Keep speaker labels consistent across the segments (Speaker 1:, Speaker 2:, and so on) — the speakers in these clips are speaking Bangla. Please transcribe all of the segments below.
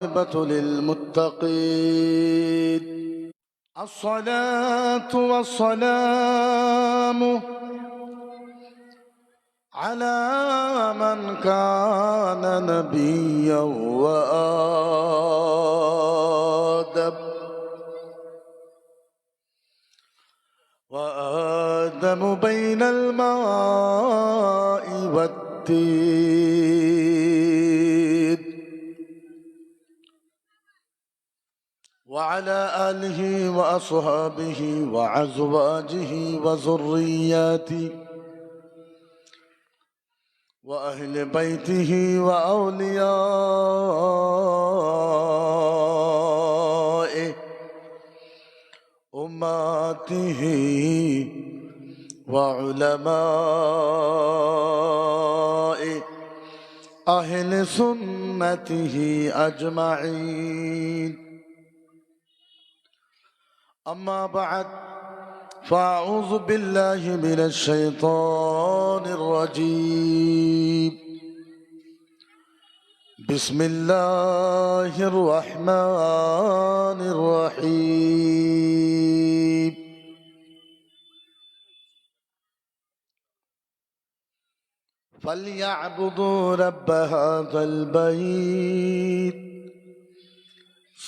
Speaker 1: للمتقين. الصلاة والسلام على من كان نبيا وآدم بين الماء والتين، وعلى آله وأصحابه وأزواجه وذرياته وأهل بيته وأوليائه أمته وعلماء أهل سنته أجمعين. أما بعد، فأعوذ بالله من الشيطان الرجيم. بسم الله الرحمن الرحيم. فليعبدوا رب هذا البيت.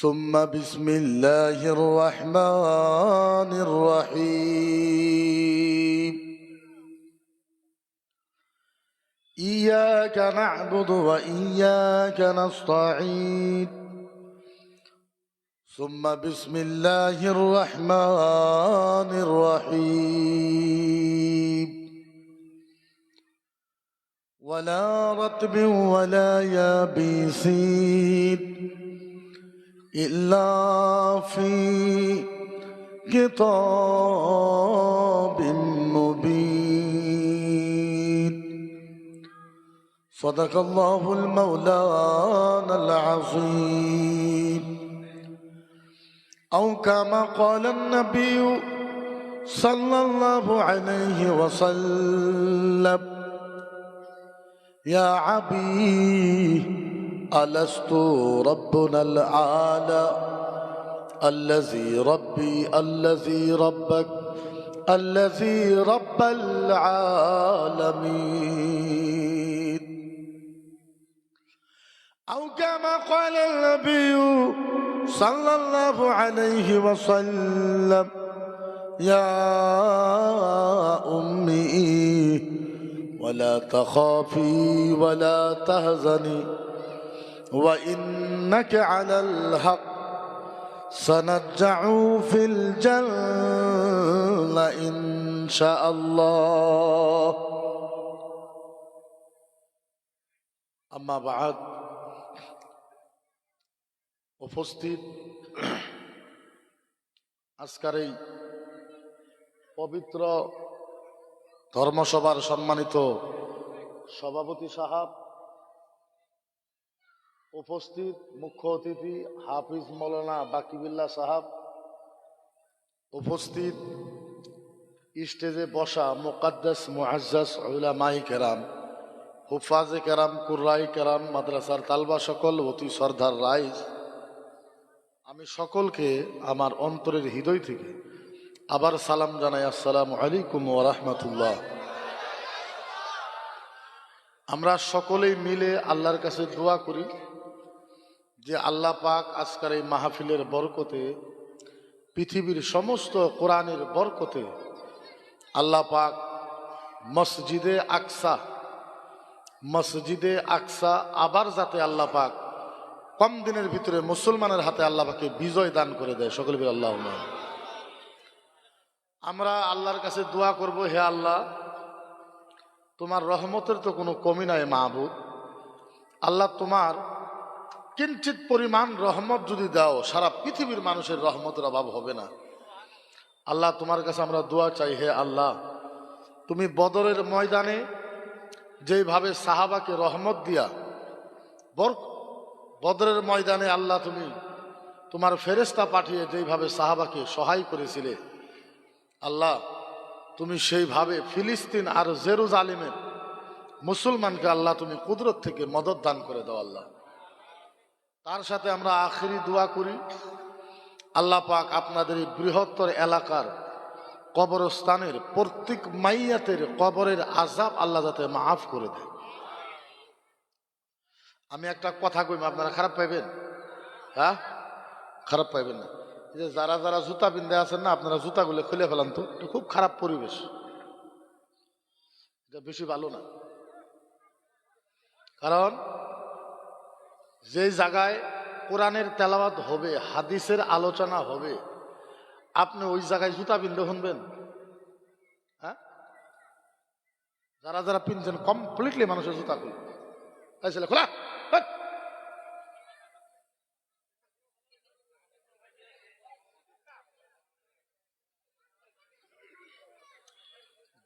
Speaker 1: ثم بسم الله الرحمن الرحيم. إياك نعبد وإياك نستعين. ثم بسم الله الرحمن الرحيم. ولا رطب ولا يابس إلا في كتاب مبين. صدق الله المولانا العظيم. أو كما قال النبي صلى الله عليه وسلم: يا عبي ألست ربنا الأعلى الذي ربي الذي ربك الذي رب العالمين. أو كما قال النبي صلى الله عليه وسلم: يا أمي ولا تخافي ولا تهزني وإنك على الحق سنرجع في الجنة إن شاء الله. أما بعد, উপস্থিত আজকের এই পবিত্র ধর্মসভার সম্মানিত সভাপতি সাহেব, উপস্থিত মুখ্য অতিথি হাফিজ মৌলানা বাকিবিল্লাহ সাহেব, উপস্থিত স্টেজে বসা মুকাদ্দাস মুআজ্জাজ উলামায়ে কেরাম, হুফাজে কেরাম, কুররাই কেরাম, মাদ্রাসার তালবা সকল অতি সরদার রাইজ, আমি সকলকে আমার অন্তরের হৃদয় থেকে আবার সালাম জানাই। আসসালামু আলাইকুম ওয়া রাহমাতুল্লাহ। আমরা সকলেই মিলে আল্লাহর কাছে দোয়া করি যে আল্লাহ পাক আজকের এই মাহফিলের বরকতে, পৃথিবীর সমস্ত কোরআনের বরকতে আল্লাহ পাক মসজিদে আকসা আবার যাতে আল্লাহ পাক কম দিনের ভিতরে মুসলমানের হাতে আল্লাহ পাকে বিজয় দান করে দেয়। সকলে বলি আল্লাহুম্মা। আমরা আল্লাহর কাছে দোয়া করব, হে আল্লাহ, তোমার রহমতের তো কোনো কমি নাই মাহবুব। আল্লাহ, তোমার কিঞ্চিত পরিমাণ রহমত যদি দাও, সারা পৃথিবীর মানুষের রহমতের অভাব হবে না। আল্লাহ, তোমার কাছে আমরা দোয়া চাই, হে আল্লাহ, তুমি বদরের ময়দানে যেইভাবে সাহাবাকে রহমত দিয়া, বদরের ময়দানে আল্লাহ তুমি তোমার ফেরেশতা পাঠিয়ে যেইভাবে সাহাবাকে সহায় করেছিলে, আল্লাহ তুমি সেইভাবে ফিলিস্তিন আর জেরুজালেমের মুসলমানকে আল্লাহ তুমি কুদরত থেকে মদত দান করে দাও। আল্লাহ তার সাথে আমরা আখেরি দোয়া করি, আল্লাহ পাক আপনাদের এই বৃহত্তর এলাকার কবরস্থানের প্রত্যেক মাইয়াতের কবরের আযাব আল্লাহ যাতে মাফ করে দেয়। আমি একটা কথা কইম, আপনারা খারাপ পাইবেন? হ্যাঁ, খারাপ পাইবেন না। এই যে যারা যারা জুতা পিন্ধে আছেন না, আপনারা জুতাগুলো খুলে ফেলান তো, এটা খুব খারাপ পরিবেশ, এটা বেশি ভালো না। কারণ যে জায়গায় কোরআনের তেলাওয়াত হবে, হাদিসের আলোচনা হবে, আপনি ওই জায়গায় জুতা পিন্ধে শুনবেন? হ্যাঁ, যারা যারা পিনছেন কমপ্লিটলি মানুষের জুতা খুলে ছেলে খোলা।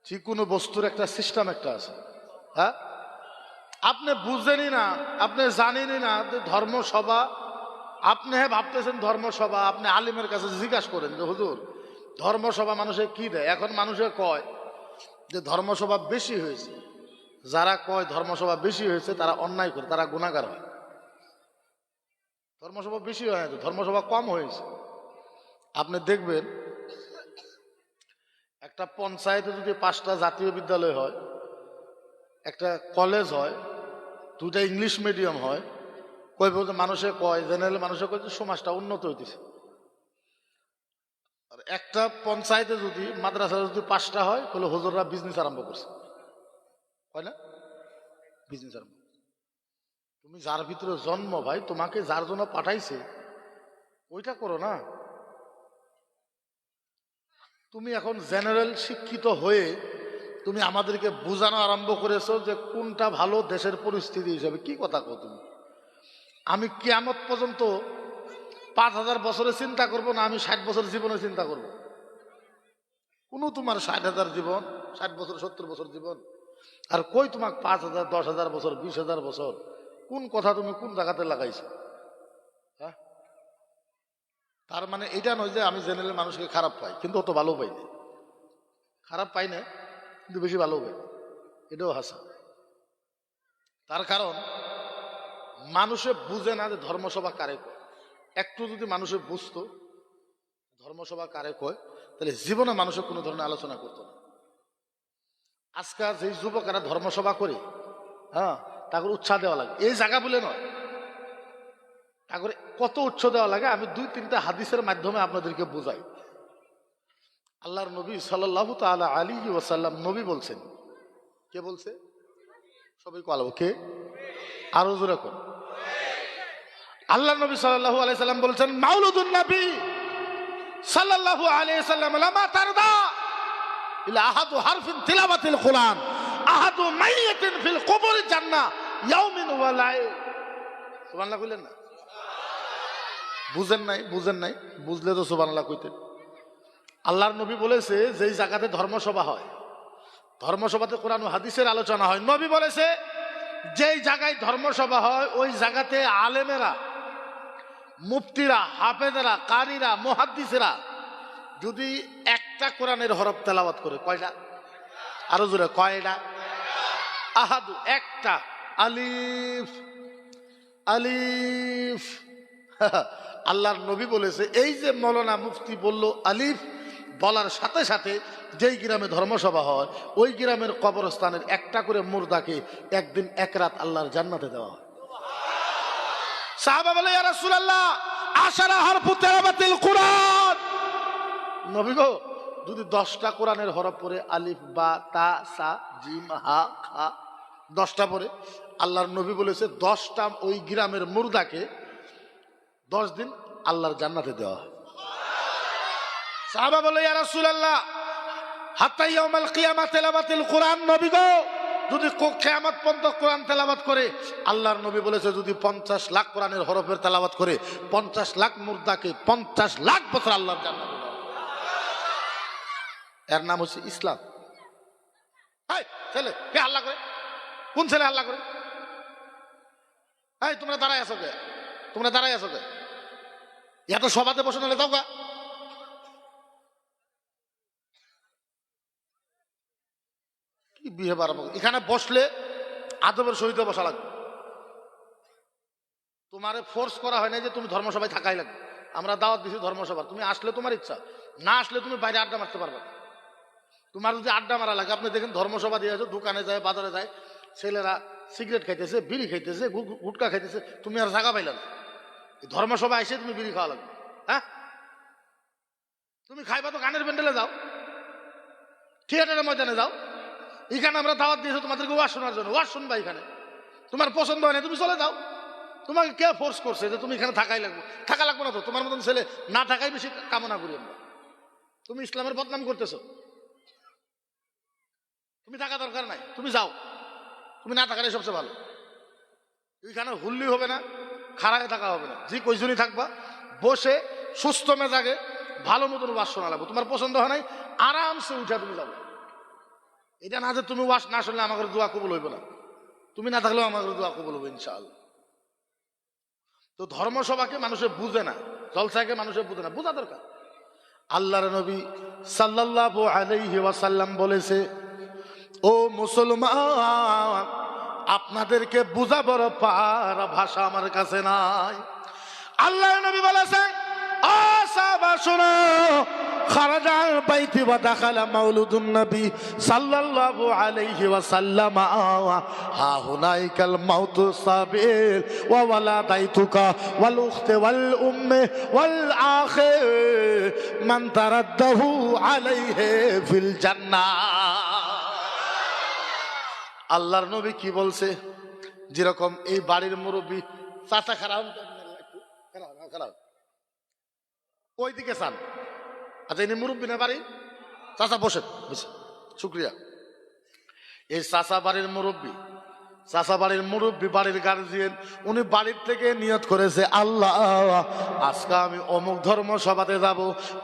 Speaker 1: যে কোনো বস্তুর একটা সিস্টেম একটা আছে। হ্যাঁ, আপনি বুঝেনি না, আপনি জানেনই না যে ধর্মসভা, আপনি ভাবতেছেন ধর্মসভা, আপনি আলিমের কাছে জিজ্ঞাসা করেন যে হুজুর ধর্মসভা মানুষে কি দেয়? এখন মানুষে কয় যে ধর্মসভা বেশি হয়েছে। যারা কয় ধর্মসভা বেশি হয়েছে তারা অন্যায় করে, তারা গুনাহগার হয়। ধর্মসভা বেশি হয় না, ধর্মসভা কম হয়েছে। আপনি দেখবেন একটা পঞ্চায়েতে যদি 5টা জাতীয় বিদ্যালয় হয়, একটা কলেজ হয়, 2টা ইংলিশ মিডিয়াম হয়, কই বলতে মানুষে কয়, জেনারেল মানুষে কয় যে সমাজটা উন্নত হইতেছে। আর একটা পঞ্চায়েতে যদি মাদ্রাসা যদি 5টা হয়, তাহলে হুজুররা বিজনেস আরম্ভ করছে, হয় না? বিজনেস আরম্ভ। তুমি যার ভিতরে জন্ম ভাই, তোমাকে যার জন্য পাঠাইছে ওইটা করো না। তুমি এখন জেনারেল শিক্ষিত হয়ে তুমি আমাদেরকে বোঝানো আরম্ভ করেছো যে কোনটা ভালো দেশের পরিস্থিতি হিসাবে। কি কথা কো তুমি? আমি কিয়ামত পর্যন্ত 5000 বছরে চিন্তা করব না, আমি 60 বছর জীবনে চিন্তা করব? কোনো তোমার 60,000 জীবন, 60 বছর 70 বছর জীবন, আর কই তোমাকে 5000 10,000 বছর 20,000 বছর? কোন কথা তুমি কোন জায়গাতে লাগাইছো? হ্যাঁ, তার মানে এটা নয় যে আমি জেনারেল মানুষকে খারাপ পাই, কিন্তু অত ভালো পাই না। খারাপ পাই না, কিন্তু বেশি ভালো পাই, এটাও হাসা। তার কারণ মানুষে বুঝে না যে ধর্মসভা কারে কয়। একটু যদি মানুষে বুঝতো ধর্মসভা কারে কয়, তাহলে জীবনে মানুষের কোনো ধরনের আলোচনা করতো না। আজকাল যে যুবকেরা ধর্মসভা করে, হ্যাঁ, তাকে উৎসাহ দেওয়া লাগে, এই জায়গা বলে নয়, তাকে কত উৎসাহ দেওয়া লাগে আমি 2-3টা হাদিসের মাধ্যমে আপনাদেরকে বুঝাই। আল্লাহর নবী সাল্লাল্লাহু তাআলা আলাইহি ওয়াসাল্লাম নবী বলছেন, কে বলছে? সবাই কল, কে? আরো জোরে কোন? আল্লাহর নবী সাল্লাল্লাহু আলাইহি সাল্লাম বলছেন, মাউলুদুন নবী সাল্লাল্লাহু আলাইহি সাল্লাম লামা তারদা ইলা আহাদু হারফিন তিলাওয়াতিল কুরআন আহাদু মাইয়াতিন ফিল কুবুরি জান্নাহ ইয়াউমিন ওয়া লাইল। সুবহানাল্লাহ কইলেন না? বুঝেন নাই? বুঝেন নাই? বুঝলে তো সুবহানাল্লাহ কইতেন। আল্লাহর নবী বলেছে যেই জায়গাতে ধর্মসভা হয়, ধর্মসভাতে কোরআন ও হাদিসের আলোচনা হয়, নবী বলেছে যেই জায়গায় ধর্মসভা হয় ওই জায়গাতে আলেমেরা, মুফতিরা, হাফেজেরা, কারীরা, মুহাদ্দিসেরা যদি একটা কোরআনের হরফ তেলাওয়াত করে, কয়টা? আরো জোরে, কয়টা? আহাদু, একটা। আলিফ, আলিফ। আল্লাহর নবী বলেছে এই যে মৌলানা মুফতি বলল আলিফ, বলার সাথে সাথে যেই গ্রামে ধর্মসভা হয় ওই গ্রামের কবরস্থানের একটা করে মুর্দাকে একদিন এক রাত আল্লাহর জান্নাতে দেওয়া হয়। সাহাবা বলে, ইয়া রাসূলুল্লাহ, আশারা হরফ তিলাওয়াতিল কুরআন। নবী গো, যদি 10টা কোরআনের হরফ পড়ে, আলিফ, বা, তা, সা, জিম, হা, খা, 10টা পড়ে, আল্লাহর নবী বলেছে 10টা ওই গ্রামের মুর্দাকে 10 দিন আল্লাহর জান্নাতে দেওয়া হয়। সাহাবা বলে, ইয়া রাসূলুল্লাহ, হাত্তা ইয়াউমাল কিয়ামাত তিলাওয়াতিল কুরআন। নবী গো, যদি কিয়ামত পর্যন্ত কোরআন তেলাওয়াত করে, আল্লাহর নবী বলেছে যদি 50 লাখ কোরআনের হরফের তেলাওয়াত করে 50 লাখ মুর্দাকে 50 লাখ বছর আল্লাহর জান্নাতে দেওয়া। এর নাম হচ্ছে ইসলাম। এই ছেলে কে হাল্লা করে? কোন ছেলে হাল্লা করে? এই তোমরা দাঁড়ায় আছো কে? তোমরা দাঁড়ায় আছো কে? এত সভাতে বসে নালে দাও গা। কি বিহেভিয়ার! এখানে বসলে আদবের সহিত বসা লাগবে। তোমারে ফোর্স করা হয় না যে তুমি ধর্মসভায় থাকাই লাগবে। আমরা দাওয়াত দিছি ধর্মসভা, তুমি আসলে তোমার ইচ্ছা, না আসলে তুমি বাইরে আড্ডা মারতে পারবে না। তোমার যদি আড্ডা মারা লাগে, আপনি দেখেন ধর্মসভা দিয়ে আছে, দোকানে যায়, বাজারে যায়, ছেলেরা সিগারেট খাইতেছে, বিড়ি খাইতেছে, গুটকা খাইতেছে, তুমি আর জায়গা পাইলা না। ধর্মসভা এসে তুমি বিড়ি খাওয়া লাগবে? হ্যাঁ, তুমি খাইবা তো গানের প্যান্ডেলে যাও, থিয়েটারের ময়দানে যাও। এখানে আমরা দাওয়াত দিয়েছি তোমাদেরকে ওয়াজ শোনার জন্য, ওয়াজ শুনবা। এখানে তোমার পছন্দ হয় না, তুমি চলে যাও। তোমাকে কে ফোর্স করছে যে তুমি এখানে থাকাই লাগবে? থাকা লাগবে না তো, তোমার মতন ছেলে না থাকাই বেশি কামনা করি আমরা। তুমি ইসলামের বদনাম করতেছো, তুমি থাকা দরকার নাই, তুমি যাও, তুমি না থাকাটাই সবচেয়ে ভালো। এখানে হুল্লি হবে না, খাড়ায় থাকা হবে না, যে কয়জনই থাকবা বসে সুস্থ মেজাগে ভালো মতন ওয়াজ শোনা লাগবে। তোমার পছন্দ হয় নাই, আরামসে উঠা তুমি যাবো। এটা না যে তুমি ওয়াজ না শুনলে আমাদের দোয়া কবুল হইব না, তুমি না থাকলেও আমাদের দোয়া কবুল হবে ইনশাআল্লাহ। তো ধর্মসভাকে মানুষে বুঝে না, জলসাকে মানুষে বুঝে না, বোঝা দরকার। আল্লাহর নবী সাল্লাল্লাহু আলাইহি ওয়াসাল্লাম বলেছে, ও মুসলমান, আপনাদেরকে বুঝাবার পার ভাষা আমার কাছে নাই। আল্লাহর নবী বলেছে, ও সাহাবা শোনো, খারাজাল বাইতি ওয়া দাখালা মাউলুদুন নবী সাল্লাল্লাহু আলাইহি ওয়াসাল্লাম হা হুনাইকাল মাউতু সাবিল ওয়া ওয়ালাদাইতুকা ওয়াল উখতি ওয়াল উম্মি ওয়াল আখি মান তারাদ্দাহু আলাইহি ফিল জান্নাহ। আল্লাহর নবী কি বলছে? যেরকম এই বাড়ির মুরব্বী চাচা খারাপ খারাপ ওই দিকে চান। আচ্ছা, ইনি মুরব্বী না বাড়ি? চাচা বসে, শুক্রিয়া। এই চাচা বাড়ির মুরব্বী, চাচা বাড়ির মুরব্বী, বাড়ির গার্জিয়ান, উনি বাড়ির থেকে নিয়ত করেছে, আল্লাহ আজকে আমি অমুক ধর্মসভাতে যাব।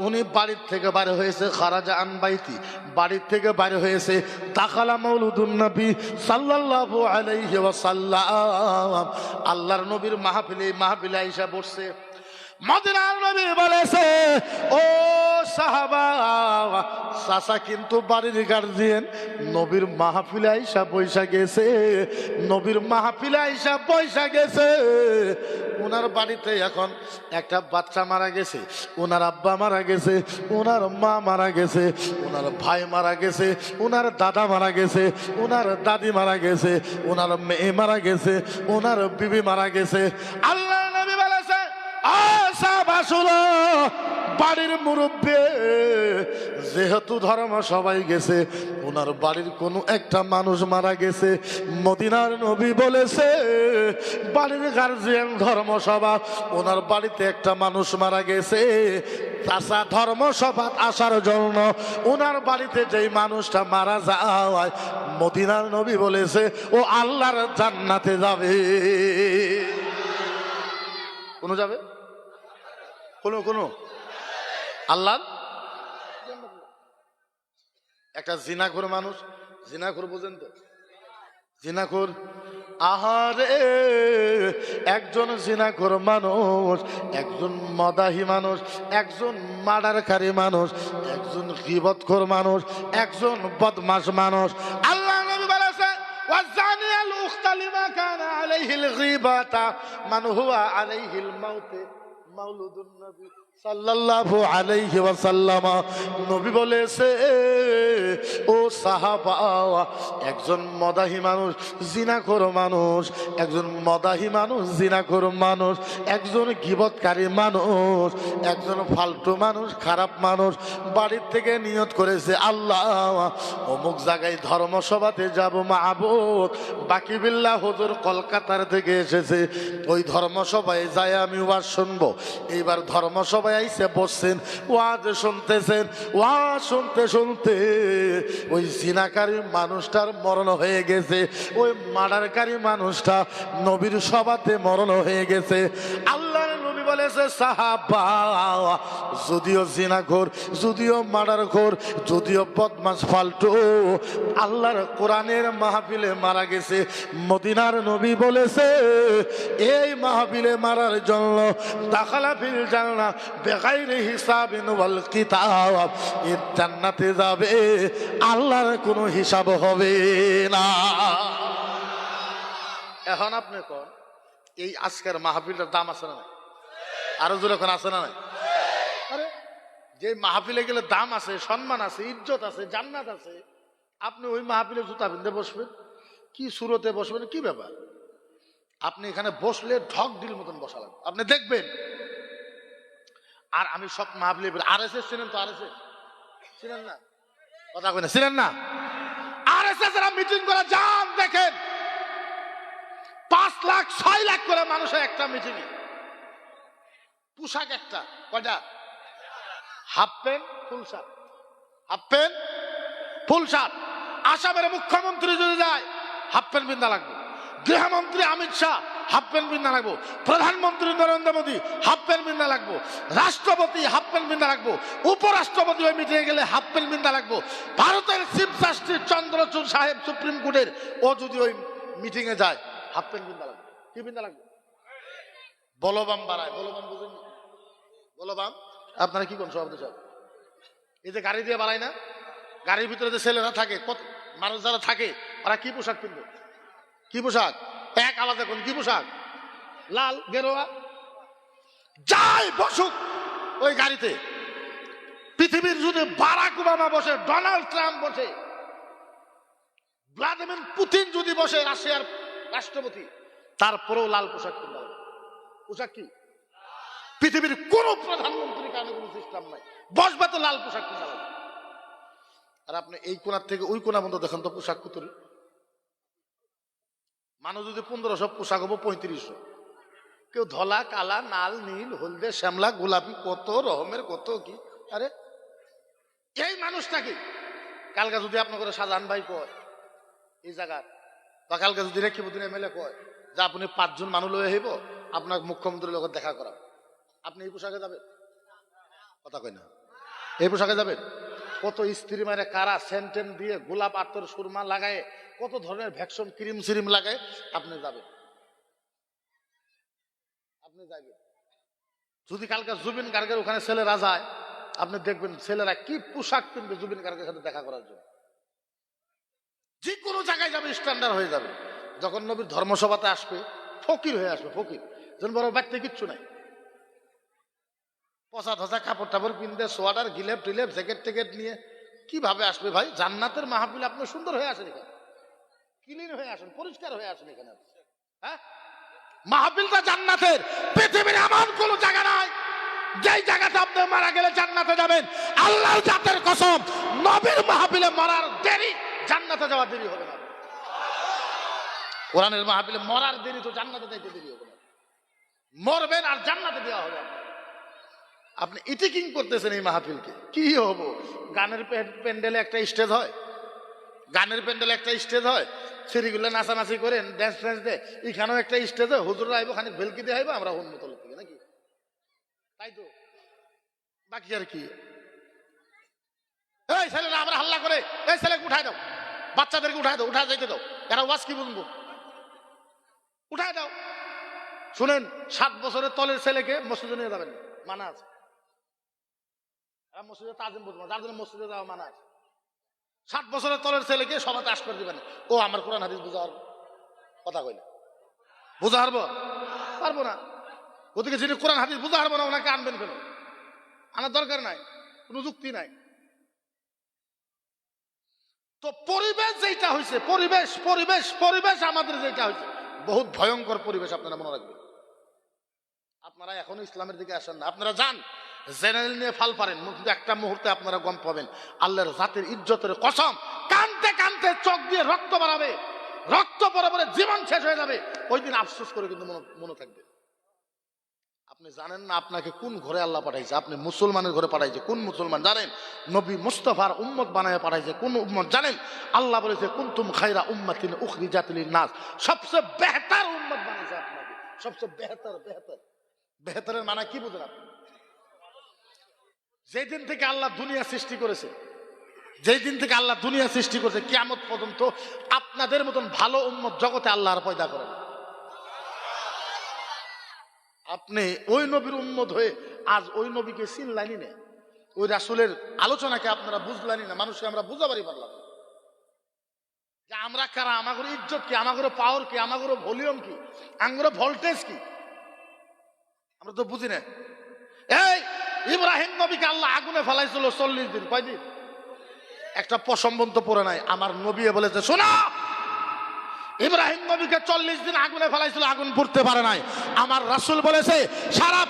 Speaker 1: উনি বাড়ির থেকে বাইরে হয়েছে, খারাজা আন বাইতি, বাড়ির থেকে বাইরে হয়েছে, দাখালা মাউলুদুন নবী সাল্লাল্লাহু আলাইহি ওয়াসাল্লাম। আল্লাহর নবীর মাহফিলে আইসা বসছে। মদিনার নবী বলেছে, ও সাহাবা, চাচা কিন্তু বাড়ির গার্জিয়ান, নবীর মাহফিলে আইসা পয়সা গেছে, নবীর মাহফিলে আইসা পয়সা গেছে। ওনার বাড়িতে এখন একটা বাচ্চা মারা গেছে, ওনার আব্বা মারা গেছে, ওনার মা মারা গেছে, ওনার ভাই মারা গেছে, ওনার দাদা মারা গেছে, ওনার দাদি মারা গেছে, ওনার মেয়ে মারা গেছে, ওনার বিবি মারা গেছে। আল্লাহ নবী বলেছে, বাড়ির মুরব্বী যেহেতু ধর্ম সবাই গেছে, ওনার বাড়ির কোনো একটা মানুষ মারা গেছে। মদিনার নবী বলেছে, বাড়ির গার্জিয়ান ধর্মসভা, ওনার বাড়িতে একটা মানুষ মারা গেছে। চাচা ধর্মসভা আসার জন্য ওনার বাড়িতে যেই মানুষটা মারা যায়, মদিনার নবী বলেছে ও আল্লাহর জান্নাতে যাবে। কোন যাবে? কোন আল্লাহ। একটা জিনাখোর মানুষ, জিনাখোর বোঝেন তো? জিনাখোর, আহারে একজন জিনাখোর মানুষ, একজন মদাহি মানুষ, একজন মার্ডারকারী মানুষ, একজন গীবতখোর মানুষ, একজন বদমাশ মানুষ। আল্লাহ নবী বলেছে, ওয়াজানি আল উখতালিমা কানা আলাইহিল গীবাতা মান হুয়া আলাইহিল মাউত মাউলুদুন নবী সাল্লাল্লাহু আলাইহি ওয়াসাল্লাম। নবী বলেছে, ও সাহাবা, একজন মদাহি মানুষ, জিনাখোর মানুষ, একজন মদাহি মানুষ, জিনাখোর মানুষ, একজন গীবতকারী মানুষ, একজন ফালতু মানুষ, খারাপ মানুষ বাড়ির থেকে নিয়ত করেছে, আল্লাহ অমুক জায়গায় ধর্মসভাতে যাব মাহবুব। বাকি বিল্লাহ হুজুর কলকাতার থেকে এসেছে, ওই ধর্মসভায় যাই আমি ওয়াজ শুনবো। এইবার ধর্মসভায় আইসে বসছেন, ওয়াজ শুনতেছেন, ওয়াজ শুনতে শুনতে ওই জিনাকারী মানুষটার মরণ হয়ে গেছে, ওই মার্ডারকারী মানুষটা নবীর সভাতে মরণ হয়ে গেছে। আল্লাহ নবী বলেছে, সাহাবা, যদিও জিনাখোর, যদিও মার্ডারখোর, যদিও বদমাশ ফালতু, আল্লাহর কোরআনের মাহফিলে মারা গেছে। মদিনার নবী বলেছে, এই মাহফিলে মারার জন্য দাখালা ফিল জান্নাহ বেগাইরি হিসাবিন ওয়াল কিতাব, এর জান্নাতে যাবে, আল্লাহর কোনো হিসাব হবে না। এখন আপনি কোন এই আজকের মাহফিলটার দাম আছে না নাই? আরো জোরে এখন আছে না নাই? আরে যে মাহফিলে গেলে দাম আছে, সম্মান আছে, ইজ্জত আছে, জান্নাত আছে, আপনি ওই মাহফিলে জুতা পিনতে বসবেন, কি সুরতে বসবেন, কি ব্যাপার? আপনি এখানে বসলে ঢক ডিল মতন বসা লাগবে, আপনি দেখবেন। আর আমি সব মাহফিলে আরএসএস ছিলেন তো, আরএসএস ছিলেন না? কথা কই না, ছিলেন না? আরএসএস এরা মিটিং করে যান, দেখেন 5 লাখ 6 লাখ করে মানুষের একটা মিটিং এ, পোশাক একটা কয়টা? Half pant full shirt, half pant full shirt. আসামের মুখ্যমন্ত্রী যদি যায় হাফ প্যান্ট পিন্ধা লাগবে, গৃহমন্ত্রী অমিত শাহ হাফ প্যান্ট পিন্ধা লাগবো, প্রধানমন্ত্রী নরেন্দ্র মোদী হাফ প্যান্ট পিন্ধা লাগবো, রাষ্ট্রপতি হাফ প্যান্ট পিন্ধা লাগবো, উপরাষ্ট্রপতি ওই মিটিংয়ে গেলে হাফ প্যান্ট পিন্ধা লাগবো। ভারতের চিফ জাস্টিস চন্দ্রচূড় সাহেব সুপ্রিম কোর্টের, ও যদি ওই মিটিং এ যায় হাফ প্যান্ট পিন্ধা লাগবে। কি পিন্ধা লাগবে? বলবাম বাড়ায়, বলবাম বুঝেন? বলবাম আপনারা কি কোন সভাপতি সাহেব, এই যে গাড়ি দিয়ে বাড়ায় না, গাড়ির ভিতরে যে ছেলেরা থাকে, কত মানুষ যারা থাকে, ওরা কি পোশাক পিনবে? কি পোশাক? এক আলাদা কোন কি পোশাক? লাল গেরুয়া। যাই বসুক ওই গাড়িতে, পৃথিবীর যদি বারাক ওবামা বসে, ডোনাল্ড ট্রাম্প বসে, ভ্লাদিমির পুতিন যদি বসে, রাশিয়ার রাষ্ট্রপতি, তারপরেও লাল পোশাক কিনতে হবে। পোশাক কি? পৃথিবীর কোন প্রধানমন্ত্রীর কারণে কোনো সিস্টেম নাই, বসবে তো লাল পোশাক কিনতে হবে। আর আপনি এই কোনার থেকে ওই কোনা পর্যন্ত দেখেন তো পোশাক কুতুরি, মানুষ যদি 1500 পোশাক হবো 3500, কেউ ধলা কালা লাল নীল হলদে শ্যামলা গোলাপি কত রকমের কত কি। আরে এই মানুষটাকে কালকে যদি আপনার করে শাহজাহান ভাই কয় এই জায়গার, বা কালকে যদি রেখিবুদ্দিন এমএলএ কয় যে আপনি 5 জন মানুষ লয়ে হইব আপনার মুখ্যমন্ত্রীর লোক দেখা করা, আপনি এই পোশাকে যাবেন? কথা কয় না, এই পোশাকে যাবেন? কত স্ত্রী মারে কারা সেন্টেন দিয়ে গোলাপ আতর সুরমা লাগায়, কত ধরনের ভ্যাকসিন ক্রিম সিরিম লাগায়, আপনি যাবেন? আপনি যাবেন? যদি কালকে জুবিন গার্গের ওখানে ছেলেরা যায়, আপনি দেখবেন ছেলেরা কি পোশাক কিনবে জুবিন গার্গের সাথে দেখা করার জন্য। যে কোনো জায়গায় যাবে স্ট্যান্ডার্ড হয়ে যাবে। যখন নবীর ধর্মসভাতে আসবে ফকির হয়ে আসবে, ফকির যেন বড় বাড়তে কিচ্ছু নাই, পচা ধসা কাপড় টাপড় কিনতে, সোয়াটার গিলেপ টিলেপ জ্যাকেট ট্যাকেট নিয়ে কিভাবে আসবে ভাই? জান্নাতের মাহফিল আপনি সুন্দর হয়ে আসেন, এখানে ক্লিন হয়ে আসেন, পরিষ্কার হয়ে আসেন এখানে। হ্যাঁ, মাহফিলটা জান্নাতের। পৃথিবীর এমন কোন জায়গা নাই যেই জায়গাতে আপনি মারা গেলে জান্নাতে যাবেন। আল্লাহর জাতের কসম, নবীর মাহফিলে মরার দেরি, জান্নাতে যাওয়ার দেরি হবে না। কোরআনের মাহফিলে মরার দেরি তো জান্নাতে যাইতে দেরি হবে না। মরবেন আর জান্নাতে দেওয়া হবে। আপনি ইটিকিং করতেছেন এই মাহফিলকে। কি হবো? গানের প্যান্ডেলে একটা স্টেজ হয়, গানের প্যান্ডেলে একটা স্টেজ হয়, সিঁড়িগুলো নাচানাচি করেন, ড্যান্স ফ্যান্স দেয়, এখানেও একটা স্টেজ হয়, হুজুররা আইব, খানিক ভেলকি দিয়ে আইব, আমরা উন্মতল থেকে নাকি, তাই তো? বাকি আর কি? এই ছেলেরা আমরা হাল্লা করে, এই ছেলেকে উঠাই দাও, বাচ্চাদেরকে উঠাই দাও, উঠাই যাইতে দাও, এরা ওয়াজ কি বুঝবো, উঠাই দাও। শুনেন, 7 বছরের তলের ছেলেকে মসজিদে নিয়ে যাবেন, মানা আছে। মসজিদে তাজিম বুঝবো, যার জন্য মসজিদে যাওয়া মানা আছে। 7 বছরের তলের ছেলেকে সবাই আশ করে দিবেন, ও আমার কোরআন হাদিস বুঝা পারবো? কথা কইলে বুঝা পারবো না। ওদিকে যিনি কোরআন হাদিস বুঝা পারবো না, ওনাকে আনবেন কেন? আনার দরকার নাই, কোনো যুক্তি নাই। তো পরিবেশ যেটা হয়েছে, পরিবেশ পরিবেশ পরিবেশ আমাদের যেটা হয়েছে, বহুত ভয়ঙ্কর পরিবেশ। আপনারা মনে রাখবেন, আপনারা এখনো ইসলামের দিকে আসেন না। আপনারা যান জেনারেল নিয়ে ফাল পারেন, কিন্তু একটা মুহূর্তে আপনারা গম পাবেন আল্লাহর জাতের ইজ্জতের কসম, কানতে কানতে চোখ দিয়ে রক্ত বাড়াবে, রক্ত পরে পরে জীবন শেষ হয়ে যাবে। ওই দিন আফসোস করে কিন্তু মনে থাকবে। আপনি জানেন না আপনাকে কোন ঘরে আল্লাহ পাঠাইছে? আপনি মুসলমানের ঘরে পাঠাইছে। কোন মুসলমান জানেন? নবী মুস্তাফার উম্মত বানায় পাঠাইছে। কোন উম্মত জানেন? আল্লাহ বলেছে কুনতুম খায়রা উম্মাতিন উখরিজাত লিন-নাস, সবচেয়ে বেহতর উম্মত বানাইছে আপনাকে, সবচেয়ে বেহতর। বেহতরের মানে কি বুঝলেন আপনি? যেই দিন থেকে আল্লাহ দুনিয়া সৃষ্টি করেছে, যেই দিন থেকে আল্লাহ দুনিয়া সৃষ্টি করেছে, কিয়ামত পর্যন্ত আপনাদের মতন ভালো উম্মত জগতে আল্লাহ আর পয়দা করেন। আপনি ওই নবীর উম্মত হয়ে আজ ওই নবীকে চিনলানি না, ওই রাসূলের আলোচনাকে আপনারা বুঝলানি না, মানুষকে আমরা বুঝাবারই পারলাম না। যে আমরা কারা, আমাদের ইজ্জত কি, আমাদের পাওয়ার কি, আমাদের ভলিউম কি, আমাদের ভোল্টেজ কি, আমরা তো বুঝি না। এই ইব্রাহিম নবীকে আল্লাহ আগুনে ফেলাইছিল 40 দিন, কয়দিন? একটা পশম পর্যন্ত পড়ে নাই। আমার নবী বলেছে শোনো, ইব্রাহিম নবীকে 40 দিন আগুনে ফেলাইছিল, আগুন পুড়তে পারে নাই। আমার রাসূল বলেছে সারা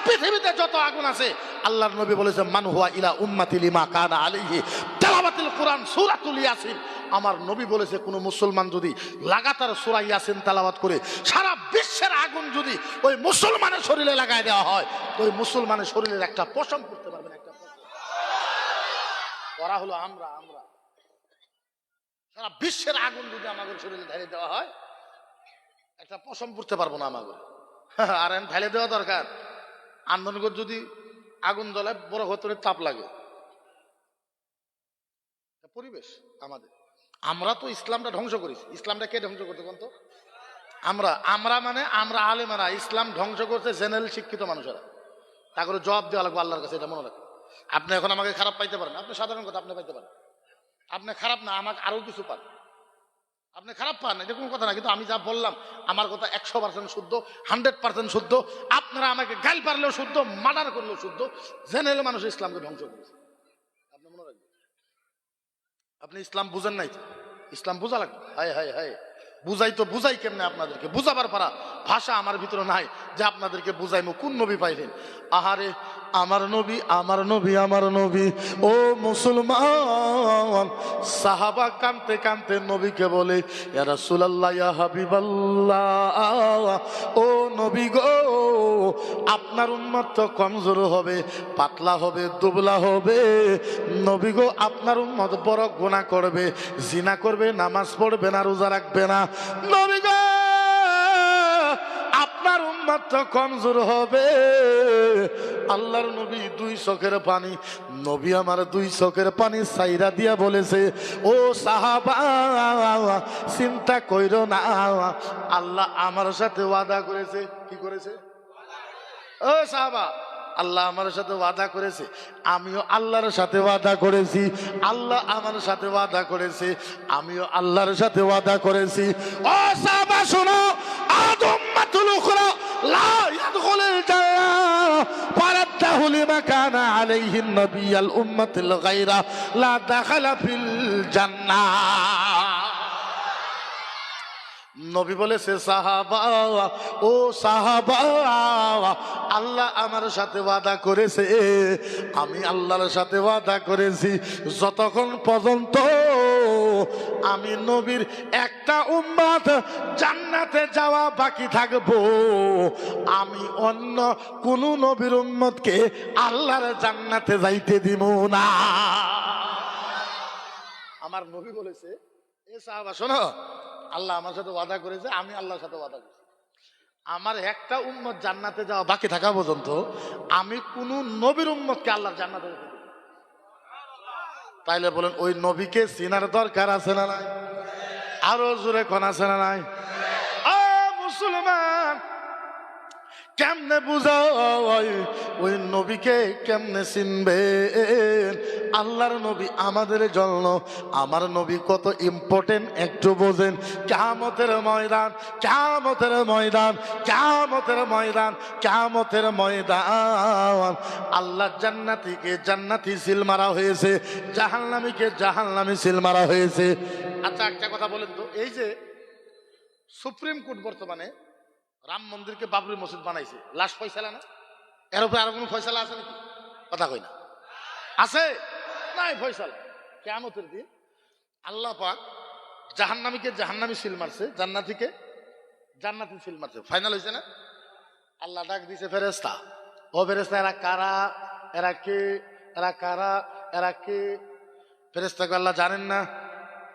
Speaker 1: পৃথিবীতে যত আগুন আছে, আল্লাহর নবী বলেছে মান হুয়া ইলা উম্মতি লিমা কানা আলাইহি তিলাওয়াতুল কুরআন সূরাতুল ইয়াসিন। আমার নবী বলেছে কোন মুসলমান যদি লাগাতার সূরা ইয়াসিন তেলাওয়াত করে সারা বিশ্বের আগুন যদি ওই মুসলমানের শরীরে লাগায় দেওয়া হয়, তো ওই মুসলমানের শরীরের একটা পশম করতে পারবে না। একটা ওরা হলো আমরা সারা বিশ্বের আগুন যদি আমাদের শরীরে ঢেলে দেওয়া হয়, একটা পশম পড়তে পারবো না আমাদের। আর ফেলে দেওয়া দরকার। আন্দোলন যদি আগুন জ্বলে বড় হতরে তাপ লাগে, পরিবেশ আমাদের। আমরা তো ইসলামটা ধ্বংস করেছি। ইসলামটা কে ধ্বংস করতে কোন তো? আমরা মানে আমরা আলেমারা। ইসলাম ধ্বংস করছে জেনারেল শিক্ষিত মানুষেরা। তা করে জবাব দেওয়া লাগবে আল্লাহর কাছে, এটা মনে রাখবেন। আপনি এখন আমাকে খারাপ পাইতে পারেন, আপনি সাধারণ কথা আপনি পাইতে পারেন, আপনি খারাপ না, আমাকে আরো কিছু পান, আপনি খারাপ পান, এটা কোনো কথা না। কিন্তু আমি যা বললাম আমার কথা 100% শুদ্ধ, 100% শুদ্ধ। আপনারা আমাকে গাল পারলেও শুদ্ধ, মার্ডার করলেও শুদ্ধ। জেনারেল মানুষ ইসলামকে ধ্বংস করেছে, আপনি মনে রাখবেন। আপনি ইসলাম বুঝেন নাই, ইসলাম বুঝা লাগবে। হায় বুঝাই তো বুঝাই কেমনে আপনাদেরকে? বুঝাবার পারা ভাষা আমার ভিতরে নাই যে আপনাদেরকে বুঝাইমু। কোন নবী পাইলেন? আহারে আমার নবী ও মুসলমান। সাহাবা কানতে কানতে নবীকে বলে ইয়া রাসূলুল্লাহ, ইয়া হাবিবাল্লাহ, ও নবী গো, আপনার উম্মত তো কমজোর হবে, পাতলা হবে, দুবলা হবে। নবী গো, আপনার উম্মত বড় গুনাহ করবে, জিনা করবে, নামাজ পড়বে না, রোজা রাখবে না। নবী গো, আপনার উম্মত তো কমজোর হবে। আল্লাহর নবী 2 চোখের পানি, নবী আমার 2 চোখের পানি সাইরা দিয়া বলেছে ও সাহাবা, চিন্তা কইরো না, আল্লাহ আমার সাথে ওয়াদা করেছে। কি করেছে? ও সাহাবা, আল্লাহ আমার সাথে ওয়াদা করেছে, আমিও আল্লাহর সাথে ওয়াদা করেছি। আল্লাহ আমার সাথে ওয়াদা করেছে, আমিও আল্লাহর সাথে ওয়াদা করেছি। ও সাহাবা শোনো, আদুম্মাতুল উখরা লা ইয়াদখুলুল জান্নাহ ফারাদ্দাহু লিমা কানা আলাইহি নবিয়াল উম্মাতুল গায়রা লা দাখালা ফিল জান্নাহ। নবী বলেছে সাহাবা, ও সাহাবা, আল্লাহ আমার সাথে ওয়াদা করেছে, আমি আল্লাহর সাথে ওয়াদা করেছি, যতক্ষণ পর্যন্ত আমি নবীর একটা উম্মত জান্নাতে যাওয়া বাকি থাকবো, আমি অন্য কোন নবীর উম্মতকে আল্লাহর জান্নাতে যাইতে দিব না। আমার নবী বলেছে এ সাহাবা শোনো, আল্লাহ আমার সাথে ওয়াদা করেছে, আমি আল্লাহর সাথে ওয়াদা করেছি, আমার একটা উম্মত জান্নাতে যাওয়া বাকি থাকা পর্যন্ত আমি কোন নবীর উম্মতকে আল্লাহর জান্নাতে যেতে দেব। তাইলে বলেন ওই নবীকে চিনার দরকার আছে না নাই? আরো জোরে কোন আছে না নাই? ও মুসলমান, কেমনে বুঝাও ওই নবীকে, কেমনে চিনবেন? আল্লাহর নবী আমাদের জন্য, আমার নবী কত ইম্পর্টেন্ট একটু বোঝেন। কিয়ামতের ময়দান, কিয়ামতের ময়দান, কিয়ামতের ময়দান, কিয়ামতের ময়দান, আল্লাহ জান্নাতীকে জান্নাতি সিল মারা হয়েছে, জাহান্নামীকে জাহান্নামী সিল মারা হয়েছে। আচ্ছা একটা কথা বলেন তো, এই যে সুপ্রিম কোর্ট বর্তমানে রাম মন্দিরকে বাবরি মসজিদ বানাইছে, লাস্ট ফয়সালা না? এর উপরে আর কোনো ফয়সালা আছে নাকি? কথা কই না, আছে নাই ফয়সালা? কিয়ামতের দিন আল্লাহ পাক জাহান্নামীকে জাহান্নামী সিল মারছে, জান্নাতীকে জান্নাতি সিল মারছে, ফাইনাল হয়েছে না? আল্লাহ ডাক দিছে ফেরেশতা, ও ফেরেশতা এরা কারা, এরা কে, এরা কারা, এরা কে? ফেরেশতাকে আল্লাহ জানেন না?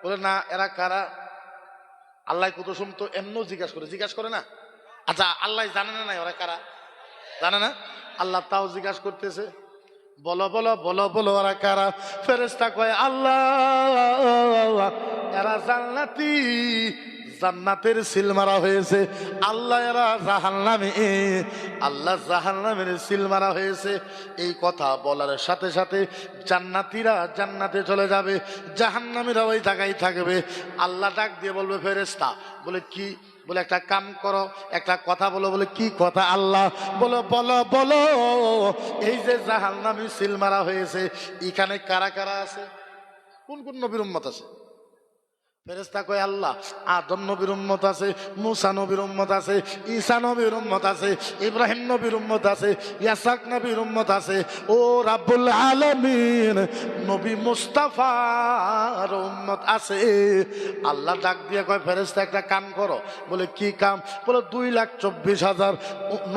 Speaker 1: বলে না, এরা কারা? আল্লাহ কত শুনতো এমনও জিজ্ঞাসা করে না? আচ্ছা আল্লাহ জানে না নাই ওরা কারা? জানে না? আল্লাহ তাও জিজ্ঞাসা করতেছে, বলো বলো বলো বলো ওরা কারা? ফেরেশতা কয় আল্লাহ এরা জান্নাতি, জান্নাতের সিল মারা হয়েছে, আল্লাহ এরা জাহান্নামে, আল্লাহ জাহান্নামের সিল মারা হয়েছে। এই কথা বলার সাথে সাথে জান্নাতীরা জান্নাতে চলে যাবে, জাহান্নামীরা ওই জায়গায় থাকবে। আল্লাহ ডাক দিয়ে বলবে ফেরেশতা, বলে কি? বলে একটা কাম করো, একটা কথা বলো। বলে কি কথা? আল্লাহ বলো, বলো বলো, এই যে জাহান্নামী সিল মারা হয়েছে, এখানে কারা কারা আছে? কোন কোন নবীর উম্মত আছে? ফেরেশতা কয় আল্লাহ আদম নবীর উম্মত আছে, মুসা নবীর উম্মত আছে, ঈসা নবীর উম্মত আছে, ইব্রাহিম নবীর উম্মত আছে, ইয়াসাক নবীর উম্মত আছে। ও রাব্বুল আলামিন, নবী মুস্তাফার উম্মত আছে। আল্লাহ ডাক দিয়ে কয় ফেরেশতা একটা কাম করো। বলে কি কাম? বলে 2,24,000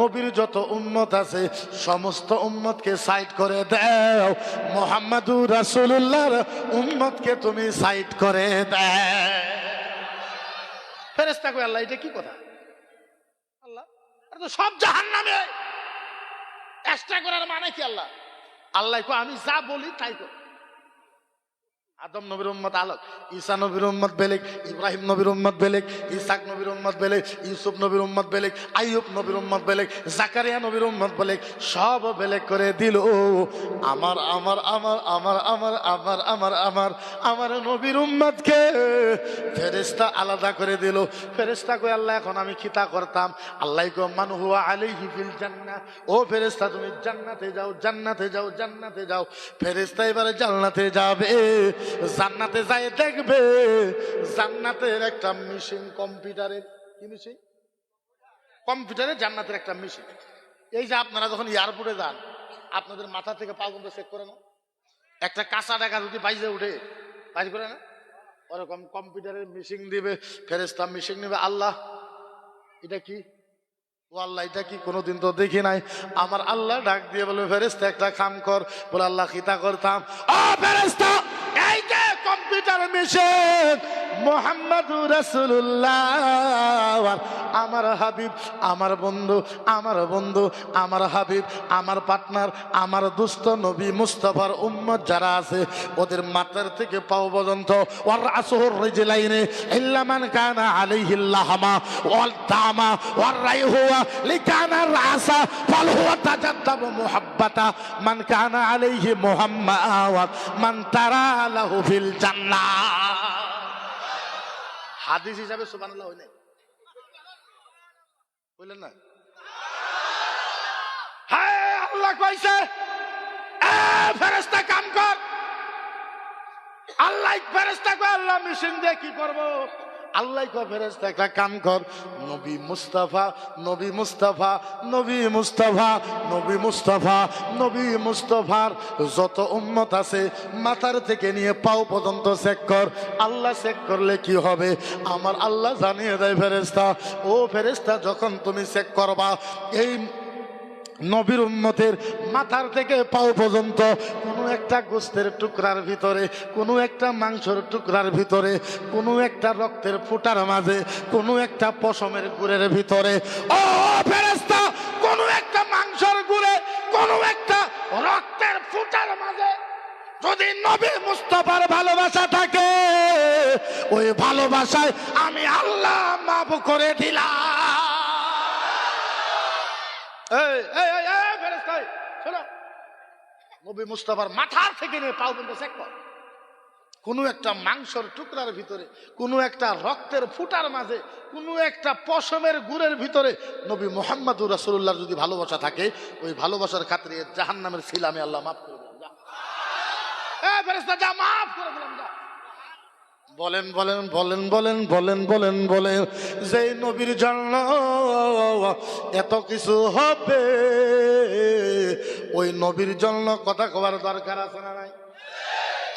Speaker 1: নবীর যত উম্মত আছে সমস্ত উম্মতকে সাইড করে দাও, মুহাম্মাদুর রাসূলুল্লাহর উম্মতকে তুমি সাইড করে দাও। ফেরেশতা কয় আল্লাহ এটা কি কথা? আল্লাহ আরে তো সব জাহান্নামে, এক্সট্রা করার মানে কি? আল্লাহ আল্লাহ কয় আমি যা বলি তাই কর। আদম নবীর উম্মত আলাদা, ঈসা নবীর উম্মত বেলেগ, ইব্রাহিম নবীর উম্মত বেলেগ, ইসাক নবীর উম্মত বেলেগ, ইউসুফ নবীর উম্মত বেলেগ, আইয়ুব নবীর উম্মত বেলেগ, জাকারিয়া নবীর উম্মত বেলেগ, সব বেলেগ করে দিল। আমার আমার আমার আমার আমার আমার আমার আমার আমার নবীর উম্মতকে ফেরেশতা আলাদা করে দিল। ফেরেশতা কই আল্লাহ এখন আমি খিতা করতাম। আল্লাহ কই মান হুয়া আলাইহি ফিল জান্নাহ, ও ফেরেশতা তুমি জান্নাতে যাও, জান্নাতে যাও, জান্নাতে যাও। ফেরেশতা এবারে জান্নাতে যাবে, জান্নাতে যায় দেখবে জান্নাতের একটা মেশিন, কম্পিউটারের কি মেশিন? কম্পিউটারে জান্নাতের একটা মেশিন। এই যে আপনারা যখন এয়ারপোর্টে যান, আপনাদের মাথা থেকে পা পর্যন্ত চেক করে না? একটা কাঁচা টাকা যদি বাইজে উঠে, বাইজ করে না? ওরকম কম্পিউটারের মেশিন দিবে, ফেরেশতা মেশিন নেবে। আল্লাহ এটা কি? ও আল্লাহ এটা কি? কোনোদিন তো দেখি নাই। আমার আল্লাহ ডাক দিয়ে বলবে ফেরেশতা একটা কাম কর। বলে আল্লাহ খিতা করতাম। ও ফেরেশতা, এই যে কম্পিউটার মেশিন, মুহাম্মাদুর রাসূলুল্লাহ আমার হাবিব, আমার বন্ধু, আমার বন্ধু, আমার হাবিব, আমার পার্টনার, আমার দুস্থ নবী মুস্তাফার উম্মত যারা আছে ওদের মাথার থেকে পাও পর্যন্ত ওয়ার রাসূল রিজলাইনে ইল্লা মান কানা আলাইহিল লাহমা ওয়াল দামা ওয়ার রাইহুয়া লিকানা রাসা ফাল হুয়া তাজাদ্দাবু মুহাব্বাতা মান কানা আলাইহি মুহাম্মাদ মান তারা লাহু ফিল জান্নাহ। হাদিস হিসাবে সুবহানাল্লাহ হই নাই? বললেন না? হ্যাঁ আল্লাহ কইছে এ ফেরেশতা কাম কর। আল্লাহ ফেরেশতা কয় আল্লাহ মেশিন দিয়ে কি করব? আল্লাহ কয় ফেরেশতা একটা কাম কর। নবী মুস্তাফা, নবী মুস্তাফা, নবী মুস্তাফা, নবী মুস্তাফা, নবী মুস্তাফার যত উম্মত আছে মাথার থেকে নিয়ে পাও পর্যন্ত চেক কর। আল্লাহ চেক করলে কি হবে? আমার আল্লাহ জানিয়ে দেয় ফেরেশতা, ও ফেরেশতা যখন তুমি চেক করবা এই নবীর উম্মতের মাথার থেকে পাও পর্যন্ত কোনো একটা গোস্তের টুকরার ভিতরে, কোনো একটা মাংসের টুকরার ভিতরে, কোনো একটা রক্তের ফোঁটার মাঝে, কোনো একটা পশমের গুড়ের ভিতরে, ও ফেরেশতা কোনো একটা মাংসের গুড়ে, কোনো একটা রক্তের ফোঁটার মাঝে যদি নবী মুস্তাফার ভালোবাসা থাকে, ওই ভালোবাসায় আমি আল্লাহ মাফ করে দিলাম। নবী মুস্তাফার মাথার থেকে নিয়ে পাও পর্যন্ত চেক কর। কোন একটা মাংসের টুকরার ভিতরে, কোন একটা রক্তের ফুটার মাঝে, কোন একটা পশমের গুড়ের ভিতরে নবী মুহাম্মদুর রাসূলুল্লাহর যদি ভালোবাসা থাকে, ওই ভালোবাসার খাতিরে জাহান্নামের ছিল আমি আল্লাহ মাফ করে দিলাম। ফেরেশতা যা মাফ করে দিলাম যা। বলেন বলেন বলেন বলেন বলেন বলেন বলেন যে নবীর জন্য এত কিছু হবে, ওই নবীর জন্য কথা কবার দরকার আছে না নাই?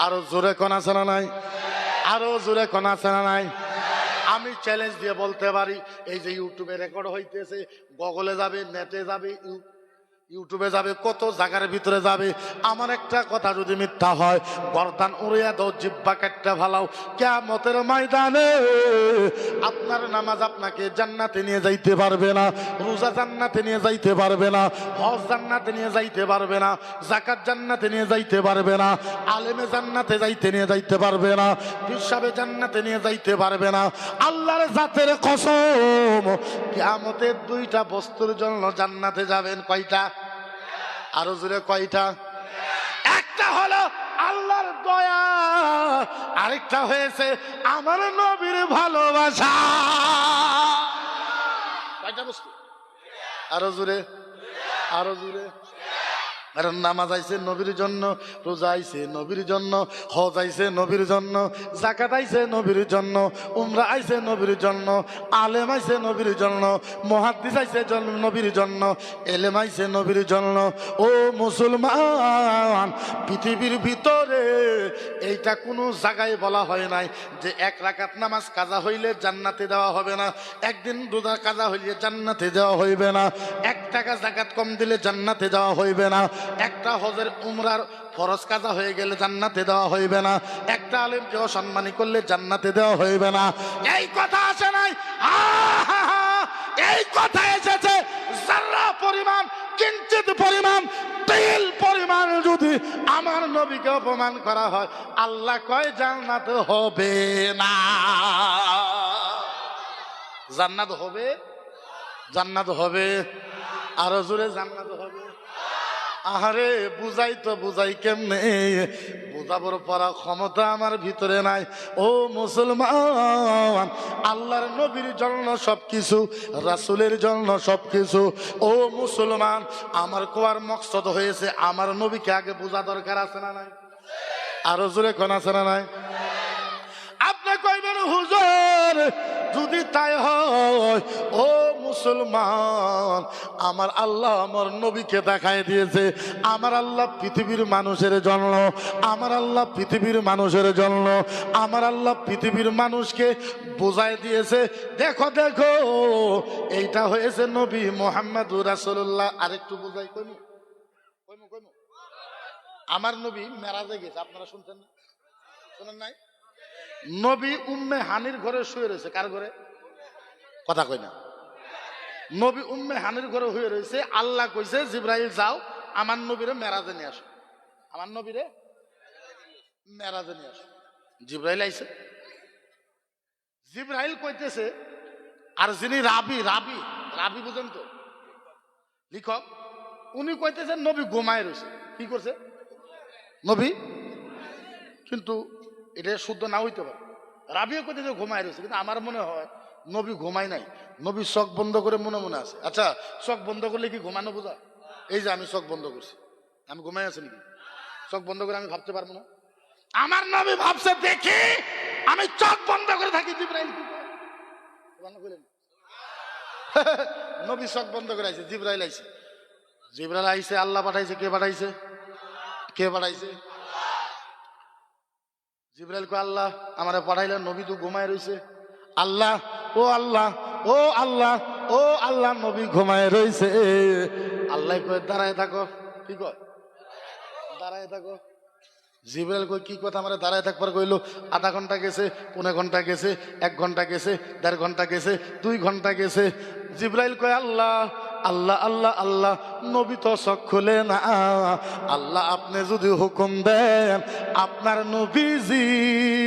Speaker 1: আরো জোরে কোন আছে না নাই? আরো জোরে কোন আছে না নাই? আমি চ্যালেঞ্জ দিয়ে বলতে পারি, এই যে ইউটিউবে রেকর্ড হইতেছে, গুগলে যাবে, নেটে যাবে, ইউটিউবে যাবে, কত জায়গার ভিতরে যাবে। আমার একটা কথা যদি মিথ্যা হয়, গর্দান উড়িয়া দাও, জিব্বা কাটটা ফালাও। কিয়ামতের ময়দানে আপনার নামাজ আপনাকে জান্নাতে নিয়ে যাইতে পারবে না, রোজা জান্নাতে নিয়ে যাইতে পারবে না, হজ জান্নাতে নিয়ে যাইতে পারবে না, যাকাত জান্নাতে নিয়ে যাইতে পারবে না, আলেমে জান্নাতে নিয়ে যাইতে পারবে না, পিসাবে জান্নাতে নিয়ে যাইতে পারবে না। আল্লাহর জাতের কসম, কিয়ামতের দুইটা বস্তুর জন্য জান্নাতে যাবেন। কয়টা? আরো জোরে কয়টা? একটা হলো আল্লাহর দয়া, আরেকটা হয়েছে আমার নবীর ভালোবাসা। কয়টা বস্তু? আরো জোরে, আরো জোরে। কারণ নামাজ আইছে নবীর জন্য, রোজা আইছে নবীর জন্য, হজ আইছে নবীর জন্য, যাকাত আইছে নবীর জন্য, উমরা আইছে নবীর জন্য, আলেম আইছে নবীর জন্য, মুহাদ্দিস আইছে নবীর জন্য, এলেম আইছে নবীর জন্য। ও মুসলমান, পৃথিবীর ভিতরে এইটা কোনো জায়গায় বলা হয় নাই যে 1 রাকাত নামাজ কাজা হইলে জান্নাতে দেওয়া হবে না, একদিন রোজা কাজা হইলে জান্নাতে দেওয়া হইবে না, 1 টাকা যাকাত কম দিলে জান্নাতে দেওয়া হইবে না, একটা হজের উমরার ফরজ কাজা হয়ে গেলে জান্নাতে দেওয়া হইবে না, একটা আলেমকে অসম্মানী করলে জান্নাতে দেওয়া হইবে না। এই কথা আসে নাই? এই কথা এসেছে। যারা পরিমাণ, কিঞ্চিত পরিমাণ, তিল পরিমাণ যদি আমার নবীকে অপমান করা হয়, আল্লাহ কয় জান্নাত হবে না। জান্নাত হবে, জান্নাত হবে, আরো জোরে জান্নাত হবে। আহারে বুঝাই তো বুঝাই কেমনে, বুঝাবার পরা ক্ষমতা আমার ভিতরে নাই। ও মুসলমান, আল্লাহর নবীর জন্য সবকিছু, রাসূলের জন্য সবকিছু। ও মুসলমান, আমার কোয়ার মকসদ হয়েছে আমার নবীকে আগে বোঝা দরকার আছে না নাই? আরো জোরে কোন আছে না নাই? আপনি কইবেন হুজুর যদি তাই হয়, ও মুসলমান, আমার আল্লাহ আমার নবীকে দেখায় দিয়েছে, আমার আল্লাহ পৃথিবীর মানুষের জন্য, আমার আল্লাহ পৃথিবীর মানুষের জন্য, আমার আল্লাহ পৃথিবীর মানুষকে বোঝায় দিয়েছে। দেখো দেখো, এইটা হয়েছে নবী মুহাম্মদুর রাসূলুল্লাহ। আরেকটু বোঝাই, কইমু কইমু কইমু। আমার নবী মেরাজে গেছে, আপনারা শুনছেন না? শুনেন নাই? নবী উম্মে হানির ঘরে শুয়ে রয়েছে। কার ঘরে? কথা কই না। নবী উম্মে হানির ঘরে শুয়ে রয়েছে। আল্লাহ কইছে জিবরাইল যাও আমার নবীরে মেরাজে নিয়ে আসো, আমার নবীরে মেরাজে নিয়ে আসো। জিবরাইল আইছে। জিবরাইল কইতেছে, আর যিনি রাবি, রাবি রাবি বুঝেন তো, লিখক, উনি কইতেছেন নবী ঘুমায় রয়েছে। কি করছে? নবী, কিন্তু এটা শুদ্ধ না হইতে পারে। রাবিও কইতেছে ঘুমায় রয়েছে, কিন্তু আমার মনে হয় নবী ঘুমায় নাই, নবী চোখ বন্ধ করে মনে মনে আছে। আচ্ছা, চোখ বন্ধ করলে কি ঘুমানো বোঝা? এই যে আমি চোখ বন্ধ করছি, আমি ঘুমাই আছি নাকি? চোখ বন্ধ করে আমি ভাবতে পারবো না? আমার নবী ভাবছে দেখি আমি চোখ বন্ধ করে থাকি। জিবরাইল নবী চোখ বন্ধ করে আইছে, জিবরাইল আইছে। জিবরাইল আইছে, আল্লাহ পাঠাইছে। কে পাঠাইছে? কে পাঠাইছে? জিবরাইল কো আল্লাহ আমারে পাঠাইলেন, নবী তো ঘুমায় রইছে। আল্লাহ, ও আল্লাহ, ও আল্লাহ, ও আল্লাহ, নবী ঘুমায় রইছে। আল্লাহ কয় দাঁড়ায় থাকো। কি কয়? দাঁড়ায় থাকো। জিবরাইল কই কি কথা আমারে দাঁড়ায় থাকবার কইলো? আধা ঘন্টা গেছে, 1.5 ঘন্টা গেছে, 1 ঘন্টা গেছে, 1.5 ঘন্টা গেছে, 2 ঘন্টা গেছে। জিবরাইল কয় আল্লাহ, আল্লাহ, আল্লাহ, আল্লাহ, নবী তো চোখ খুলে না। আল্লাহ আপনি যদি হুকুম দেন আপনার নবীজির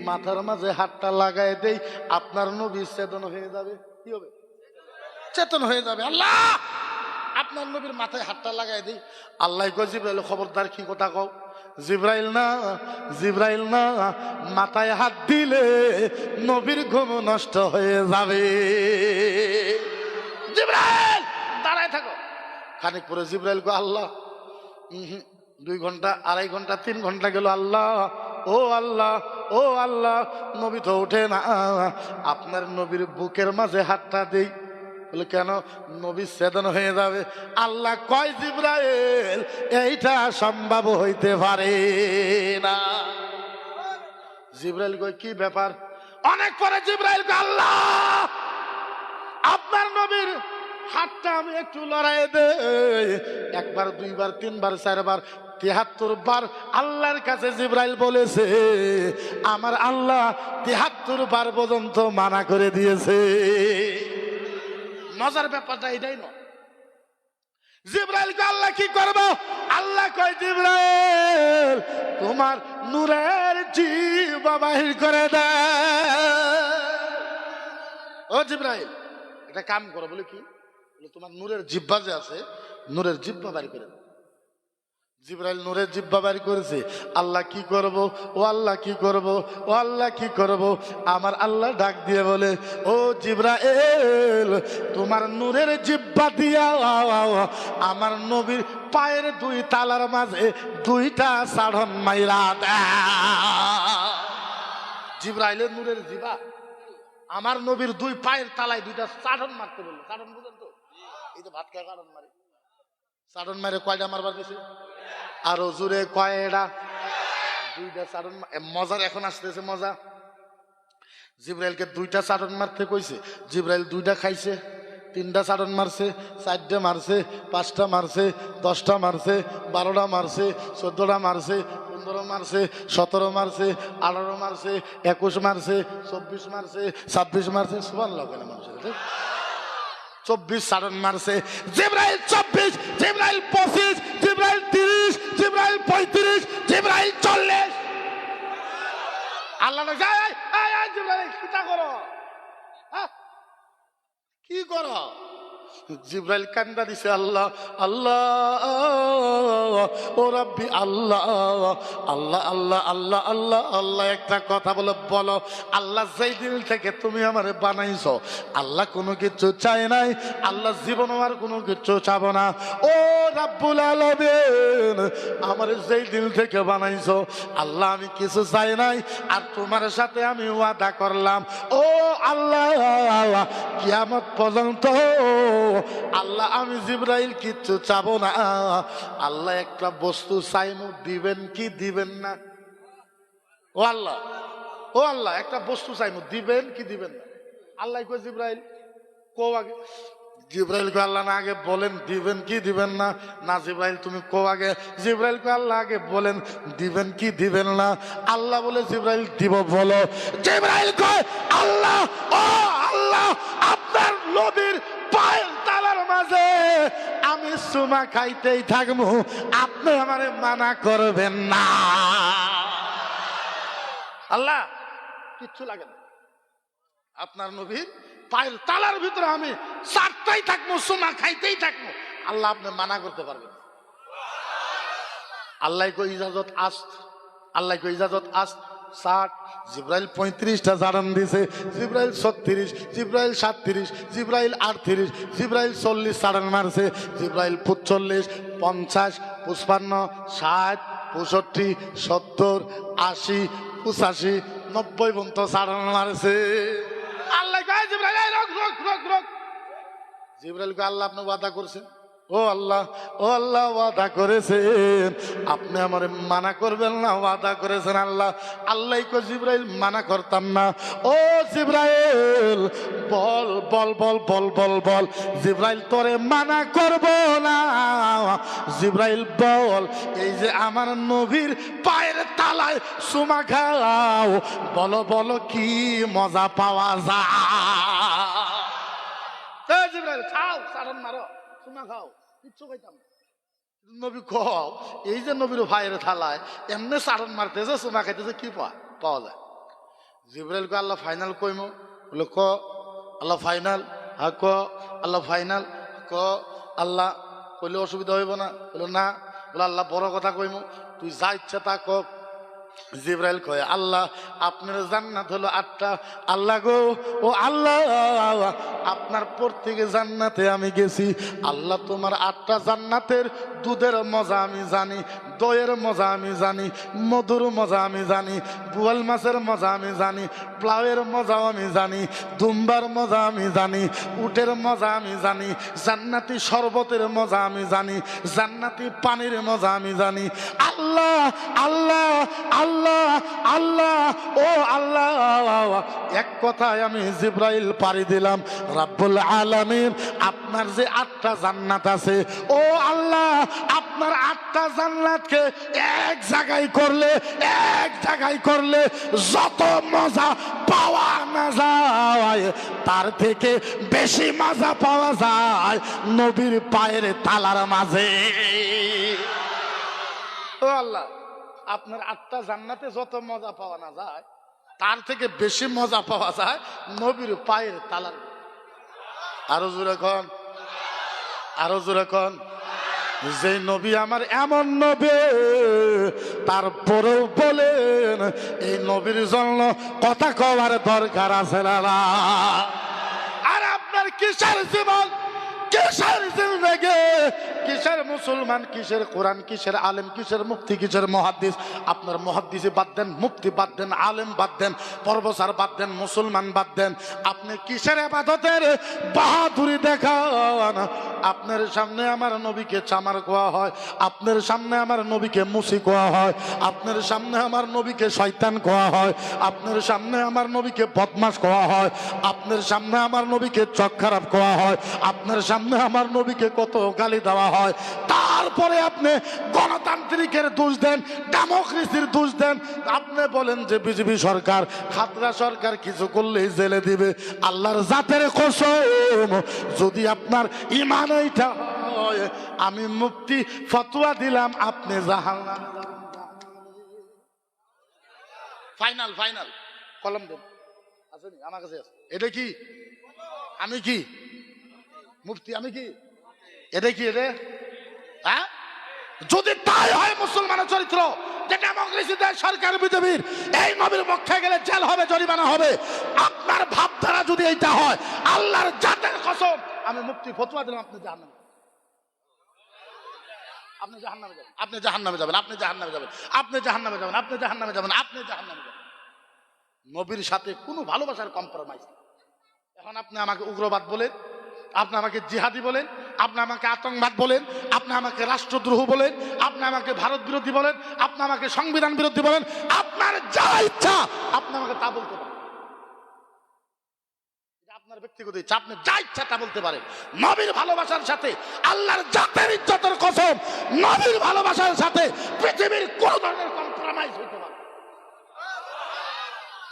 Speaker 1: মাথার মাঝে হাতটা লাগাই দেই, আপনার নবী চেতন হয়ে যাবে। কি হবে? চেতন হয়ে যাবে। আল্লাহ আপনার নবীর মাথায় হাতটা লাগাই দিই। আল্লাহ কয় জিবরাইল খবরদার, কি কথা কও? জিবরাইল না, জিবরাইল না, মাথায় হাত দিলে নবীর ঘুম নষ্ট হয়ে যাবে। জিবরাইল দাঁড়ায় থাকো। খানিক পরে জিবরাইল কয় আল্লাহ, 2 ঘন্টা, 2.5 ঘন্টা, 3 ঘন্টা গেল। আল্লাহ, ও আল্লাহ, ও আল্লাহ, নবী তো ওঠে না। আপনার নবীর বুকের মাঝে হাতটা দেই। বলে কেন? নবী চেতন হয়ে যাবে। আল্লাহ কয় জিবরাইল এইটা সম্ভব হইতে পারে না। জিবরাইল কয় কি ব্যাপার? অনেক পরে জিবরাইল কয় আল্লাহ আপনার নবীর হাতটা আমি একটু লড়াই দেই। একবার, দুইবার, তিনবার, চারবার, ৭৩ বার আল্লাহর কাছে জিবরাইল বলেছে। আমার আল্লাহ ৭৩ বার পর্যন্ত মানা করে দিয়েছে। মজার ব্যাপারটা এটাই নয়। জিবরাইলকে আল্লাহ কি করব? আল্লাহ কয়, জিবরাইল তোমার নূরের জিহ্বা বাহির করে দেয়। ও জিবরাইল, এটা কাম করো। বলে কি? বলে তোমার নূরের জিহ্বা যে আছে, নূরের জিহ্বা বাহির করে দাও। জিবরাইল নূরের জিহ্বা বাহির করেছে। আল্লাহ কি করব? ও আল্লাহ কি করব? ও আল্লাহ কি করব? আমার আল্লাহ ডাক দিয়ে বলে, ও জিবরাইল তোমার নূরের জিহ্বা দিয়া আমার নবীর পায়ের 2 তালার মাঝে 2টা সাড়ন মাইরা দাও। জিবরাইলের নূরের জিহ্বা আমার নবীর 2 পায়ের তালায় 2টা সাড়ন মারতে বললো। সাড়ন বুঝেন তো? এই তো ভাত খায় সাড়ন মারে। সাড়ন মারে কয়টা মারবার দিছে? আরো জোরে কয়টা? 2টা সাড়ন। মজার এখন আসতেছে মজা। জিবরাইলকে 2টা সাড়ন মারতে কইছে। জিবরাইল 2টা খাইছে, 3টা সাড়ন মারছে, 4টা মারছে, 5টা মারছে, 10টা মারছে, 12টা মারছে, 14টা মারছে, 15 মারছে, 17 মারছে, 18 মারছে, 21 মারছে, 24 মারছে, 26 মারছে। সুবহানাল্লাহ কেন মানুষের 24 সাড়ন মারছে। জিবরাইল 24, জিবরাইল 25, জিবরাইল 30, জিবরাইল 35, জিবরাইল 40। আল্লাহ যায়, এই জিবরাইল কিটা করো? কি করো? জিবরাইল কান্দা দিছে, আল্লাহ আল্লাহ ও রাব্বি, আল্লাহ আল্লাহ আল্লাহ আল্লাহ আল্লাহ আল্লাহ। একটা কথা বলো, আল্লাহ যেই দিন থেকে তুমি আমারে বানাইছো, আল্লাহ কোনো কিছু চায় নাই, আল্লাহ জীবন আমার কোনো কিছু চাবো না। ও রাব্বুল আলামিন, আমারে যেই দিন থেকে বানাইছো আল্লাহ আমি কিছু চাই নাই, আর তোমার সাথে আমি ওয়াদা করলাম, ও আল্লাহ কিয়ামত পর্যন্ত আল্লাহ আমি জিবরাইল কিচ্ছু চাবো না। আল্লাহ একটা বস্তু চাইমু, দিবেন কি দিবেন না? ও আল্লাহ, ও আল্লাহ একটা বস্তু চাইমু, দিবেন কি দিবেন না? আল্লাহ কই, জিবরাইল কো আগে। জিবরাইল কো আল্লাহ না আগে বলেন দিবেন কি দিবেন না? না জিবরাইল তুমি কো আগে। জিবরাইল কো আল্লাহ আগে বলেন দিবেন কি দিবেন না? আল্লাহ বলে, জিবরাইল দিব বলো। জিবরাইল কয়, আল্লাহ ও আল্লাহ আপনার নবীর পায়ের তালার মাঝে আমি সুমা খাইতেই থাকবো, আপনি আমারে মানা করবেন না। আল্লাহ কিচ্ছু লাগে না, আপনার নবীর পায়ের তালার ভিতরে আমি চারটাই থাকবো, সুমা খাইতেই থাকবো, আল্লাহ আপনি মানা করতে পারবেন। আল্লাহ কো ইজাজত আস্ত, আল্লাহ কো ইজাজত আস্ত। 60, জিবরাইল 35টা জারান দিছে, জিবরাইল 36, জিবরাইল 37, জিবরাইল 38, জিবরাইল 40 সাড়ান মারছে, জিবরাইল 45, 50, 55, 60, 65, 70, 80, 85, 90 পর্যন্ত সাড়ান মারছে। আল্লাহ কয়, জিবরাইল রোক রোক রোক রোক। জিবরাইল কয়, আল্লাহ আপনি ওয়াদা করছেন, ও আল্লাহ ওয়াদা করেছেন, আপনি আমার মানা করবেন না, ওয়াদা করেছেন আল্লাহ। আল্লাহ কো, জিবরাইল মানা করতাম না। ও জিবরাইল বল বল বল বল বল বল। জিবরাইল তোরে মানা করব না। জিবরাইল বল, এই যে আমার নবীর পায়ের তালায় সুমা খাও, বলো বলো কি মজা পাওয়া যায়। জিবরাইল খাও, সারন মারো, সুমা খাও, কিচ্ছু খাইতাম না। নবী খাও, এই যে নবীর ভাইয়ের থালায় এমনি সারন মারতেছে, সুমা খাইতেছে, কি পাওয়া যায়? জিবরাইল কো, আল্লাহ ফাইনাল কইমো? বলে ক আল্লাহ ফাইনাল। হ্যাঁ ক আল্লাহ ফাইনাল। ক আল্লাহ কইলে অসুবিধা হইব না? বলে না। বলে আল্লাহ বড় কথা কইমো, তুই যা ইচ্ছা তা ক। জিবরাইল কয়, আল্লাহ আপনার জান্নাত হলো 8টা। আল্লাহ গো, ও আল্লাহ আপনার প্রত্যেকে জান্নাতে আমি গেছি। আল্লাহ তোমার 8টা জান্নাতের দুধের মজা আমি জানি, দইয়ের মজা আমি জানি, মধুর মজা আমি জানি, বোয়াল মাছের মজা আমি জানি, প্লাউয়ের মজাও আমি জানি, দুম্বার মজা আমি জানি, উটের মজা আমি জানি, জান্নাতি শরবতের মজা আমি জানি, জান্নাতি পানির মজা আমি জানি। আল্লাহ আল্লাহ আল্লাহ আল্লাহ ও আল্লাহ, এক কথায় আমি জিবরাইল পাড়ি দিলাম, রাব্বুল আলামিন আপনি আপনার যে 8টা জান্নাত আছে, ও আল্লাহ আপনার 8টা জান্নাতকে এক জায়গায় করলে যত মজা পাওয়া না যায় তার থেকে বেশি মজা পাওয়া যায় নবীর পায়ের তালার মাঝে। ও আল্লাহ আপনার 8টা জান্নাতে যত মজা পাওয়া না যায় তার থেকে বেশি মজা পাওয়া যায় নবীর পায়ের তালার। আরো জোরে কোন যে নবী আমার এমন নবী, তারপরেও বলেন এই নবীর জন্য কথা কওয়ার দরকার আছে না? আর আপনার কিসের জীবন, কিসের জিন্দেগি, কিসের মুসলমান, কিসের কোরআন, কিসের আলেম, কিসের মুফতি, কিসের মুহাদ্দিস? আপনার মুহাদ্দিসে বাদ দেন, মুফতি বাদ দেন, আলেম বাদ দেন, প্রফেসর বাদ দেন, মুসলমান বাদ দেন, আপনি কিসের ইবাদতের বাহাদুরি দেখান? আপনার সামনে আমার নবীকে চামার কোয়া হয়, আপনার সামনে আমার নবীকে মুসি কোয়া হয়, আপনার সামনে আমার নবীকে শয়তান কোয়া হয়, আপনার সামনে আমার নবীকে বদমাশ কোয়া হয়, আপনার সামনে আমার নবীকে চোখ খারাপ কোয়া হয়, আপনার সামনে আমার নবীকে কত গালি দেওয়া হয়। তারপরে আপনি গণতান্ত্রিকের দোষ দেন, ডেমোক্রেসির দোষ দেন, আপনি বলেন যে বিজেপি সরকার, খাতরা সরকার কিছু করলেই জেলে দিবে। আল্লাহর জাতের কসম, যদি আপনার ইমান এইটা হয়, আমি মুফতি ফতোয়া দিলাম আপনি জাহান্নামে যাবেন। ফাইনাল কলম দেন, আসেনি আমার কাছে আছে। এটা কি আমি কি মুফতি, আমি কি এটা কি এটা? হ্যাঁ, যদি তাই হয় মুসলমানের চরিত্র যে ডেমোক্রেসি দেয় সরকার বিজেপির, এই নবীর পক্ষে গেলে জেল হবে, জরিমানা হবে। আপনার ভাবধারা যদি এইটা হয়, আল্লাহর জাতের কসম আমি মুফতি ফতোয়া দিলাম আপনি জাহান্নামে, আপনি জাহান্নামে যাবেন, আপনি জাহান্নামে যাবেন, আপনি জাহান্নামে যাবেন, আপনি জাহান্নামে যাবেন, আপনি জাহান্নামে যাবেন, আপনি জাহান্নামে যাবেন। নবীর সাথে কোনো ভালোবাসার কম্প্রোমাইজ। এখন আপনি আমাকে উগ্রবাদ বলেন, আপনি আমাকে জিহাদি বলেন, আপনি আমাকে আতঙ্কবাদ বলেন, আপনি আমাকে রাষ্ট্রদ্রোহ বলেন, আপনি আমাকে ভারত বিরোধী বলেন, আপনি আমাকে সংবিধান বিরোধী বলেন, আপনার যা ইচ্ছা আপনি আমাকে তা বলতে পারেন, আপনার ব্যক্তিগত ইচ্ছা, আপনি যা ইচ্ছা তা বলতে পারেন। নবীর ভালোবাসার সাথে, আল্লাহর জাতের ইজ্জতের কসম, নবীর ভালোবাসার সাথে পৃথিবীর কোন ধরনের কম্প্রোমাইজ হইতে পারে?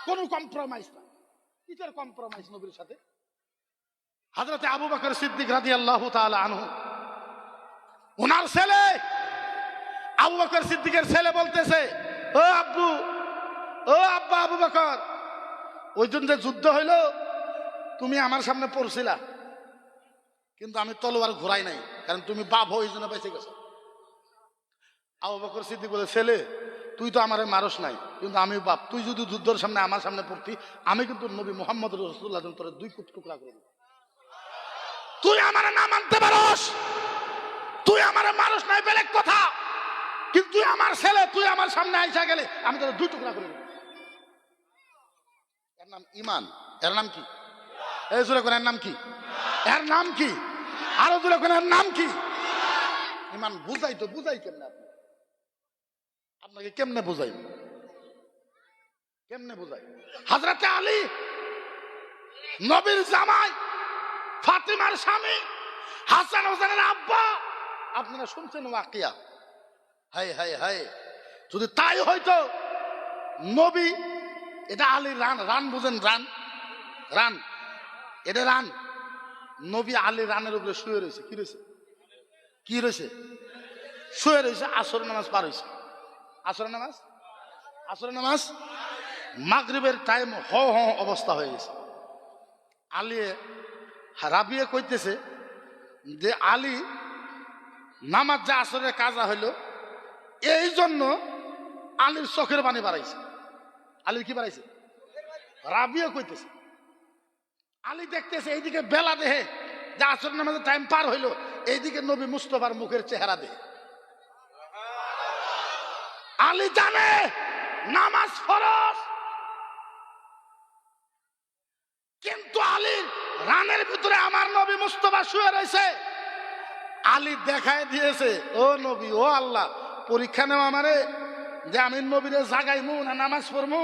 Speaker 1: কোন কম্প্রোমাইজ না। কিসের কম্প্রোমাইজ নবীর সাথে? হযরত আবু বকর সিদ্দিক রাদিয়াল্লাহু তাআলা আনহু, ওনার ছেলে আবু বকর সিদ্দিকের ছেলে বলতেছে, ও আব্বু, ও আব্বা আবু বকর, ওই জন্য যে যুদ্ধ হইল তুমি আমার সামনে পড়ছিলা, কিন্তু আমি তলোয়ার ঘোরাই নাই, কারণ তুমি বাপ হই জন্য বেঁচে গেছো। আবু বকর সিদ্দিক বলে, ছেলে তুই তো আমারে মারস নাই, কিন্তু আমি বাপ, তুই যদি যুদ্ধের সামনে আমার সামনে পড়তি, আমি কিন্তু নবী মুহাম্মদ রাসূলুল্লাহ তোর 2 টুকরা করে দিই। তুই আমার না মানতে পারস, তুই আমার মারস নাই বেলেগ কথা, কিন্তু তুই আমার ছেলে, তুই আমার সামনে আইসা গেলে আমি তোর 2 টুকরা করে দেব। এর নাম ইমান। এর নাম কি? এই জোরে কোন এর নাম কি? এর নাম কি? আরো জোরে কোন এর নাম কি? ইমান। বুঝাই তো, বুঝাই কেমনে আপনি? আপনাকে কেমনে বুঝাই, কেমনে বুঝাই? হযরত আলী নবীর জামাই, ফাতিমার স্বামী, হাসান হোসেনের আব্বা, আপনারা শুনছেন ওয়াকিয়া। হাই হাই হাই, যদি তাই হয়তো নবী, এটা আলীর রান, রান বুঝেন? রান, রান, এটা রান। নবী আলী রানের উপরে শুয়ে রয়েছে। কি রয়েছে? কি রয়েছে? শুয়ে রয়েছে। আসর নামাজ পার হয়েছে। আসরের নামাজ, আসরের নামাজ, মাগরিবের টাইম হ হ অবস্থা হয়ে গেছে। আলী রাবিয়া কইতেছে যে আলী নামাজ যা আসরের কাজা হইল, এই জন্য আলীর চোখের পানি বাড়াইছে। আলীর কি বাড়াইছে? রাবিয়া কইতেছে। আলী দেখতেছে এইদিকে বেলা দেহে যে আসর নামাজের টাইম পার হইল, এইদিকে নবী মুস্তফার মুখের চেহারা দেহে। আলী জানে নামাজ ফরজ, কিন্তু আলীর রানের ভিতরে আমার নবী মুস্তফা শুয়ে রয়েছে। আলী দেখায় দিয়েছে, ও নবী, ও আল্লাহ, পরীক্ষা নেওয়া আমারে যে আমি নবীরে জাগাইমু না নামাজ পড়মু।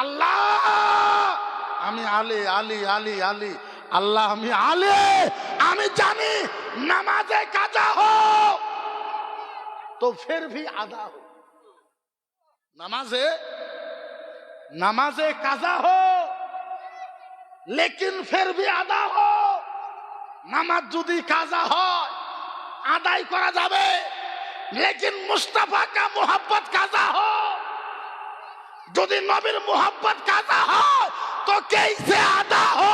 Speaker 1: আল্লাহ আমি আলী, আলী, আলী, আলী, আল্লাহ আমি আলী, আমি জানি নামাজে কাজা हो तो फिर भी आधा हो। नमाजे काजा हो लेकिन फिर भी आधा हो। नामाज যদি কাজা হয় আদায় করা যাবে, लेकिन मुस्तफा का मोहब्बत काजा हो। যদি নবীর मोहब्बत काजा হয় তো कैसे आधा हो।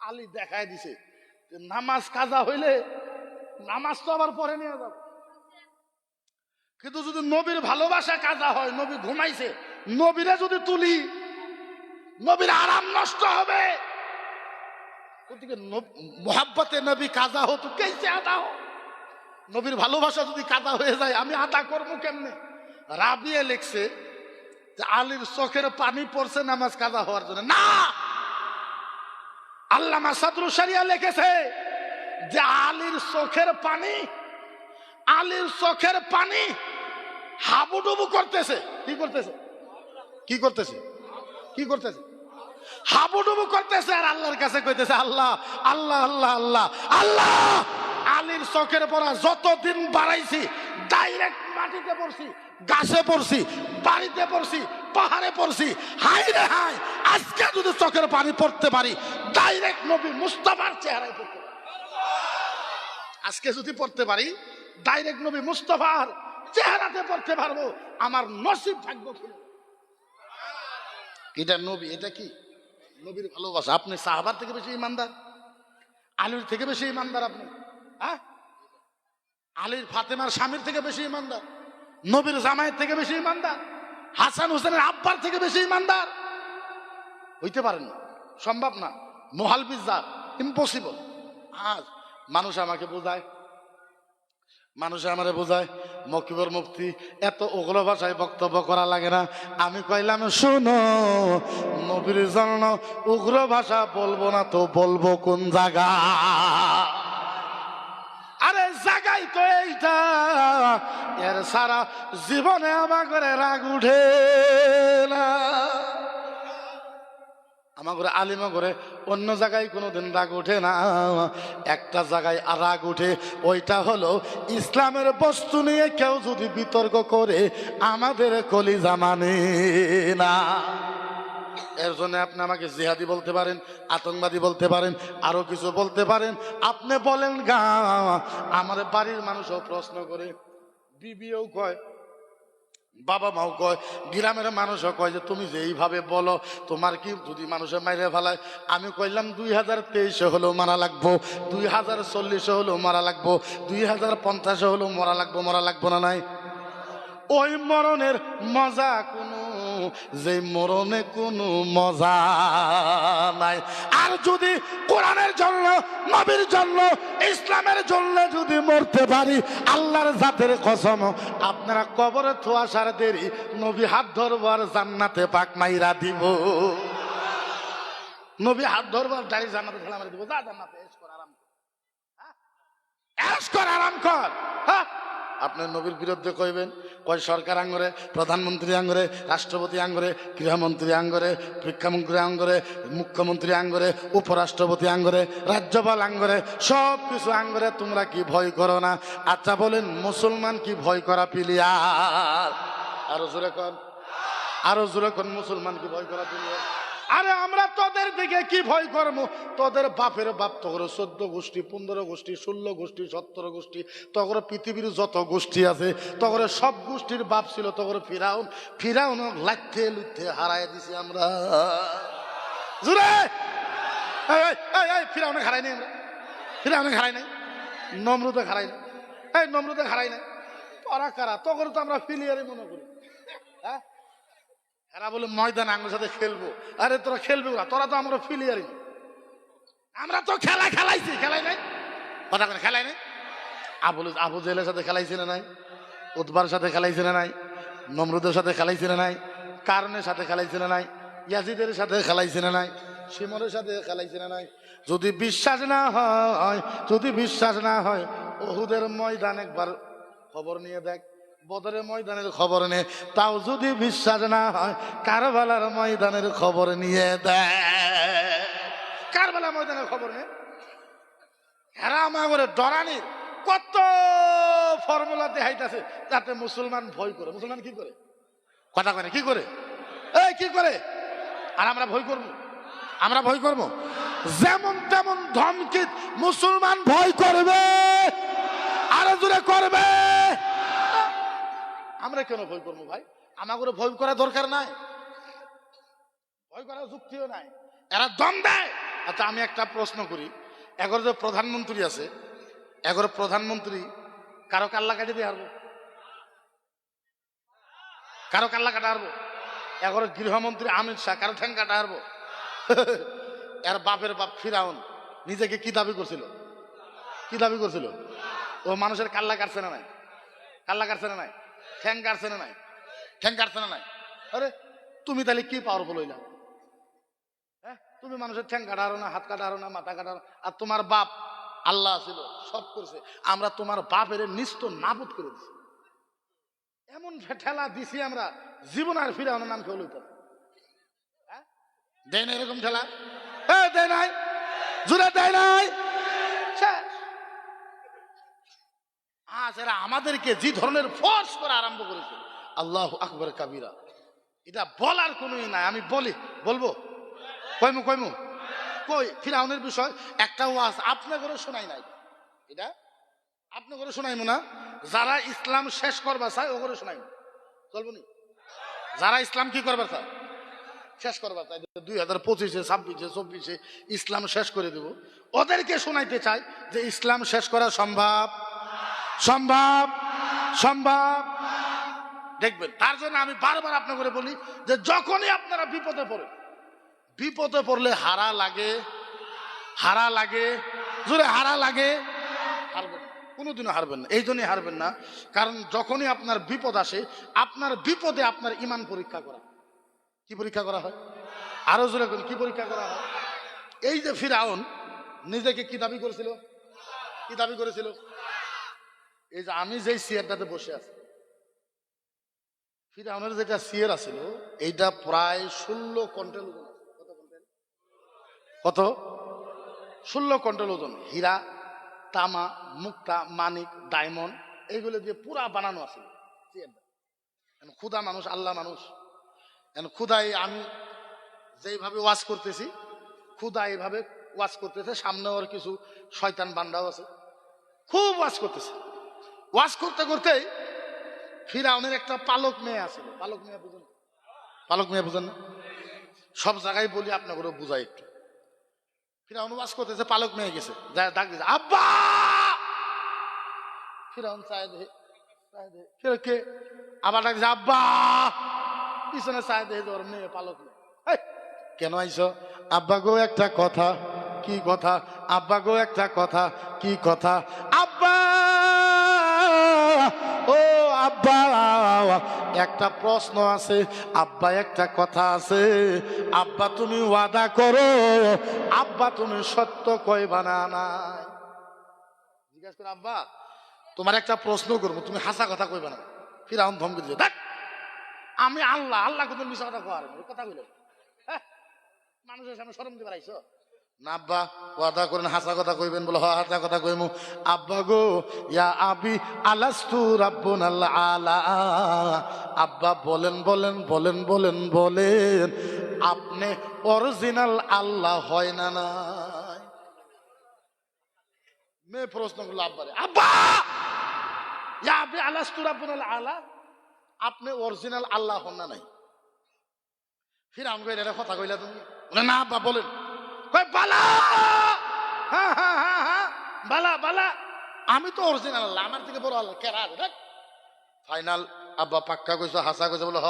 Speaker 1: আলী দেখায় দিছে যে নামাজ কাজা হইলে নামাজ তো আবার পরে নিয়ে যাবে, কিন্তু যদি নবীর ভালোবাসা কাজা হয়, নবী ঘুমাইছে, নবীরে যদি তুলি নবীর আরাম নষ্ট হবে। মোহাব্বতে নবী কাজা হো তো কেসে আদা হো। নবীর ভালোবাসা যদি কাজা হয়ে যায় আমি আদা করবো কেমনে। রাবিয়া লিখছে যে আলীর চোখের পানি পড়ছে নামাজ কাজা হওয়ার জন্য না। আল্লামা সাদরুল শরিয়া লিখেছে যে আলীর চোখের পানি হাবুডুবু করতেছে। কি করতেছে হাবুডুবু করতেছে আর আল্লাহর কাছে কইতেছে আল্লাহ আল্লাহ আল্লাহ আল্লাহ আল্লাহ। আলীর চোখের পড়া যতদিন বাড়াইছি ডাইরেক্ট মাটিতে পড়ছি, গাছে পড়ছি, বাড়িতে পড়ছি, পাহাড়ে পড়ছি। হাই রে হাই, আজকে যদি চোখের পানি পড়তে পারি ডাইরেক্ট নবী মুস্তাফার চেহারায় পড়তে পারি। আজকে যদি পড়তে পারি ডাইরেক্ট নবী মুস্তাফার চেহারাতে পড়তে পারবো। আমার নসিব ভাগ্য খুলে। এটা নবী, এটা কি নবীর ভালোবাসা। আপনি সাহাবার থেকে বেশি ইমানদার, আলীর থেকে বেশি ইমানদার আপনি। হ্যাঁ, আলীর ফাতেমার স্বামীর থেকে বেশি ইমানদার, নবীর জামাইয়ের থেকে বেশি ইমানদার, হাসান হোসেনের আব্বার থেকে বেশি ইমানদার হইতে পারেন না, সম্ভব না, মোহাল বিজ্জার, ইম্পসিবল। আজ মানুষ আমাকে বোঝায়, মানুষে আমারে বোঝায় মকিবর মুফতি এত উগ্র ভাষায় বক্তব্য করা লাগে না। আমি কইলাম শুনো, নবীর জন্য উগ্র ভাষা বলবো না তো বলবো কোন জায়গা? আরে জায়গাই তো এইটা, এর সারা জীবনে আমার করে রাগ উঠে না। আমার ঘরে আলিমা করে অন্য জায়গায় কোনোদিন রাগ ওঠে না, একটা জায়গায় আর রাগ উঠে, ওইটা হলো ইসলামের বস্তু নিয়ে কেউ যদি বিতর্ক করে আমাদের কলিজা মানে না। এর জন্য আপনি আমাকে জিহাদি বলতে পারেন, আতঙ্কবাদী বলতে পারেন, আরো কিছু বলতে পারেন। আপনি বলেন গা, আমার বাড়ির মানুষও প্রশ্ন করে, বিবিও কয়, বাবা মাও কয়, গ্রামের মানুষও কয় যে তুমি যে এইভাবে বলো তোমার কি যদি মানুষের মাইরে ফেলায়? আমি কইলাম 2023 হলেও মারা লাগবো, 2040 হলেও মারা লাগবো, 2050 হলেও মরা লাগবো না নাই? ওই মরণের মজা কোনো, যে মরণে কোনো মজা নাই। আর যদি কোরআনের জন্য, নবীর জন্য, ইসলামের জন্য যদি মরতে পারি, আল্লাহর জাতের কসম, আপনারা কবরে থোয়াশার দেরি নবী হাত ধরবার জান্নাতে পাক মাইরা দিব। নবী হাত ধরবার দাঁড়িয়ে জান্নাতে ঠেলা মারি দিব। যা জান্নাতে এশ কর, আরাম কর, এশ কর, আরাম কর। হ্যাঁ, আপনার নবীর বিরুদ্ধে কইবেন, কয় সরকার আঙ্গরে, প্রধানমন্ত্রী আঙ্গরে, রাষ্ট্রপতি আঙ্গরে, গৃহমন্ত্রী আঙ্গরে, শিক্ষামন্ত্রী আঙ্গরে, মুখ্যমন্ত্রী আঙ্গরে, উপরাষ্ট্রপতি আঙ্গরে, রাজ্যপাল আঙ্গরে, সব কিছু আঙ্গরে, তোমরা কি ভয় করো না? আচ্ছা বলেন, মুসলমান কি ভয় করা পিলিয়ার? আরো জোরে কন, আরো জোরে কন, মুসলমান কি ভয় করা পিলিয়ার? আরে আমরা তোদের দিকে কি ভয় করবো? তোদের বাপের বাপ তখন 14 গোষ্ঠী, 15 গোষ্ঠী, 16 গোষ্ঠী, 17 গোষ্ঠী, তখন পৃথিবীর যত গোষ্ঠী আছে তখন সব গোষ্ঠীর বাপ ছিল তখন ফিরাউন। ফিরাউন লাইতে লুইতে হারাই দিছি আমরা। জুড়ে ফিরাউনে হারাই নাই, আমরা ফিরাউনে হারাই নাই, নমরুদে হারাই নাই, এই নমরুদে হারাই নাই। ওরা কারা? তখন তো আমরা প্লেয়ারই মনে করি। হ্যাঁ, এরা বলে ময়দান আমার সাথে খেলবো। আরে তোরা খেলবে ওরা, তোরা তো আমরা প্লেয়ারই। আমরা তো খেলা খেলাইছি, খেলাই নাই, কথা করে খেলাই নাই। আবু জেলের সাথে খেলাইছি না নাই? উতবার সাথে খেলাইছি না নাই? নমরুদের সাথে খেলাইছি না নাই? কারণের সাথে খেলাইছি না নাই? ইয়াজিদের সাথে খেলাইছি না নাই? শিমরের সাথে খেলাইছি না নাই? যদি বিশ্বাস না হয়, যদি বিশ্বাস না হয়, ওহুদের ময়দান একবার খবর নিয়ে দেখ, বদরের ময়দানের খবর নে, তাও যদি বিশ্বাস না হয় কারবালার ময়দানের খবর নিয়ে দেখ। কারবালা ময়দানের খবর নেই। হেরা আমাগরে ডরানির কত ফর্মুলা দেখাইতেছে যাতে মুসলমান ভয় করে। মুসলমান কি করে? কথা করে কি করে? এই কি করে? আর আমরা ভয় করবো? আমরা ভয় করব? যেমন তেমন ধমকি মুসলমান ভয় করবে, আরো জোরে করবে। আমরা কেন ভয় করবো ভাই? আমাকে ভয় করা দরকার নাই, ভয় করার যুক্তিও নাই, এরা দম দেয়। আচ্ছা আমি একটা প্রশ্ন করি, এগারো যে প্রধানমন্ত্রী আছে, এগারো প্রধানমন্ত্রী কারো কাল্লা কাটে দিয়ে হারবো? কারো কাল্লা কাটা হারবো? এগারো গৃহমন্ত্রী অমিত শাহ কারো ঠ্যাং কাটা হারবো? এর বাপের বাপ ফিরাউন নিজেকে কি দাবি করছিল? কি দাবি করছিল? ও মানুষের কাল্লা কাটছে না নাই? কাল্লা কাটছে না নাই? ঠ্যাং কাটছে না নাই? ঠ্যাং কাটছে না নাই? আরে তুমি তাহলে কি পাওয়ারফুল হইলা? হ্যাঁ, তুমি মানুষের ঠ্যাং কাটারো না, হাত কাটারো না, মাথা কাটারো, আর তোমার বাপ আল্লাহ ছিল, সব করছে। আমরা তোমার বাপের নিস্ত নাবুদ করে দিছি, এমন ঠেলা দিছি আমরা, জীবন আর ফিরাউনের নাম কেউ লইতাম। হ্যাঁ, দেয় না এরকম ঠেলা? দেয় নাই, জুড়ে দেয় নাই। আজ এরা আমাদেরকে যে ধরনের ফোর্স করা আরম্ভ করেছে, আল্লাহ আকবার কাবিরা, এটা বলার কোনোই নাই। আমি বলবো কইমু কইমু কই ফিরাউনের বিষয় একটা ওয়াজ আপনার ঘরে শোনাই নাই, এটা আপনার ঘরে শোনাইমু না। যারা ইসলাম শেষ করবা চায় ও ঘরে শোনাইমু, চলবো নি? যারা ইসলাম কি করবা চায়, শেষ করবা চায়, 2025-এ 26-এ 24-এ ইসলাম শেষ করে দেব, ওদেরকে শোনাইতে চাই যে ইসলাম শেষ করা সম্ভব, সম্ভব, সম্ভব। দেখবেন, তার জন্য আমি বারবার আপনাকে করে বলি যে যখনই আপনারা বিপদে পড়লে হারা লাগে, হারা লাগে, জোরে হারা লাগে, হারবেন না, কোনোদিনও হারবেন না। এই জন্যই হারবেন না কারণ যখনই আপনার বিপদ আসে, আপনার বিপদে আপনার ঈমান পরীক্ষা করা। কি পরীক্ষা করা হয়? আরো জোরে কি পরীক্ষা করা হয়? এই যে ফিরাউন নিজেকে কি দাবি করেছিল? কি দাবি করেছিল? এই যে আমি যেই চেয়ারটাতে বসে আছি, ফিরাউনের যেটা চেয়ার আছিল, এইটা প্রায় 16 কুইন্টাল ওজন। কত? 16 কুইন্টাল ওজন। হীরা, তামা, মুক্তা, মানিক, ডায়মন্ড এইগুলো দিয়ে পুরা বানানো আছে চেয়ারটা। ক্ষুদা মানুষ, আল্লাহ মানুষ, ক্ষুদাই আমি যেইভাবে ওয়াজ করতেছি, ক্ষুদা এইভাবে ওয়াজ করতেছে, সামনে ওর কিছু শয়তান বান্দাও আছে, খুব ওয়াজ করতেছে। ওয়াজ করতে করতেই ফিরাউনের একটা পালক মেয়ে আছিল। পালক মেয়ে বুঝেন? পালক মেয়ে বুঝেন না? সব জায়গায় বলি আপনাকে বুঝাই একটু। ফিরাউন ওয়াজ করতেছে, পালক মেয়ে গেছে, ডাক দিয়েছে আব্বা। ফিরাউন চায় দেহে, কে? আবার ডাক দিয়েছে আব্বা। পিছনে চায় দেহে ওর মেয়ে, পালক মেয়ে। কেন আইছো? আব্বা গো একটা কথা। কি কথা? আব্বা গো একটা কথা। কি কথা? আব্বা, ও আব্বা, একটা প্রশ্ন আছে আব্বা, একটা কথা আছে আব্বা, তুমি ওয়াদা করো আব্বা, তুমি সত্য কইবা না? নাই জিজ্ঞাসা করে আব্বা তোমার একটা প্রশ্ন করবো, তুমি হাসা কথা কইবা না? ফিরাউন ধমকে দিল, দেখ আমি আল্লাহ, আল্লাহ কোন মিশা কথা কোয়ার কথা কইল, মানুষের সামনে শরম দিবার আইছো না? আব্বা ওয়াদা করেন হাসা কথা কইবেন? বলে হ হাসা কথা কইমু। আব্বা গো, ইয়া আবি আলাস্তু রাব্বুনাল আলা। আব্বা বলেন বলেন বলেন বলেন বলেন, আপনি অরিজিনাল আল্লাহ হয় না? নাই। মেয়ে প্রশ্ন করলো আব্বারে, আব্বা ইয়া আবি আলাস্তু রাব্বুনাল আলা, আপনি অরিজিনাল আল্লাহ হন না? নাই। ফিরাউন কইরা এটা কথা কইলা তুমি? বলে না আব্বা বলেন। কই বালা, হ্যাঁ হ্যাঁ হ্যাঁ হ্যাঁ বালা বালা, আমি তো অরিজিনাল আল্লাহ, আমার থেকে বড় আল্লাহ কেরা? ফাইনাল আব্বা পাক্কা কইছো, হাসা কইছো? বলে হ।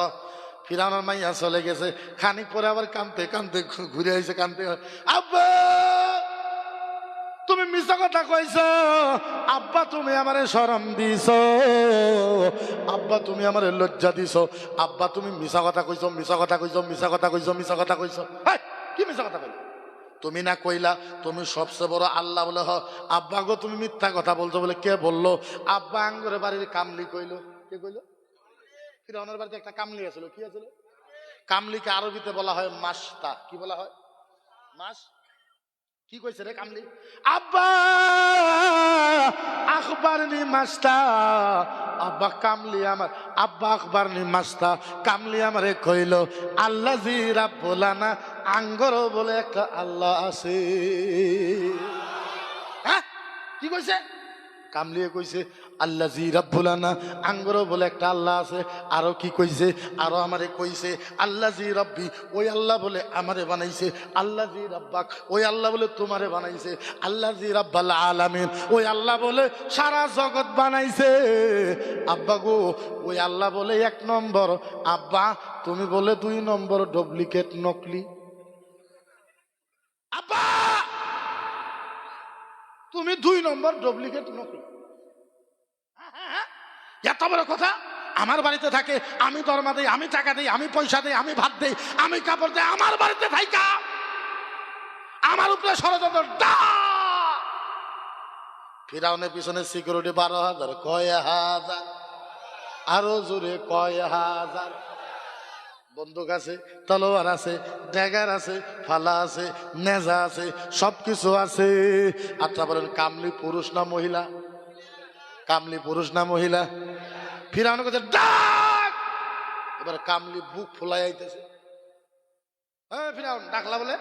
Speaker 1: ফিরাউনের মাইয়া চলে গেছে, খানিক পরে আবার কানতে কানতে ঘুরে আইছে, কানতে, আব্বা তুমি মিছা কথা কইছ, আব্বা তুমি আমারে শরম দিছ, আব্বা তুমি আমারে লজ্জা দিছ, আব্বা তুমি মিছা কথা কইছো, মিছা কথা কইছো, মিছা কথা কইছো, মিছা কথা কইছো। কি মিছা কথা কইল? তুমি না কইলা তুমি সবচেয়ে বড় আল্লাহ? বলে হ। আব্বা গো তুমি মিথ্যা কথা বলছো। বলে কে বললো? আব্বা আঙ্গরে বাড়ির কামলি কইল। কে কইল? ফিরাউনের বাড়িতে একটা কামলি আছিল। কি আছিল? কামলিকে আরবিতে বলা হয় মাস্তা। কি বলা হয়? মাস কি কইছে রে কামলি? আব্বা আখবারনি মাস্তা, আব্বা কামলি আমার, আব্বা আখবারনি মাস্তা, কামলি আমারে কইল আল্লাজি রাব্বুলানা, আঙ্গর বলে একটা আল্লাহ আছে। হ্যাঁ কি কইছে? কামলিয়ে কইছে আল্লাজি রাব্বুলানা, আঙ্গর বলে একটা আল্লাহ আছে। আরো কি কইছে? আরো আমারে কইছে আল্লাজি রাব্বি, ওই আল্লাহ বলে আমারে বানাইছে। আল্লাজি রাব্বাক, ওই আল্লাহ বলে তোমারে বানাইছে। আল্লাজি রাব্বাল আলামিন, ওই আল্লাহ বলে সারা জগৎ বানাইছে। আব্বা গো, ওই আল্লাহ বলে এক নম্বর, আব্বা তুমি বলে 2 নম্বর ডুপ্লিকেট, নকলি। আব্বা তুমি 2 নম্বর ডুপ্লিকেট, নকলি। এত বড় কথা! আমার বাড়িতে থাকে, আমি দরমা দেই, আমি টাকা দেই, আমি পয়সা দেই, আমি ভাত দেই, আমি কাপড় দেই, আমার বাড়িতে থাইকা আমার উপরে ষড়যন্ত্র। ফিরাউনের পিছনে সিকিউরিটি 12,000, কয় হাজার, আরো জোরে কয় হাজার। বন্দুক আছে, তলোয়ার আছে, ড্যাগার আছে, ফালা আছে, নেজা আছে, সবকিছু আছে। আচ্ছা বলেন, কামলি পুরুষ না মহিলা? কামলি পুরুষ না মহিলা? ফিরাউন কাছে ডাক। এবার কামলি বুক ফুলাই আইতেছে। ফিরাউন ডাকলা বলে,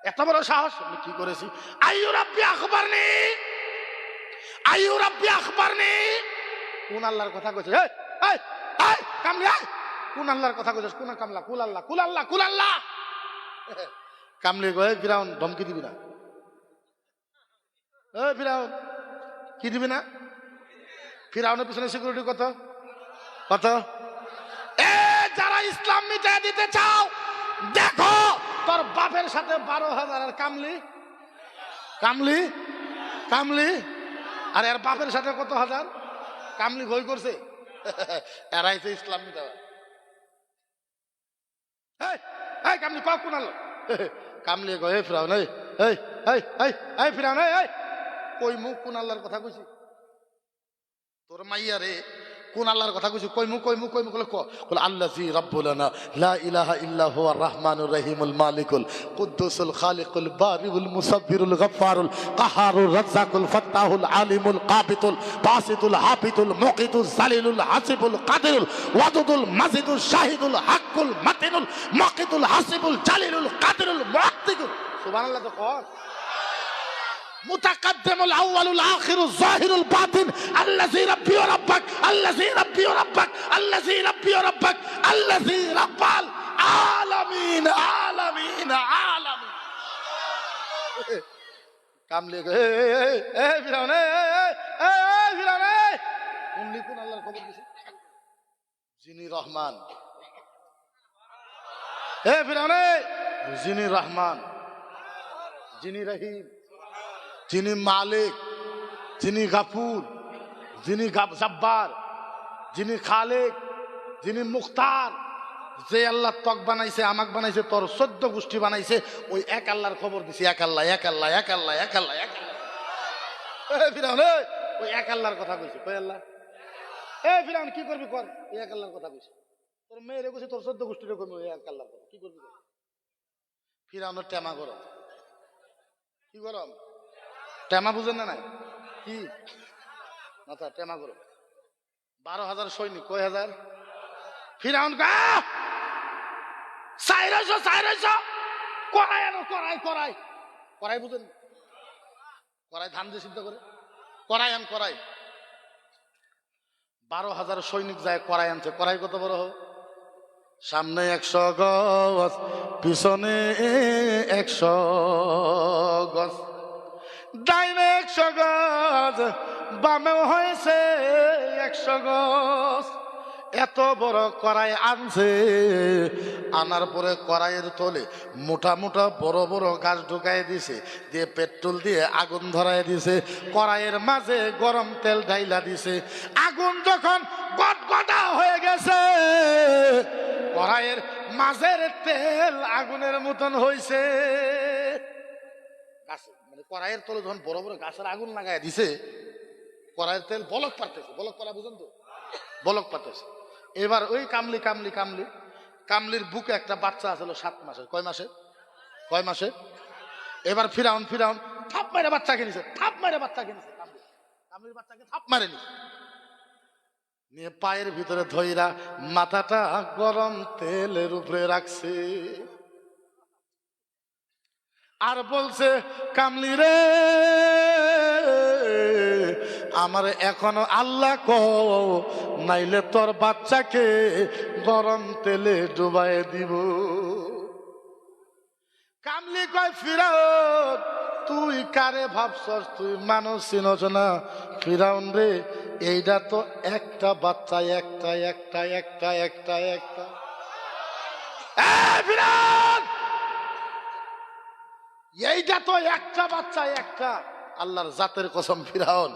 Speaker 1: এত বড় সাহস! আমি কি করেছি? আইয়ু রাব্বি আখবারনি, আইয়ু রাব্বি আখবারনি। কোন আল্লাহর কথা কইছে? কামলি কোন আল্লাহর কথা কইছিস? কোন কামলা? কুল আল্লাহ, কুল আল্লাহ, কুল আল্লাহ। কামলি কয়, ফিরাউন ধমকি দিবি না? ফিরাউন কি দিবি না? ফিরাউনের পিছনে সিকিউরিটি কত? কত? যারা ইসলাম মিটাই দিতে চাও, দেখো তোর বাপের সাথে 12,000। আর কামলি, কামলি, কামলি আর এর বাপের সাথে কত হাজার? কামলি ভয় করছে, এরাইছে ইসলাম মিটাবে। কামলি ক কোন আল্লাহ? কামলি কয়, ফিরাউন ফিরাউন কই মুখ কোন আল্লাহর কথা কইছি? তোর মাইয়া রে কোন আল্লাহর কথা কইছি? কই মুখ, কই মুখ, কই মুখ? কল আল্লাযী রাব্বুলানা লা ইলাহা ইল্লা হুয়া রাহমানুর রহিমুল মালিকুল কুদ্দুসুল খালিকুল বারিউল মুসাব্বিরুল গফফারুল কাহারুর রাজ্জাকুল ফাত্তাহুল আলিমুল কাবিতুল বাসিতুল হাফিতুল মুকিতুল জালিলুল হাসিবুল কাদিরুল ওয়াদুদুল মাজিদুল শাহিদুল হাক্কুল মাতিনুল মুকিতুল হাসিবুল জালিলুল কাদিরুল মুআদ্দিকুল। সুবহানাল্লাহ। তো কর মুতাকাদ্দিমুল আউয়ালুল আখিরুল যাহিরুল বাতিন, আল্লাযী রাব্বি ওয়া রাব্বাক, আল্লাযী রাব্বি ওয়া রাব্বাক, আল্লাযী রাব্বি ওয়া রাব্বাক, আল্লাযী রাব্বাল আলামিন, আলামিন, আলামিন। কামলি ফিরাউন, ফিরাউন উনি কোন আল্লাহর খবর দিছে? যিনি রহমান। ফিরাউন যিনি রহমান, যিনি রহিম, যিনি মালিক, যিনি গাফুর, যিনি জব্বার, যিনি খালেক, যিনি মুখতার, যে আল্লাহ তক বানাইছে, আমাক বানাইছে, তোর 14 গোষ্ঠী বানাইছে, ওই এক আল্লাহর খবর দিছি। এক আল্লাহ, এক আল্লাহ, এক আল্লাহ, এক আল্লাহ, এক আল্লাহ। ফিরাউন ওই এক আল্লাহর কথা কইছে। কই আল্লাহ? ফিরাউন কি করবি কর, ওই এক আল্লাহর কথা কইছে। তোর মেয়েরে কইছে, তোর 14 গোষ্ঠীর কইছে ওই এক আল্লাহর কথা, কি করবি? ফিরাউনের টেমা গরম। কি গরম? টেমা বুঝেন না? নাই কি মাথা টেমা গরম। 12,000 সৈনিক, কয় হাজার? ফিরাউন কড়াই আনো, কড়াই, কড়াই, কড়াই বুঝেন? কড়াই ধান দিয়ে সিদ্ধ করে, কড়াই আন, কড়াই। 12,000 সৈনিক যায়, কড়াই আনছে। কড়াই কত বড় হোক? সামনে 100 গজ, পিছনে 100 গজ, ডাইনে 100 গজ, বামেও হয়েছে 100 গজ। এত বড় কড়াই আনছে। আনার পরে কড়াইয়ের তলে মোটা মোটা বড় বড় গাছ ঢুকাই দিছে, দিয়ে পেট্রোল দিয়ে আগুন ধরাই দিছে। কড়াইয়ের মাঝে গরম তেল ঢাইলা দিছে। আগুন যখন গটগটা হয়ে গেছে, কড়াইয়ের মাঝের তেল আগুনের মতন হয়েছে। মানে কড়াইয়ের তলে যখন বড় বড় গাছের আগুন লাগাই দিছে, কড়াইয়ের তেল বলক পারতেছে। বলক পারা বুঝেন তো? বলক পারতেছে। এবার ওই কামলি, কামলি, কামলি, কামলির বুকে একটা বাচ্চা আছিল 7 মাসের। কয় মাসে? কয় মাসে? এবার ফিরাউন থাপ মারে বাচ্চাকে নিছে, থাপ মারে বাচ্চাকে নিছে, কামলির বাচ্চাকে থাপ মারে নিছে, নিয়ে পায়ের ভিতরে ধইরা মাথাটা গরম তেলের উপরে রাখছে আর বলছে, কামলি রে, আমার এখনো আল্লাহ কো, নাইলে তোর বাচ্চাকে গরম তেলে ডুবাই দিব। কামলি কয়, ফিরাউন তুই কারে ভাবছস, তুই মানুষ চিনছ না? ফিরাউন রে, এইটা তো একটা বাচ্চা, একটা একটা একটা একটা একটা ফিরাউন, এইটা তো একটা বাচ্চা একটা। আল্লাহর জাতের কসম ফিরাউন,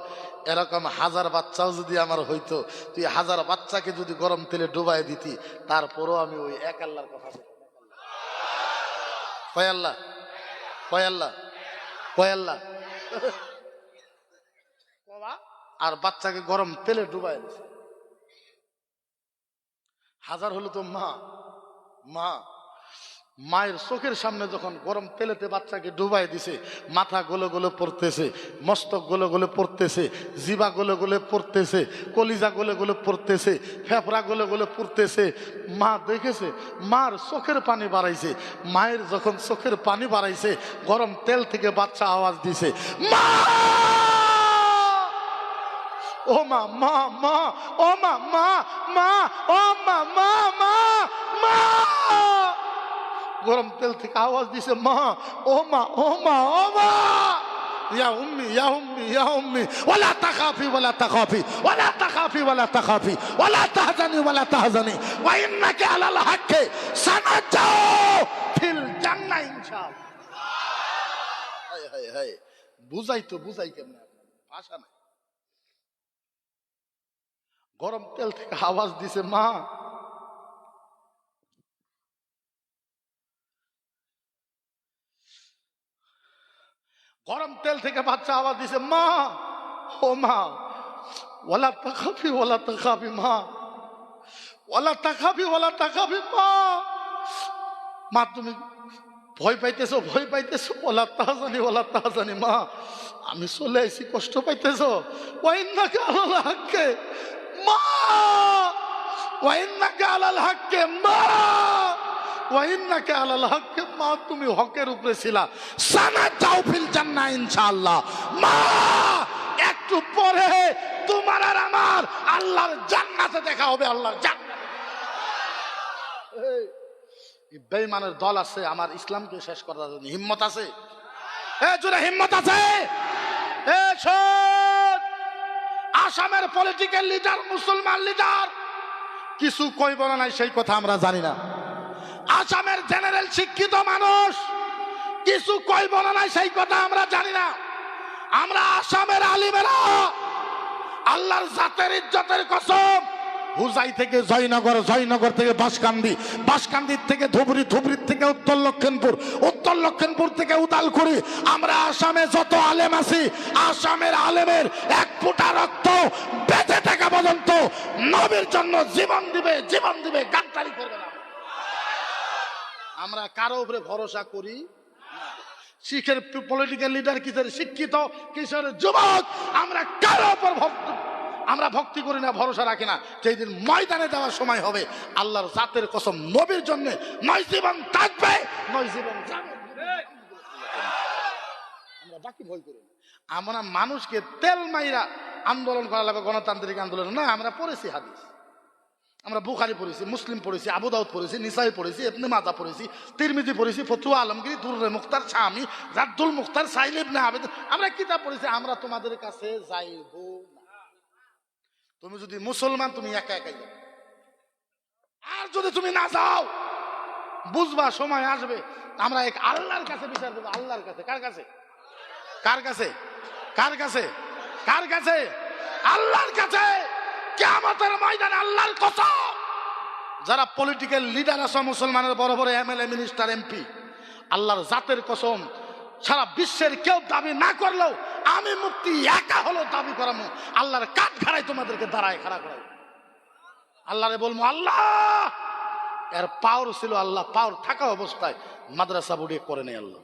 Speaker 1: এরকম হাজার বাচ্চাও যদি আমার হইতো, তুই হাজার বাচ্চাকে যদি গরম তেলে ডুবাই দিতি, তারপরও আমি ওই এক আল্লাহর কথা বলতাম। কয় আল্লাহ, কয় আল্লাহ, কয় আল্লাহ। আর বাচ্চাকে গরম তেলে ডুবাই দিছে। হাজার হলো তো মায়ের চোখের সামনে যখন গরম তেলেতে বাচ্চাকে ডুবাই দিছে, মাথা গলে গলে পড়তেছে, মস্তক গলে গলে পড়তেছে, জিবা গলে গলে পড়তেছে, কলিজা গলে গলে পড়তেছে, ফেফড়া গলে গলে পড়তেছে। মা দেখেছে, মার চোখের পানি বাড়াইছে। মায়ের যখন চোখের পানি বাড়াইছে, গরম তেল থেকে বাচ্চা আওয়াজ দিছে, মা, ও মা, মা মা, ও মা, মা মা, ও মা, মা মা মা। গরম তেল থেকে আওয়াজ দিছে, মা, ও মা, ও মা, ও মা, ইয়া উম্মি, ইয়া উম্মি, ইয়া উম্মি, ওয়ালা তাখাফি ওয়ালা তাখাফি, ওয়ালা তাখাফি ওয়ালা তাখাফি, ওয়ালা তাহজানি ওয়ালা তাহজানি, ওয়া ইন্নাকা আলাল হাক্কি সানাজাউ ফিল জান্নাহ ইনশাআল্লাহ। হায় হায় হায়, বুঝাই কেমনে, ভাষা নাই। গরম তেল থেকে আওয়াজ দিছে, মা। গরম তেল থেকে বাচ্চা আওয়াজ দিছে, মা, ও মা, ওয়ালা তাখাফি ওয়ালা তাখাফি, মা, ওয়ালা তাখাফি ওয়ালা তাখাফি, মা। মা তুমি ভয় পাইতেছো, ভয় পাইতেছো, ওয়ালা তাহজানি ওয়ালা তাহজানি, মা আমি চলে আইছি, কষ্ট পাইতেছো, ওয়া ইন্নাকা আলাল হাক্কি, মা, ওয়া ইন্নাকা আলাল হাক্কি, মা, ওয়া ইন্নাকা আলাল হাক্কি, মা তুমি হকের উপরে ছিলা, সানাজাউ ফিল জান্নাহ ইনশাআল্লাহ। মা, একটু পরে তোমার আর আমার আল্লাহর জান্নাতে দেখা হবে, আল্লাহর জান্নাতে। এই বেঈমানের দল আছে আমার ইসলামকে শেষ করার জন্য, হিম্মত আছে? জোরে হিম্মত আছে? শোন, আসামের পলিটিক্যাল লিডার, মুসলমান লিডার কিছু কইব না নাই সেই কথা আমরা জানি না। আসামের জেনারেল শিক্ষিত মানুষ কিছু কইব না নাই সেই কথা আমরা জানি না। আমরা আসামের আলিমেরা আল্লাহর জাতের ইজ্জতের কসম, হুজাই থেকে জয়নগর, জয়নগর থেকে বাঁশকান্দি, বাঁশকান্দির থেকে ধুবড়ি, ধুবড়ির থেকে উত্তর লক্ষিমপুর, উত্তর লক্ষিমপুর থেকে উদালকুড়ি, আমরা আসামে যত আলেম আছি, আসামের আলেমের এক ফোঁটা রক্ত বেঁচে থাকা পর্যন্ত নবীর জন্য জীবন দিবে, জীবন দিবে, গাদ্দারি করবে না। আমরা কারো উপরে ভরসা করি না। শিখের পলিটিক্যাল লিডার কিসের শিক্ষিত, কিসের যুবক, আমরা কারো উপর আমরা ভক্তি করি না, ভরসা রাখি না। যেই দিন ময়দানে যাওয়ার সময় হবে, আল্লাহর জাতের কসম নবীর জন্য নয় জীবন থাকবে, নয় জীবন যাবে। আমরা বাকি ভয় করি না। আমরা মানুষকে তেল মাইরা আন্দোলন করা লাগবে, গণতান্ত্রিক আন্দোলন না। আমরা পড়েছি হাদিস, আমরা বুখারী পড়েছি, মুসলিম পড়েছি, আবু দাউদ পড়েছি, নিসাই পড়েছি, ইবনে মাজাহ পড়েছি, তিরমিজি পড়েছি, ফতুয়া আলমগীর, দুররে মুখতার শামী, রাদ্দুল মুখতার, সাইল ইবনে আবেদ, আমরা কিতাব পড়েছি। আমরা তোমাদের কাছে যাইব না। তুমি যদি মুসলমান, তুমি একা একাই যাও। আর যদি তুমি না যাও, বুঝবা সময় আসবে আমরা এক আল্লাহর কাছে বিচার করবো। আল্লাহর কাছে? কার কাছে? কার কাছে? কার কাছে? কার কাছে? আল্লাহর কাছে। কিয়ামতের ময়দানে আল্লাহর কসম, যারা পলিটিক্যাল লিডার আছে মুসলমানের, বড় বড় এমএলএ, মিনিস্টার, এমপি, আল্লাহর জাতের কসম সারা বিশ্বের কেউ দাবি না করলেও আমি মুফতি একা হলো দাবি করামো, আল্লাহর কাঠ ঘাড়াই তোমাদেরকে দাঁড়ায় খাড়া করাই। আল্লাহরে বলবো, আল্লাহ, এর পাওয়ার ছিল, আল্লাহ পাওয়ার থাকা অবস্থায় মাদ্রাসা বুড়িয়ে করে নেই আল্লাহ।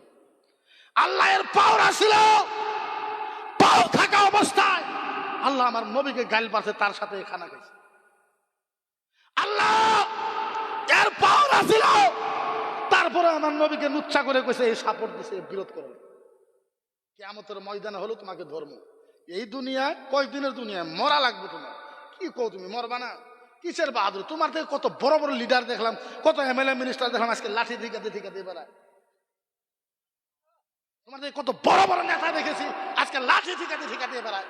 Speaker 1: আল্লাহর পাওয়ার ছিল, পাও থাকা অবস্থায় আল্লাহ আমার নবীকে গাইল পারছে, তার সাথে খানা খাইছে। আল্লাহ এর পাওয়ার ছিল, তারপরে আমার নবীকে নুচ্ছা করে কইছে এই সাপোর্ট দিছে, বিরোধ করে। কিয়ামতের ময়দানে হলো তোমাকে ধর্ম। এই দুনিয়ায় কয়েকদিনের দুনিয়ায় মরা লাগবে তোমার। কি কও তুমি মরবা না? কিসের বাহাদুর? তোমার থেকে কত বড় বড় লিডার দেখলাম, কত এমএলএ মিনিস্টার দেখলাম আজকে লাঠি ঠিকাতে বেড়ায়। তোমার থেকে কত বড় বড় নেতা দেখেছি আজকে লাঠি ঠিকাতে বেড়ায়।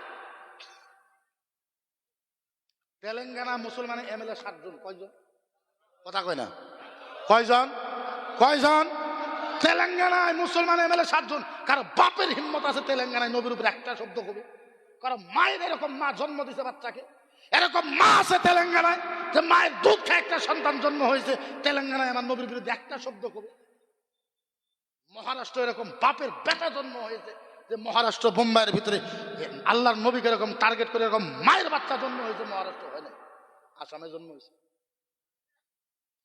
Speaker 1: তেলেঙ্গানা মুসলমানের এমএলএ 7 জন। কয়জন? কথা কয় না। কয়জন? তেলেঙ্গানায় মুসলমান এমএলএ 7 জন। কারো বাপের হিম্মত আছে তেলেঙ্গানায় নবীর উপর একটা শব্দ কবে? কারো মায়ের এরকম মা জন্ম দিছে বাচ্চাকে, এরকম মা আছে তেলেঙ্গানায় যে মায়ের দুধ খেয়ে একটা সন্তান জন্ম হয়েছে, তেলেঙ্গানায় আমার নবীর বিরুদ্ধে একটা শব্দ কবে? মহারাষ্ট্র এরকম বাপের বেটা জন্ম হয়েছে যে মহারাষ্ট্র বোম্বাইয়ের ভিতরে আল্লাহর নবীকে এরকম টার্গেট করে এরকম মায়ের বাচ্চা জন্ম হয়েছে, মহারাষ্ট্র হয় না, আসামে জন্ম হয়েছে।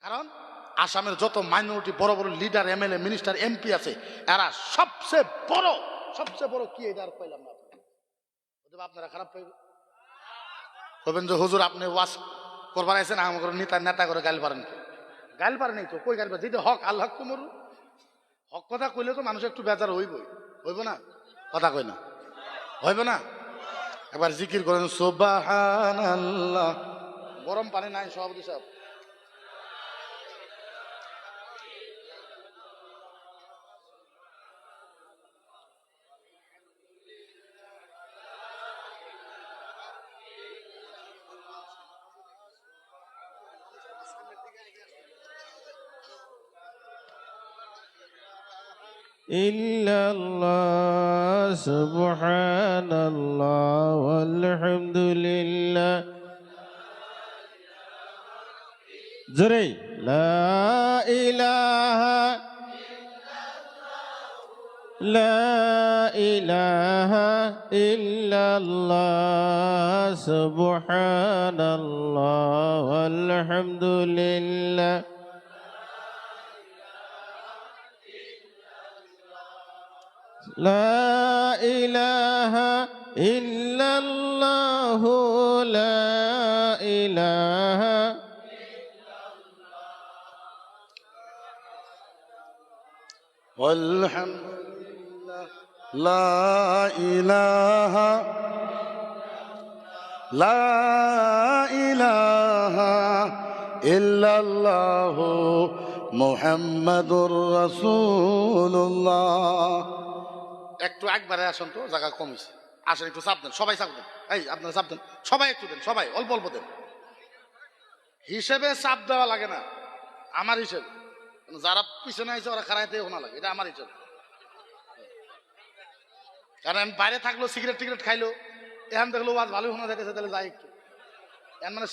Speaker 1: কারণ আসামের যত মাইনরিটি বড় বড় লিডার এমএলএ মিনিস্টার এমপি আছে, এরা সবচেয়ে বড় কি এটা আর পাইলাম না। আপনারা খারাপ পাইবেন, বলবেন যে হুজুর আপনি ওয়াজ করবার আছেন আমাকে নেতা করে গাইল পারেন। গাইল পারেন তো কই গাইল পারেন? যেটা হক আল্লাহ কুমরু, হক কথা কইলে তো মানুষ একটু বেজার হইব না? কথা কই না, হইব না? একবার জিকির করেন সুবহানাল্লাহ। গরম পানি নাই সভাপতি সাহেব?
Speaker 2: ইল্লাল্লাহ সুবহানাল্লাহ ওয়ালহামদুলিল্লাহ। জোরে লা ইলাহা ইল্লাল্লাহ সুবহানাল্লাহ ওয়ালহামদুলিল্লাহ। لا إله إلا الله لا إله
Speaker 1: والحمد لله لا إله إلا الله محمد رسول الله। একটু একবারে আসেন তো, জায়গা কমিছে, আসেন একটু চাপ দেন, সবাই চাপ দেন। এই আপনারা চাপ দেন, সবাই একটু দেন, সবাই অল্প অল্প দেন। হিসেবে চাপ দেওয়া লাগে না, আমার হিসেবে। যারা পিছনে আছে ওরা খারাইতে শোনা লাগে, এটা আমার হিসেবে। কারণ আমি বাইরে থাকলো সিগারেট টিগারেট খাইলো, এখন দেখলো আজ ভালোই শোনা যাইতেছে, তাহলে যাই একটু। এখন মানে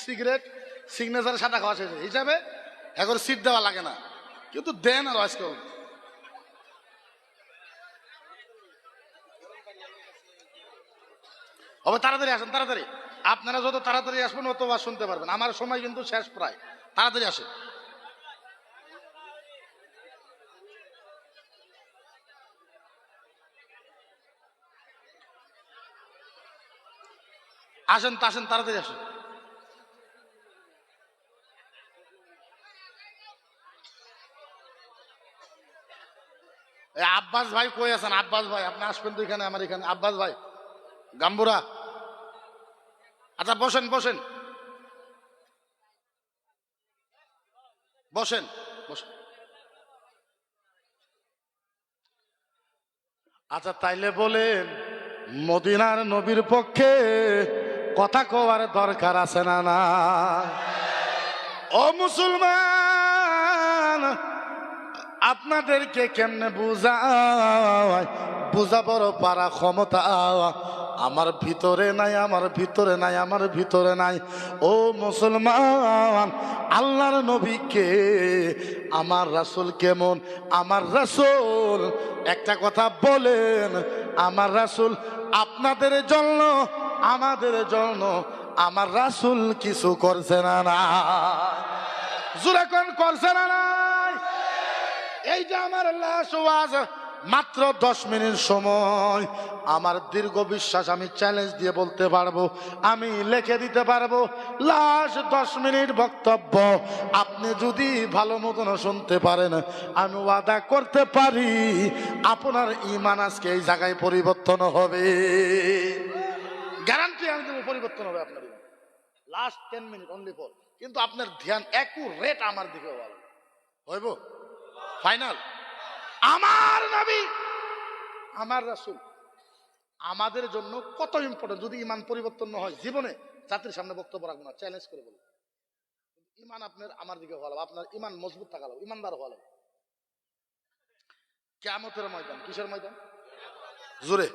Speaker 1: সিগারেট সিগনেচারের সাদা খাওয়া শেষ হিসাবে এখন সিট দেওয়া লাগে না, কিন্তু দেন আর আজকে হবে। তাড়াতাড়ি আসেন, তাড়াতাড়ি। আপনারা যত তাড়াতাড়ি আসবেন অত বার শুনতে পারবেন। আমার সময় কিন্তু শেষ প্রায়, তাড়াতাড়ি আসেন। আসেন তো, আসেন, তাড়াতাড়ি আসেন। আব্বাস ভাই কই আছেন? আব্বাস ভাই আপনি আসবেন তো এখানে, আমার এখানে। আব্বাস ভাই গাম্বুরা, আচ্ছা বসেন বসেন বসেন বসেন। আচ্ছা তাইলে বলেন, মদিনার নবীর পক্ষে কথা কওয়ার দরকার আছে না না? ও মুসলমান, আপনাদেরকে কেমনে বুঝাবার পারা ক্ষমতা আমার ভিতরে নাই, আমার ভিতরে নাই, আমার ভিতরে নাই। ও মুসলমান, আল্লাহর নবীকে, আমার রাসূল কেমন? আমার রাসূল একটা কথা বলেন, আমার রাসূল আপনাদের জন্য, আমাদের জন্য আমার রাসূল কিছু করছে না না? জোরে কোন করছে না নাই? এই যে আমার লাশ ওয়াজ মাত্র 10 মিনিট সময়, আমার দীর্ঘ বিশ্বাস, আমি চ্যালেঞ্জ দিয়ে বলতে পারবো, আমি লিখে দিতে পারবো, লাস্ট 10 মিনিট বক্তব্য আপনি যদি ভালো মতন শুনতে পারেন, আমি ওয়াদা করতে পারি আপনার ঈমান আজকে এই জায়গায় পরিবর্তন হবে। গ্যারান্টি আমি দেবো, পরিবর্তন হবে আপনার ঈমান। লাস্ট 10 মিনিট অনলি ফর, কিন্তু আপনার ধ্যান একুরেট আমার দিকে হইব। ফাইনাল, আমার নবী, আমার রাসূল আমাদের জন্য কত ইম্পর্টেন্ট। যদি ঈমান পরিবর্তন না হয়, জীবনে জাতির সামনে বক্তব্য রাখবো না, চ্যালেঞ্জ করে বলবো। ঈমান আপনার আমার দিকে হওয়া লাগবে, আপনার ঈমান মজবুত থাকা লাগবে, ঈমানদার হওয়া লাগবে। কিয়ামতের ময়দান, কিসের ময়দান? জোরে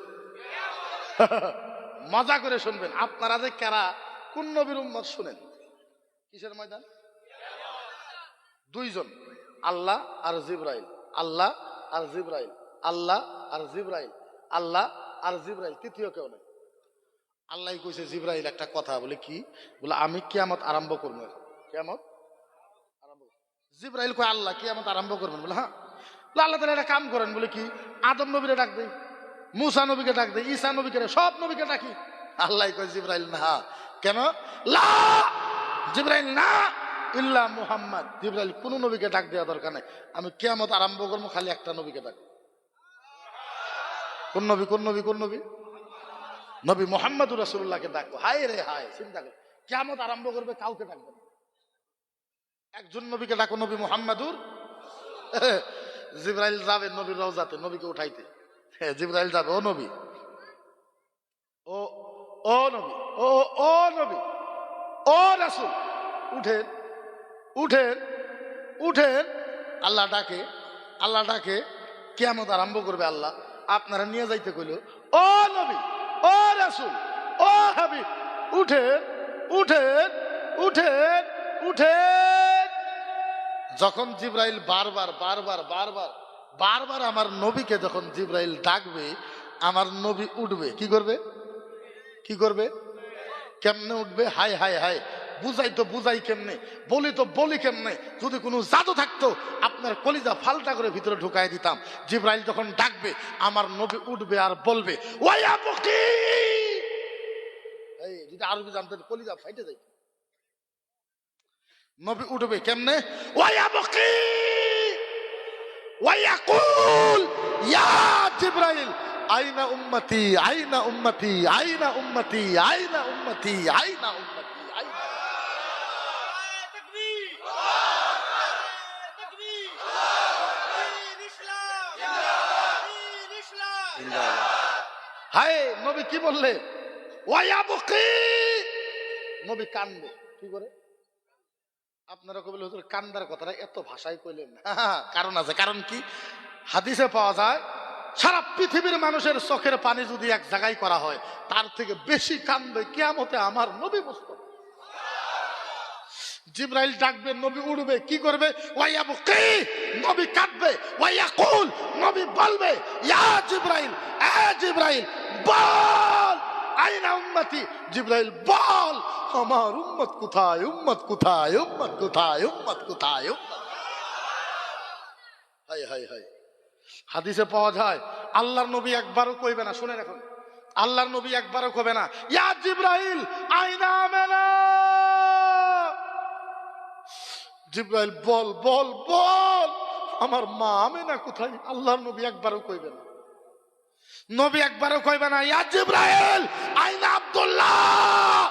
Speaker 1: মজা করে শুনবেন। আপনারা যে কারা কোন নবীর উম্মত শুনেন, কিসের ময়দান? দুইজন, আল্লাহ আর জিবরাইল, আল্লাহ আর জিবরাইল, আল্লাহ আর জিবরাইল, আল্লাহ আর জিবরাইল, তৃতীয় কেউ নেই। আল্লাহ কইছে জিবরাইল একটা কথা, বলে কি? বলে আমি কিয়ামত আরম্ভ করবো। কিয়ামত আরম্ভ, জিবরাইল কয় আল্লাহ কিয়ামত আরম্ভ করবেন? বলে হ্যাঁ। আল্লাহ তাআলা একটা কাম করেন, বলে কি? আদম নবীরে ডাক দেই, মুসা নবীকে ডাক দেই, ঈসা নবীকে, সব নবীকে ডাকি। আল্লাহ কয় জিবরাইল না। কেন? লা জিবরাইল না ইল্লা মুহাম্মদ। জিবরাইল কোন নবীকে ডাক দেওয়া দরকার নাই, আমি কিয়ামত আরম্ভ করবো, খালি একটা নবীকে ডাক। কোন নবী? কোন নবী? কোন নবী? নবী মুহাম্মদুর রাসূলুল্লাহকে ডাকবো। হায় রে হায়, চিন্তা করো, কিয়ামত আরম্ভ করবে, কাউকে ডাকবে না, একজন নবীকে ডাকো, নবী মুহাম্মদুর। জিবরাইল যাবে নবীর রওজাতে নবীকে উঠাইতে, জিবরাইল যাবে, ও নবী, ও ও নবী, ও ও নবী, ও রাসূল, উঠেন উঠেন উঠেন। আল্লাহ ডাকে, আল্লাহ ডাকে, কিয়ামত আরম্ভ করবে। আল্লাহ আপনারা নিয়ে যাইতে কইল, ও নবী, ও রাসূল, ও হাবিব, উঠেন উঠেন উঠেন উঠেন। যখন জিবরাইল বারবার বারবার বারবার বারবার আমার নবীকে যখন জিবরাইল ডাকবে, আমার নবী উঠবে। কি করবে? কি করবে? কেমনে উঠবে? হায় হায় হায়, বুঝাই তো বুঝাই কেমনে, বলি তো বলি কেমনে। যদি কোনো জাদু থাকতো আপনার কলিজা ফালটা করে ভিতরে ঢুকাই দিতাম। জিবরাইল যখন ডাকবে, আমার নবী উঠবে আর বলবে ওয়া বুকি। এই যদি আরবি জানতেন কলিজা ফাইটে যাইত। নবী উঠবে কেমনে? ওয়া বুকি ওয়া ইয়াকুল ইয়া জিবরাইল আইনা উম্মতি, আইনা উম্মতি, আইনা উম্মতি, আইনা উম্মতি, আইনা উম্মতি, আইনা। হায়, নবী কি বললে? ওয়া বুকি। নবী কান্দে। কি করে? আপনারা কবি হুজুর কান্দার কথাটা এত ভাষায় কইলেন? কারণ আছে। কারণ কি? হাদিসে পাওয়া যায়, সারা পৃথিবীর মানুষের চোখের পানি যদি এক জায়গায় করা হয়, তার থেকে বেশি কান্দবে কিয়ামতে আমার নবী মুস্তাফা। জিবরাইল ডাকবে, নবী উঠবে। কি করবে? ওয়া বুকি, নবী কাঁদবে। ওয়া ইয়াকুল, নবী বলবে ইয়া জিবরাইল, এ জিবরাইল বল আইনা উম্মতি। জিবরাইল বল আমার উম্মত কোথায়, উম্মত কোথায়, উম্মত কোথায়, উম্মত কোথায়, উম্মত। হায় হায় হায়, হাদিসে পাওয়া যায় আল্লাহর নবী একবারও কইবে না, শুনেন এখন, আল্লাহর নবী একবারও কইবে না ইয়া জিবরাইল আইনা আমেনা। জিবরাইল বল বল বল আমার মা আমেনা কোথায়। আল্লাহর নবী একবারও কইবে না, নবী একবারও কইবে না ইয়া জিবরাইল আইনা আব্দুল্লাহ,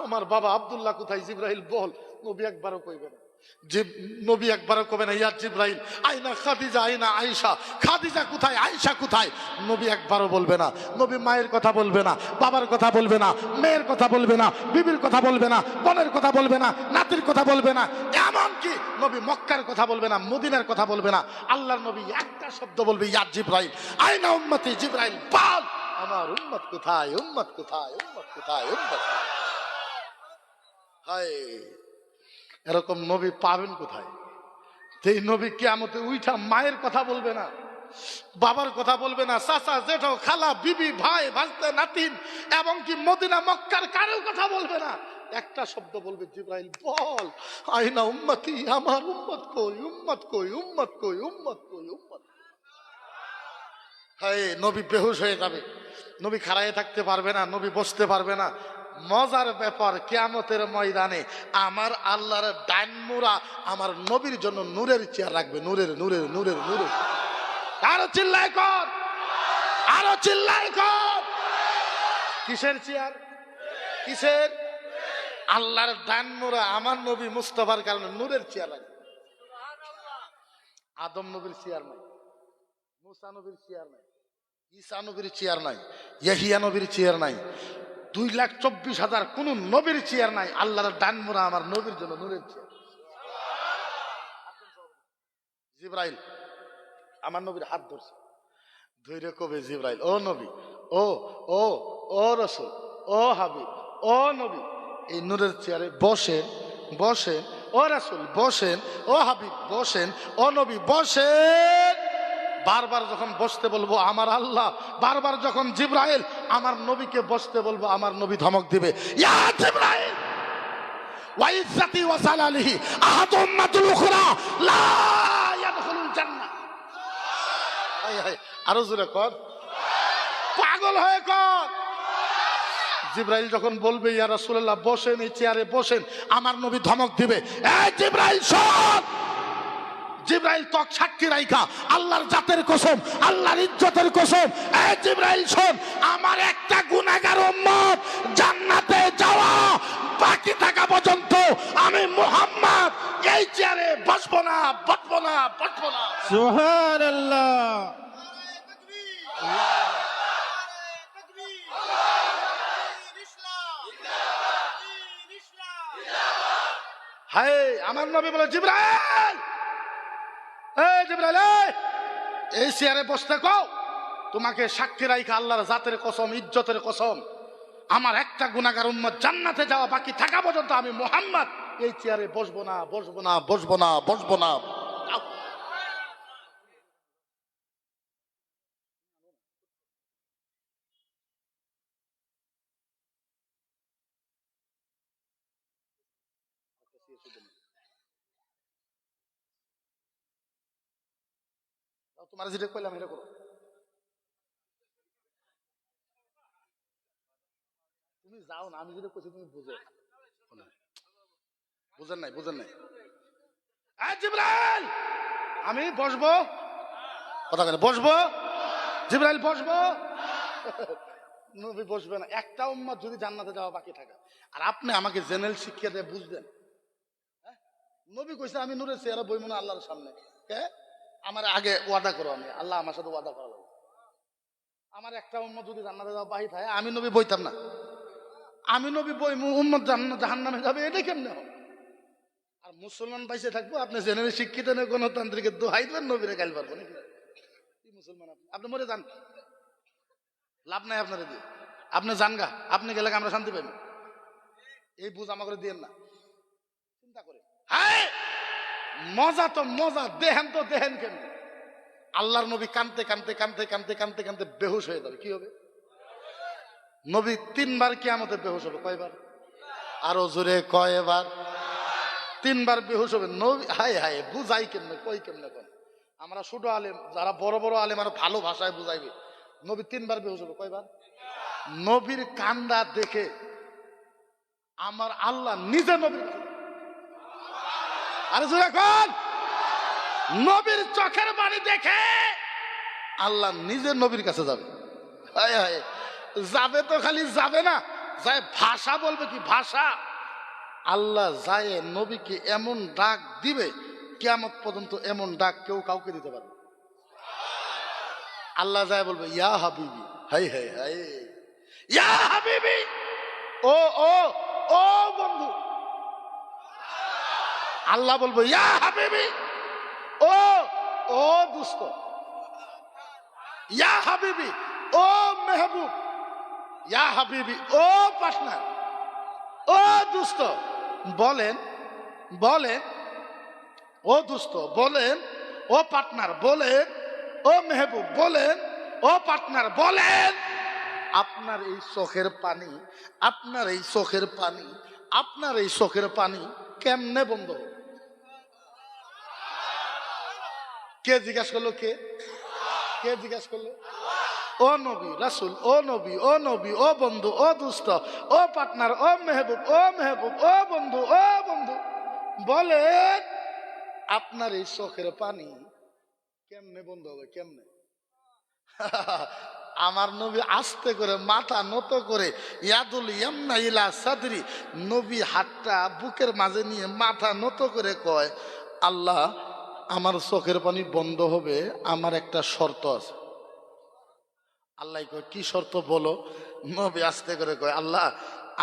Speaker 1: আমার বাবা আব্দুল্লাহ কোথায়। জিবরাইল বল, নবী একবারও কইবে না। নবী একবারও কবে না ইয়া জিবরাইল আইনা খাদিজা, আইনা আয়েশা, খাদিজা কোথায়, আয়েশা কোথায়। নবী একবারও বলবে না। নবী মায়ের কথা বলবে না, বাবার কথা বলবে না, মেয়ের কথা বলবে না, বিবির কথা বলবে না, বোনের কথা বলবে না, নাতির কথা বলবে না, এমনকি নবী মক্কার কথা বলবে না, মদিনার কথা বলবে না। আল্লাহর নবী একটা শব্দ বলবে ইয়া জিবরাইল আইনা উম্মতি। জিবরাইল বল আমার উম্মত কোথায়, উম্মত কোথায়, উম্মত কোথায়, উম্মত। হায়, এরকম নবী পাবেন কোথায়? এই নবী কিয়ামতে উইঠা মায়ের কথা বলবে না, বাবার কথা বলবে না, চাচা জেঠো খালা বিবি ভাই ভাস্তে নাতিন এমনকি মদিনা মক্কার কারো কথা বলবে না। একটা শব্দ বলবে জিবরাইল বল আইনা উম্মতি, আমার উম্মত কই, উম্মত কই, উম্মত কই, উম্মত কই, উম্মত। হ্যাঁ, নবী বেহুশ হয়ে যাবে, নবী খাড়ায় থাকতে পারবে না, নবী বসতে পারবে না। মজার ব্যাপার, কিয়ামতের ময়দানে আমার আল্লাহর ডাইনমুরা আমার নবীর জন্য নূরের চেয়ার রাখবে, নূরের নূরের নূরের নূরের। আরো চিল্লায় কর, আরো চিল্লায় কর। কিসের চেয়ার? কিসের? আল্লাহর ডাইনমুরা আমার নবী মুস্তাফার কারণে নূরের চেয়ার রাখবে। আদম নবীর চেয়ার নাই, মুসা নবীর চেয়ার নাই, ঈসা নবীর চেয়ার নাই, ইয়াহিয়া নবীর চেয়ার নাই, 2,24,000 কোন নবীর চেয়ার নাই। আল্লাহর ডানমুরা আমার নবীর জন্য নূরের চেয়ার। জিবরাইল আমার নবীর হাত ধরছে, ধৈর্য কবে জিবরাইল, ও নবী, ও ও ও রসুল, ও হাবিব, ও নবী, এই নূরের চেয়ারে বসেন, বসেন, ও রাসূল বসেন, ও হাবিব বসেন, ও নবী বসেন। বারবার যখন বসতে বলবো আমার আল্লাহ, বারবার যখন জিবরাইল আমার নবীকে বসতে বলবো আমার নবী ধমক দিবে, ইয়া জিবরাইল ওয়া ইজ্জাতি ওয়া জালালিহি আহাদু উম্মাতুল উখরা লা ইয়াদখুলুল জান্নাহ। হায় হায়, আরো জোরে কর, পাগল হয়ে কর। জিবরাইল যখন বলবে ইয়া রাসূলুল্লাহ বসেন, এই চেয়ারে বসেন, আমার নবী ধমক দিবে, এই জিবরাইল শোন। জিবরাইল তক সাক্ষী রাইখা আল্লাহর জাতের কসম, আল্লাহর ইজ্জতের কসম, এই জিবরাইল শোন, আমার একটা গুনাহগার উম্মত জান্নাতে যাওয়া বাকি থাকা পর্যন্ত আমি মুহাম্মদ এই চেয়ারে বসবো না, বসবো না, বসবো না।
Speaker 2: সুবহানাল্লাহ।
Speaker 1: হায়, আমার নবী বলে জিবরাইল, এই জিবরাইল এই চেয়ারে বসতে কও, তোমাকে সাক্ষী রাইখা আল্লাহর জাতের কসম, ইজ্জতের কসম, আমার একটা গুনাহগার উম্মত জান্নাতে যাওয়া বাকি থাকা পর্যন্ত আমি মুহাম্মদ এই চেয়ারে বসবো না, বসবো না, বসবো না, বসবো না। তোমার যেটা কইলাম এটা করো, তুমি যাও না, আমি যেটা কইছি তুমি বুঝো, বুঝেন নাই, বুঝেন নাই। এই জিবরাইল আমি বসবো, কথা কেন বসবো, জিবরাইল বসবো, নবী বসবে না। একটা উম্মত যদি জান্নাতে যাওয়া বাকি থাকে, আর আপনি আমাকে জেনারেল শিক্ষা দিয়ে বুঝবেন, নবী কইছে আমি নূরের চেহারা বইমু না আল্লাহর সামনে, কে আমার আগে ওয়াদা করো, আমি আল্লাহ আমার সাথে ওয়াদা করা লাগবে। আমার একটা উম্মত যদি জান্নাতে যাওয়া বাকি থাকে, আমি নবী বইতাম না, আমি নবী বইমু, উম্মত জাহান্নামে যাবে, এটা কেমনে হবে? আর মুসলমান বাইসে থাকবো, আপনি জেনারেল শিক্ষিত না গণতান্ত্রিকের দোহাই দেবেন, নবীরে গাইল পারবো নাকি? কি মুসলমান আপনি মরে যান, লাভ নাই আপনার দিয়ে, আপনি যান গা, আপনি গেলে আমরা শান্তি পাইব। এই বুঝ আমাকে দিয়েন না, চিন্তা করে। হ্যাঁ, মজা তো মজা, দেখেন তো দেখেন কেমন আল্লাহর নবী কানতে কানতে কানতে কানতে কানতে কানতে বেহুশ হয়ে যাবে। কি হবে? নবী 3 বার কিয়ামতে বেহুশ হবে। কয়বার? আরো জোরে কয়বার? 3 বার বেহুশ হবে নবী। হায় হায়, বুঝাই কেমনে, কই কেমনে কোন? আমরা ছোট আলেম, যারা বড় বড় আলেম আর ভালো ভাষায় বুঝাইবে। নবী 3 বার বেহুশ হবে। কয়বার? নবীর কান্দা দেখে আমার আল্লাহ নিজে নবীর, আরে জোরে কোন, নবীর চোখের পানি দেখে আল্লাহ নিজে নবীর কাছে যাবে। হায় হায়, যাবে তো খালি যাবে না, যায় ভাষা বলবে। কি ভাষা? আল্লাহ যায় নবীকে এমন ডাক দিবে, কিয়ামত পর্যন্ত এমন ডাক কেউ কাউকে দিতে পারবে। আল্লাহ যায় বলবে ইয়া হাবিবি, হাই হাই হাই, ইয়া হাবিবি, ও ও ও বন্ধু। আল্লাহ বলবো ইয়া হাবিবি, ও ও দুস্ত, ইয়া হাবিবি, ও মেহবুব, ইয়া হাবিবি, ও পার্টনার, ও দুস্ত। বলেন বলেন, ও দুস্ত বলেন, ও পার্টনার বলেন, ও মেহবুব বলেন, ও পার্টনার বলেন, আপনার এই চোখের পানি, আপনার এই চোখের পানি, আপনার এই চোখের পানি কেমনে বন্ধ হবে? কে জিজ্ঞাসা করলো? কে কে জিজ্ঞাসা করলো? ও নবী রাসূল, ও নবী, ও নবী, ও বন্ধু, ও দুষ্ট, ও পার্টনার, ও মেহবুব, ও মেহবুব, ও বন্ধু, ও বন্ধু, বলেন আপনার এই চোখের পানি কেমনে বন্ধ হবে? কেমনে? আমার নবী আস্তে করে মাথা নত করে ইয়াদুল ইয়ামনা ইলা সাদরি, নবী হাতটা বুকের মাঝে নিয়ে মাথা নত করে কয়, আল্লাহ আমার চোখের পানি বন্ধ হবে, আমার একটা শর্ত আছে। আল্লাহ কয় কি শর্ত বলো? নবী আস্তে করে কয়, আল্লাহ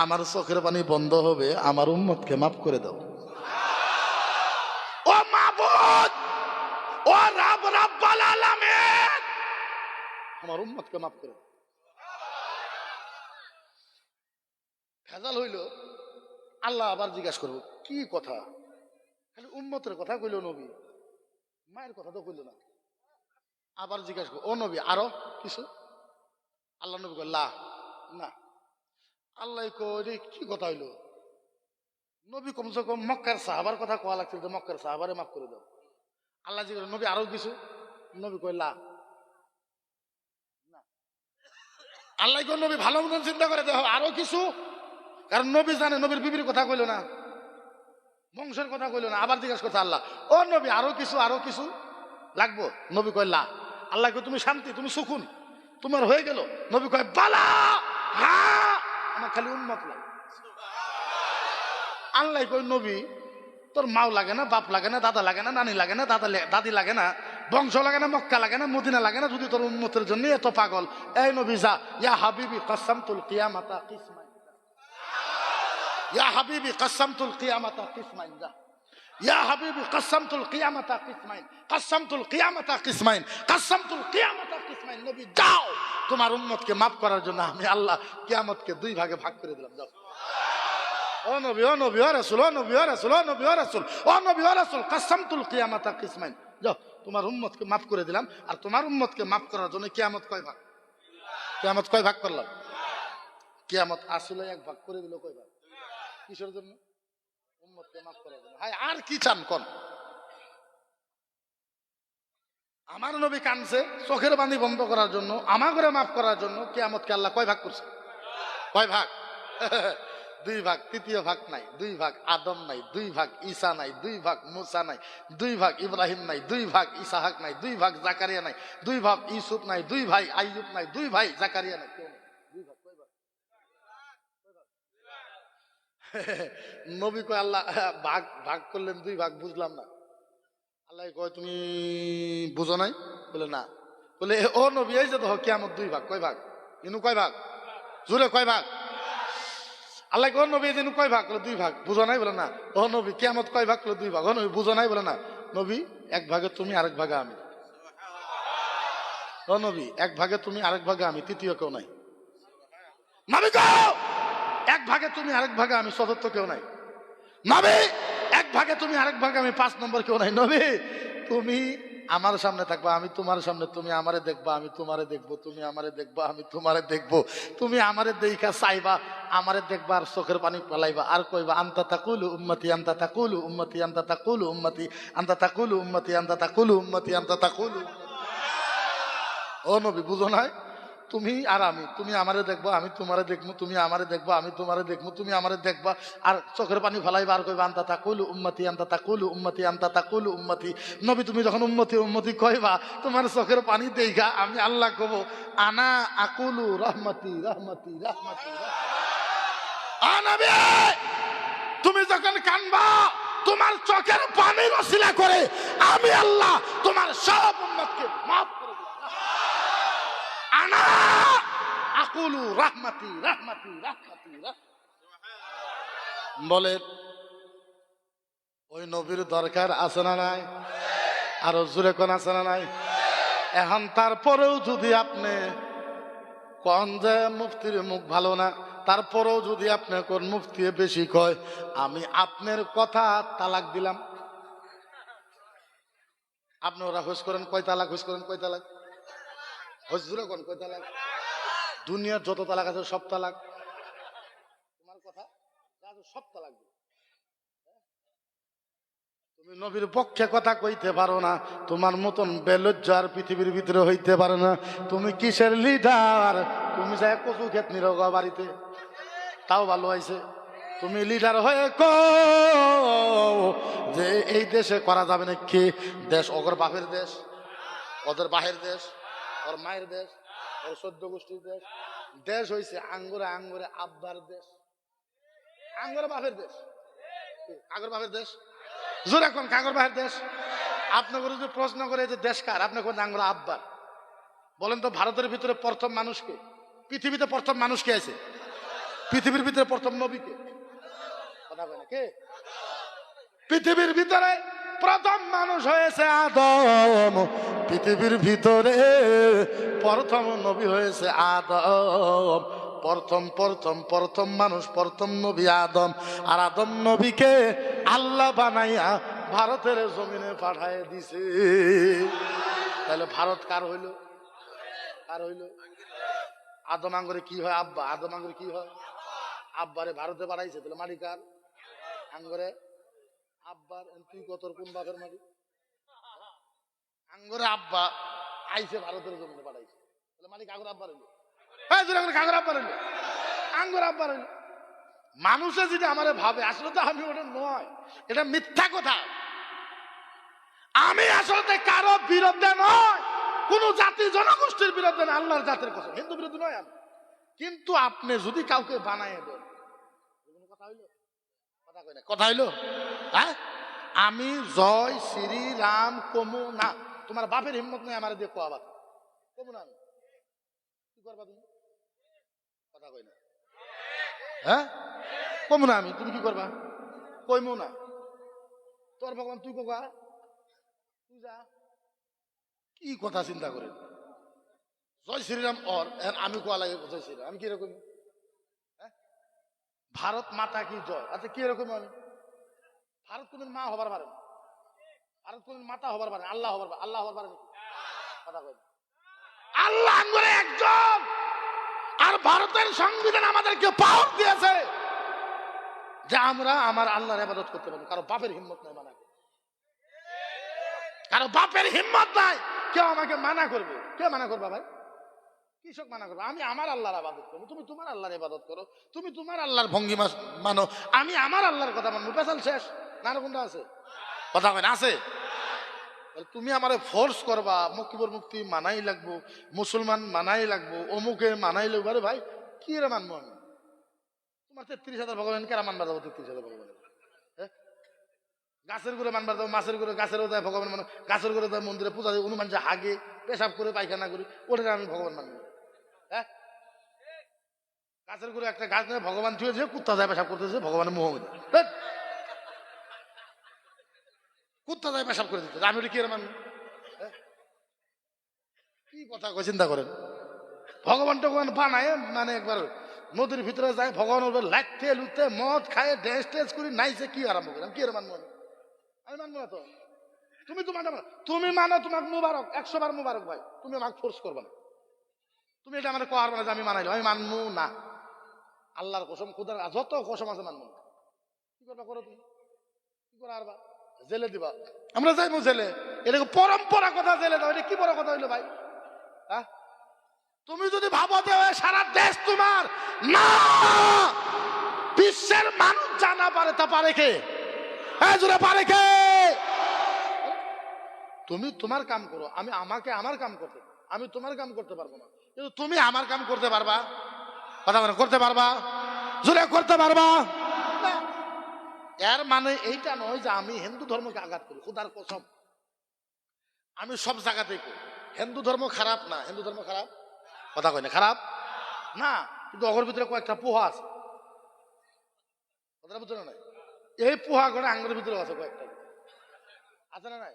Speaker 1: আমার চোখের পানি বন্ধ হবে, আমার উম্মতকে মাফ করে দাও। ও মাবুদ, ও রব রব্বুল আলামিন, আমার উম্মতকে মাফ করে দাও। ভেজাল হইল, আল্লাহ আবার জিজ্ঞাসা করবো কি কথা? খালি উম্মতের কথা কইল নবী, মায়ের কথা তো কইল না। আবার জিজ্ঞাসা করবো, ও নবী আরো কিছু? আল্লাহ নবী কয় লা, না। আল্লাহ কই কি কথা হইলো? নবী কমসে কম মক্কার সাহাবার কথা কোয়া লাগছিল, যে মক্কার সাহাবারে মাফ করে দাও। আল্লাহ জিজ্ঞাসা নবী আরো কিছু? নবী কয় লা, না। আল্লাহ কই নবী ভালো মতন চিন্তা করে দেখো আরো কিছু, কারণ নবী জানে নবীর বিবির কথা কইল না, বংশের কথা কইল না। আবার জিজ্ঞাসা করছে আল্লাহ, ও নবী আরো কিছু, আরো কিছু লাগবো? নবী কয় লা। আল্লাহ কয় তুমি শান্তি, তুমি সুকুন, তোমার হয়ে গেল। নবী কয় বালা, হ্যাঁ আমার খালি উম্মত লাগে। আল্লাহ কই নবী তোর মাও লাগে না, বাপ লাগে না, দাদা লাগে না, নানি লাগে না, দাদি লাগে না, বংশ লাগে না, মক্কা লাগে না, মদিনা লাগে না, যদি তোর উম্মতের জন্য এত পাগল, এই নবী যা, ইয়া হাবিবি কাসামতুল কিয়ামাতা কিসমাইন, ইয়া হাবিবি কাসামতুল কিয়ামাতা কিসমাইন, যা ইয়া হাবিবি কাসামতুল কিয়ামাতা কিসমাইন, কাসামতুল কিয়ামাতা কিসমাইন, কাসামতুল কিয়ামাতা কিসমাইন। নবী যাও, তোমার উম্মতকে মাফ করার জন্য আমি আল্লাহ কিয়ামতকে দুই ভাগে ভাগ করে দিলাম। যাও ও নবী, ও নবী, ও রাসূল, ও নবী, ও রাসূল, ও নবী, ও রাসূল, ও নবী, ও রাসূল, কাসামতুল কিয়ামাতা কিসমাইন। যাও তোমার উম্মতকে মাফ করে দিলাম। আর তোমার উম্মতকে মাফ করার জন্য কিয়ামত কয় ভাগ? কিয়ামত কয় ভাগ করলাম? কিয়ামত আসলে এক ভাগ করে দিল। কয় ভাগ? কিসের জন্য? উম্মতকে মাফ করার জন্য। হায় আর কি চান কোন? আমার নবী কানছে চোখের পানি বন্ধ করার জন্য, আমার করে মাফ করার জন্য। কিয়ামতকে আল্লাহ কয় ভাগ করছে? কয় ভাগ? দুই ভাগ। তৃতীয় ভাগ নাই। দুই ভাগ আদম নাই, দুই ভাগ ঈসা নাই, দুই ভাগ মুসা নাই, দুই ভাগ ইব্রাহিম নাই, দুই ভাগ ইসাহাক নাই, দুই ভাগ জাকারিয়া নাই, দুই ভাগ ইউসুফ নাই, দুই ভাই আইয়ুব নাই, দুই ভাই জাকারিয়া নাই, কেউ নাই। দুই ভাগ। কয় ভাগ? নবী কয় আল্লাহ ভাগ ভাগ করলেন দুই ভাগ, বুঝলাম না। আল্লাহ কয় তুমি বুঝো নাই? বলে না। বলে ও নবী এই যে দেখো কিয়ামত দুই ভাগ। কয় ভাগ? ইনু কয় ভাগ? জোরে কয় ভাগ? আল্লাহ ও নবী যেন কয় ভাগ? দুই ভাগ। বুঝো নাই? বলে না। ও নবী কিয়ামত কয় ভাগ? দুই ভাগ। ও নবী বুঝো নাই? বলে না। নবী এক ভাগে তুমি, আরেক ভাগে আমি। ও নবী এক ভাগে তুমি, আরেক ভাগে আমি, তৃতীয় কেউ নাই। নবী গো এক ভাগে তুমি, আরেক ভাগে আমি, চতুর্থ কেউ নাই। নবী এক ভাগে তুমি, আরেক ভাগে আমি, 5 নম্বর কেউ নাই। নবী তুমি আমার সামনে থাকবা, আমি তোমার সামনে, তুমি আমারে দেখবা, আমি তোমারে দেখবো, তুমি আমারে দেখবা, আমি তোমারে দেখবো, তুমি আমারে দেখা চাইবা, আমারে দেখবা আর চোখের পানি পালাইবা আর কইবা আনতা তাকুলু উম্মতি, আনতা তাকুলু উম্মতি, আনতা তাকুলু উম্মতি, আনতা তাকুলু উম্মতি, আনতা তাকুলু উম্মতি, আনতা তাকুলু। ও নবী বুঝো নাই? তুমি আর আমি, তুমি আমারে দেখবা, আমি তোমারে দেখবো, তুমি আমারে দেখবা, আমি তোমারে দেখবো, তুমি আমারে দেখবা আর চোখের পানি ফেলাইবা আর কইবা আনতা তাকুলু উম্মতি, আনতা তাকুলু উম্মতি, আনতা তাকুলু উম্মতি। নবী তুমি যখন উম্মতি উম্মতি কইবা, তোমার চোখের পানি দেখা আমি আল্লাহ কব আনা আকুলু রহমতি রহমতি রহমতি। নবী তুমি যখন কানবা, তোমার চোখের পানির ওসিলা করে আমি আল্লাহ তোমার সব উম্মতকে মাফ করে দেব। আনা আকুলু রাহমাতি রাহমাতি রাহমাতি। বলে ওই নবীর দরকার আছে না নাই? আরো জোরে কোন আছে না নাই? এখন তারপরেও যদি আপনি কোন যে মুফতির মুখ ভালো না, তারপরেও যদি আপনি কোন মুফতি বেশি কয়, আমি আপনার কথা তালাক দিলাম। আপনি ওরা হুশ করেন কয় তালাক? হুশ করেন কয় তালাক? হুজুরে কোন কয় তালাক? দুনিয়ার যত তালাক আছে সব তালাক। তোমার কথা সব তালাক। তুমি নবীর পক্ষে কথা কইতে পারো না, তোমার মতন বেলজ্জা আর পৃথিবীর ভিতরে হইতে পারে না। তুমি কিসের লিডার? তুমি যাই কচু ক্ষেত নিরোগ বাড়িতে, তাও ভালো হয়েছে। তুমি লিডার হয়ে যে এই দেশে করা যাবে না। কি দেশ? অগর বাপের দেশ, ওদের বাহের দেশ, ওর মায়ের দেশ, ওর 14 গোষ্ঠীর দেশ। দেশ হয়েছে আঙ্গুরে আঙ্গুরে আব্বার দেশ, আঙ্গুরে বাপের দেশ। আগর বাপের দেশ জোর এখন কাগর বাপের দেশ। আপনাকে যদি প্রশ্ন করে যে দেশ কার, আপনি কোন আঙ্গুরে আব্বার বলেন তো। ভারতের ভিতরে প্রথম মানুষকে, পৃথিবীতে প্রথম মানুষ কে আছে? পৃথিবীর ভিতরে প্রথম নবীকে কথা বলে কে? পৃথিবীর ভিতরে প্রথম মানুষ হয়েছে আদম। পৃথিবীর ভিতরে প্রথম নবী হয়েছে আদম। প্রথম প্রথম প্রথম মানুষ, প্রথম নবী আদম। আর আদম নবীকে আল্লাহ বানাইয়া ভারতের জমিনে পাঠায় দিছে। তাহলে ভারত কার হইল? কার হইল? আদম আঙ্গুরে কি হয়? আব্বা। আদম আঙ্গুরে কি হয়? আব্বারে ভারতে পাঠাইছে। তাহলে মাটি কার? আঙ্গুরে আব্বার। তুই কত কোন বাপের মাটি? আঙ্গুরে আব্বা আইছে ভারতের জমিনে পাঠাইছে। তাহলে মালিক আঙ্গুর আব্বার হইল। কাগর আব্বার হইল, আঙ্গুর আব্বার হইল। মানুষে যদি আমারে ভাবে, আসলে তো আমি ওটা নয়, এটা মিথ্যা কথা। আমি আসলে কারো বিরুদ্ধে নয়, কোন জাতি জনগোষ্ঠীর বিরুদ্ধে না, আল্লাহর জাতির কথা। হিন্দু বিরোধী নয় আমি। কিন্তু আপনি যদি কাউকে বানায় দেন, কথা হইলো? কথা কই না, কথা হইলো? হ্যাঁ, আমি জয় শ্রী রাম কমু না। তোমার বাপের হিম্মত নেই আমার দিয়ে কোয়া বাত কমু না। আমি কি করবা তুমি? কথা কই না। হ্যাঁ, কমু না আমি। তুমি কি করবা? কইমু না। তোর ভগবান তুই কোকা, তুই যা। কি কথা চিন্তা করে জয় শ্রীরাম অর আমি কোয়া লাগে জয় শ্রীরাম। আমি কিরকম? হ্যাঁ, ভারত মাতা কি জয়। আচ্ছা কিরকম আমি? ভারত কোনদিন মা হবার পারে না, ভারত কোনদিন মাতা হবার পারে, আল্লাহ হবার পারে। আল্লাহ হবার পারে নাকি? কথা কই। আল্লাহ আঙ্গুরে একজন। আর ভারতের সংবিধান আমাদেরকে পাওয়ার দিয়েছে যে আমরা আমার আল্লাহর ইবাদত করতে পারবো। কারো বাপের হিম্মত নাই মানা, কারো বাপের হিম্মত নাই কেউ আমাকে মানা করবে। কে মানা করবে ভাই? কৃষক মানা করবে? আমি আমার আল্লাহর ইবাদত করবো, তুমি তোমার আল্লাহর ইবাদত করো। তুমি তোমার আল্লাহর ভঙ্গিমা মানো, আমি আমার আল্লাহর কথা মানবো। পেশাল শেষ না? কোনটা আছে? কথা কয় না আছে? তুমি আমারে ফোর্স করবা, মুক্তিবর মুক্তি মানাই লাগবো, মুসলমান মানাই লাগবো, অমুকে মানাই লাগবো। আরে ভাই কি রে মানবো আমি? তোমার 33,000 ভগবান কেরা মানবার যাবো? 33,000 ভগবান গাছের গুলো মানবার যাবো, মাছের গুলো গাছেরও দেয় ভগবান মানে, গাছের গুলো দেয় মন্দিরে পূজা দেয়, অনুমান যে হাগে পেশাব করে পায়খানা করি, ওটা আমি ভগবান মানবো? হ্যাঁ, গাছের গুলো একটা গাছ নেই ভগবান ছুঁয়ে যে কুত্তা যায় পেশাব করতেছে, ভগবানের মোহ কুত্তা যায় পেশাব করে দিতে, আমি ওটা কি মানবো? কি কথা কয় চিন্তা করেন। ভগবান টগবান বানায় মানে একবার নদীর ভিতরে যায়, ভগবান লাগতে লুতে মদ খায় ড্যান্স ট্যান্স করি নাইছে, কি আরম্ভ করেন? কি মানবো আমি মানবো না তো। তুমি তো মানো, তুমি মানো, তোমাকে মুবারক, 100 বার মুবারক ভাই। তুমি আমাকে ফোর্স করবে না। তুমি এটা আমার কোয়ার মানে যে আমি মানাইলো, আমি মানবো না। আল্লাহর কসম, খুদার যত কসম আছে মানবো না। কি করবা করো তুমি? কি করা আরবা? জেলে দিবা? আমরা যাইবো জেলে? এটা পরম্পরা কথা, জেলে দাও। এটা কি বড় কথা হইলো ভাই? হ্যাঁ, তুমি যদি ভাবো যে সারা দেশ তোমার, না, বিশ্বের মানুষ জানা পারে তা পারে কে? জোরে পারে কে? তুমি তোমার কাম করো, আমি আমাকে আমার কাম করতে, আমি তোমার কাম করতে পারবো না, কিন্তু তুমি আমার কাম করতে পারবা। কথা বলে করতে পারবা? জোরে করতে পারবা? এর মানে এইটা নয় যে আমি হিন্দু ধর্মকে আঘাত করি, খুদার কসম। আমি সব জায়গাতেই করি। হিন্দু ধর্ম খারাপ না, হিন্দু ধর্ম খারাপ কথা কয় না, খারাপ না, কিন্তু অগর ভিতরে কয়েকটা পোহা আছে। কথাটা বুঝছো না? নাই এই পোহা করে আঙ্গুরের ভিতরে আছে কয়েকটা, আছে না নাই?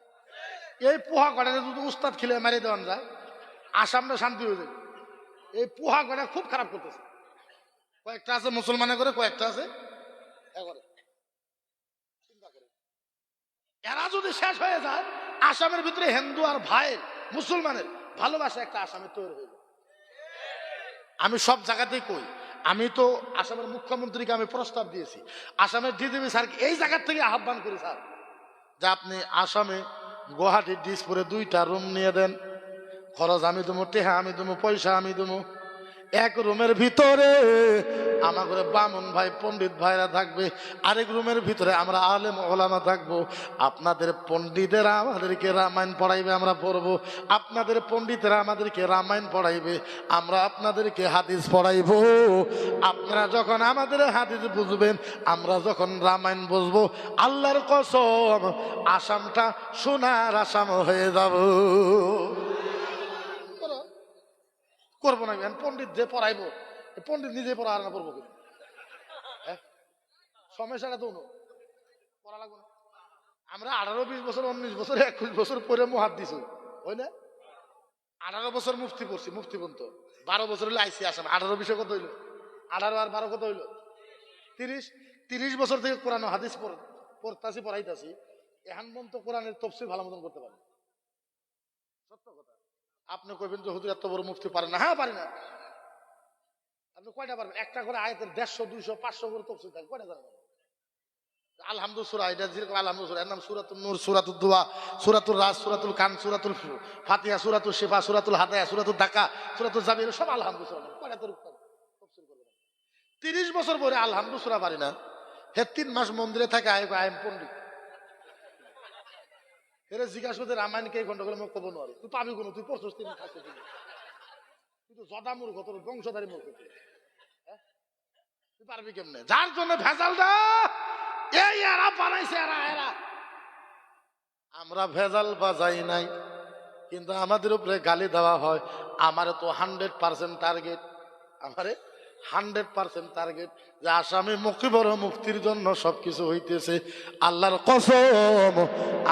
Speaker 1: এই পোহা করে যদি উস্তাদ খিলে মারিয়ে দেওয়ান যায়, আসামটা শান্তি হয়ে যাবে। এই পোহা করে খুব খারাপ করতেছে। কয়েকটা আছে মুসলমানে করে, কয়েকটা আছে চিন্তা করে। এরা যদি শেষ হয়ে যায়, আসামের ভিতরে হিন্দু আর ভাইয়ের মুসলমানের ভালোবাসা একটা আসামে তৈরি হয়ে যায়। আমি সব জায়গাতেই কই, আমি তো আসামের মুখ্যমন্ত্রীকে আমি প্রস্তাব দিয়েছি, আসামের ডিজিপি স্যারকে এই জায়গার থেকে আহ্বান করি, স্যার যে আপনি আসামে গুয়াহাটি ডিসপুরে 2টা রুম নিয়ে দেন, খরচ আমি দেবো, টেহা আমি দেবো, পয়সা আমি দেবো। এক রুমের ভিতরে আমার ঘরে বামুন ভাই পণ্ডিত ভাইরা থাকবে, আরেক রুমের ভিতরে আমরা আলেম ওলামা থাকবো। আপনাদের পণ্ডিতেরা আমাদেরকে রামায়ণ পড়াইবে, আমরা পড়বো। আপনাদের পণ্ডিতেরা আমাদেরকে রামায়ণ পড়াইবে, আমরা আপনাদেরকে হাদিস পড়াইবো। আপনারা যখন আমাদের হাদিস বুঝবেন, আমরা যখন রামায়ণ বুঝবো, আল্লাহর কসম আসামটা সোনার আসাম হয়ে যাব। করবো না পণ্ডিত যে পড়াইবো, পণ্ডিত নিজে পড়া আর না পড়বো কিন্তু সমস্যাটা তো পড়া লাগবে না। আমরা 18-20 বছর 19 বছর 21 বছর পরে মুহাদ্দিস হই, হয় না? 18 বছর মুফতি পড়ছি, মুফতি পর্যন্ত 12 বছর হলে আইসি আসাম। 18-20 কত হইলো? 18 আর 12 কত হইলো? 30 বছর থেকে কোরআন হাদিস পড়তাছি, পড়াইতাছি। এখন পর্যন্ত কোরআনের তফসির ভালো মতন করতে পারি। সত্য কথা। আপনি কইবেন যে হুজুর এত বড় মুফতি পারেন না। হ্যাঁ পারি না। আপনি কয়টা পারবেন? একটা করে আয়াতের 150, 200, 500 করে তফসির থাকে, কয়টা জানেন? আলহামদুলিল্লাহ সূরা, এটা যেরকম আলহামদুলিল্লাহ, এর নাম সূরাতুন নূর, সূরাতুদ দুআ, সূরাতুল রাস, সূরাতুল কান, সূরাতুল ফাতিহা, সূরাতুল শিফা, সূরাতুল হাদায়া, সূরাতুল দাকা, সূরাতুল জাবির, সব আলহামদুলিল্লাহ। কয়টা তোর তফসির করবেন? 30 বছর পরে আলহামদুলিল্লাহ পারি না। হে 3 মাস মন্দিরে থাকে, আই এম পণ্ডিত। এরা জিজ্ঞাসা করতে রামায়ণ কে ঘন্টা করে মুখ কব নোয়ারি, তুই পাবি কোনো? তুই পড়ছস 3 খাস, তুই তো জদা মূর্খ, তোর বংশধারী মূর্খ তুই। তুই পারবি কেমনে? যার জন্য ভেজালটা এই এরা বানাইছে, এরা আমরা ভেজাল বাজাই নাই, কিন্তু আমাদের উপরে গালি দেওয়া হয়। আমারে তো 100% টার্গেট, আমারে 100% টার্গেট যে আসামি মুক্তিবর মুক্তির জন্য সবকিছু হইতেছে। আল্লাহর কসম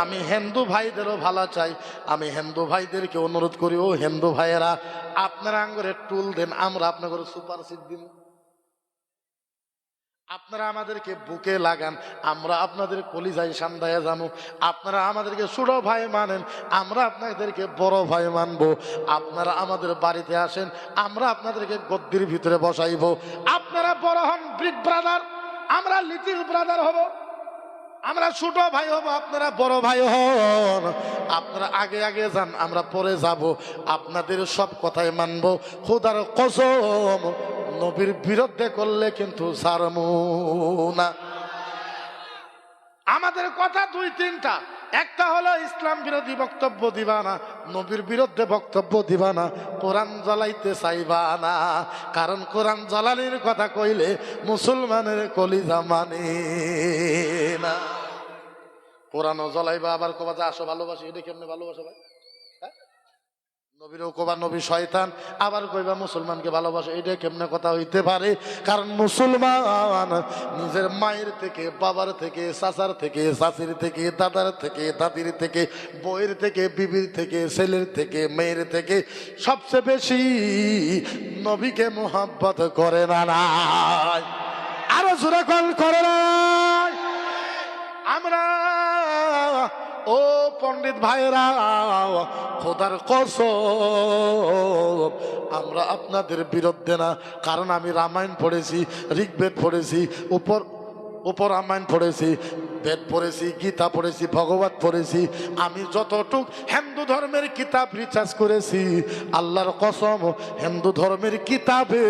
Speaker 1: আমি হিন্দু ভাইদেরও ভালো চাই। আমি হিন্দু ভাইদেরকে অনুরোধ করি, ও হিন্দু ভাইয়েরা, আপনারা আঙ্গুরে টুল দেন, আমরা আপনাদের সুপার সিট দিন। আপনারা আমাদেরকে বুকে লাগান, আমরা আপনাদের কলিজায় সান্দায় যাবো। আপনারা আমাদেরকে ছোট ভাই মানেন, আমরা আপনাদেরকে বড় ভাই মানবো। আপনারা আমাদের বাড়িতে আসেন, আমরা আপনাদেরকে গদ্দির ভিতরে বসাইবো। আপনারা বড় হন বিগ ব্রাদার, আমরা লিটল ব্রাদার হব। আমরা ছোট ভাই হব, আপনারা বড় ভাই হন। আপনারা আগে আগে যান, আমরা পরে যাব। আপনাদের সব কথাই মানবো। খোদার কসম নবীর বিরুদ্ধে করলে কিন্তু ছাড়মু না। আমাদের কথা 2-3টা। একটা হলো ইসলাম বিরোধী বক্তব্য দিবা না, নবীর বিরুদ্ধে বক্তব্য দিবা না, কোরআন জ্বালাইতে চাইবা না। কারণ কোরআন জ্বালানির কথা কইলে মুসলমানের কলিজা মানে না। কোরআনও জ্বলাইবা, আবার কবা যে আসো ভালোবাসি। এটা কেমনে ভালোবাসা ভাই? নবীরও কবা নবী শয়তান, আবার কইবা মুসলমানকে ভালোবাসে। এটা কেমনে কথা হইতে পারে? কারণ মুসলমান নিজের মায়ের থেকে, বাবার থেকে, চাচার থেকে, চাচির থেকে, দাদার থেকে, দাদির থেকে, বইয়ের থেকে, বিবির থেকে, ছেলের থেকে, মেয়ের থেকে সবচেয়ে বেশি নবীকে মোহাব্বত করে না নাই? আরো জোরে কল করে নাই? আমরা ও পণ্ডিত ভাইরা, খোদার কসম আমরা আপনাদের বিরুদ্ধে না। কারণ আমি রামায়ণ পড়েছি, ঋগ্বেদ পড়েছি, উপর রামায়ণ পড়েছি, বেদ পড়েছি, গীতা পড়েছি, ভগবত পড়েছি। আমি যতটুক হিন্দু ধর্মের কিতাব রিসার্চ করেছি, আল্লাহর কসম হিন্দু ধর্মের কিতাবে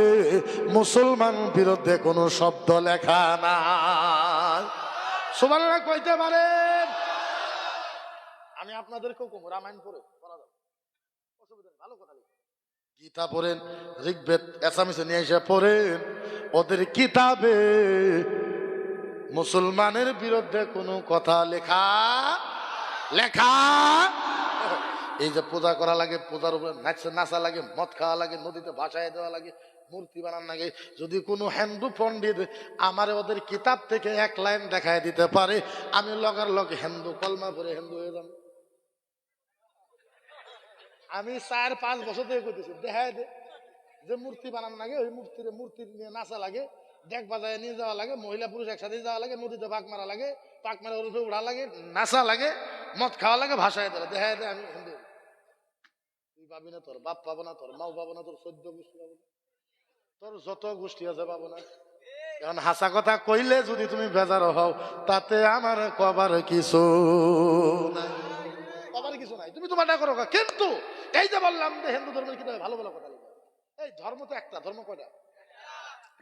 Speaker 1: মুসলমান বিরুদ্ধে কোনো শব্দ লেখা নাই। সুবহানাল্লাহ কইতে পারেন? আমি আপনাদেরকেও কম রামায়ণ পড়ে পড়া যাবে, অসুবিধা নেই, ভালো কথা লিখে গীতা পড়েন, ঋগ্বেদ এসামিসে নিয়ে এসে পড়েন। ওদের কিতাবে মুসলমানের বিরুদ্ধে কোনো কথা লেখা এই যে পূজা করা লাগে, পূজার উপরে নাচা লাগে, মদ খাওয়া লাগে, নদীতে ভাসায় দেওয়া লাগে, মূর্তি বানান লাগে। যদি কোনো হিন্দু পণ্ডিত আমার ওদের কিতাব থেকে 1 লাইন দেখায় দিতে পারে, আমি লগার লগ হিন্দু কলমা পড়ে হিন্দু হয়ে যাব। আমি 4-5 বছর থেকে করতেছি, দেখায় দে যে মূর্তি বানান লাগে, ওই মূর্তি নিয়ে নাচা লাগে, ডেক বাজায় নিয়ে যাওয়া লাগে, মহিলা পুরুষ একসাথে যাওয়া লাগে, নদীতে পাক মারা লাগে, পাক মারা ওর উপরে উড়া লাগে, নাচা লাগে, মদ খাওয়া লাগে, ভাসায় দেয়, দেখায় দে আমি হিন্দু। তুই পাবি না, তোর বাপ পাবো না, তোর মাও পাবো না, তোর 14 গোষ্ঠী পাবো না, তোর যত গোষ্ঠী আছে পাবো না। এখন হাসা কথা কইলে যদি তুমি বেজার হও তাতে আমার কবার কিছু নাই, কবার কিছু নাই, তুমি তোমারটা করো। কিন্তু এই যে বললাম যে হিন্দু ধর্মের কিতাবে ভালো ভালো কথা লেখা, এই ধর্ম তো একটা, ধর্ম কয়টা?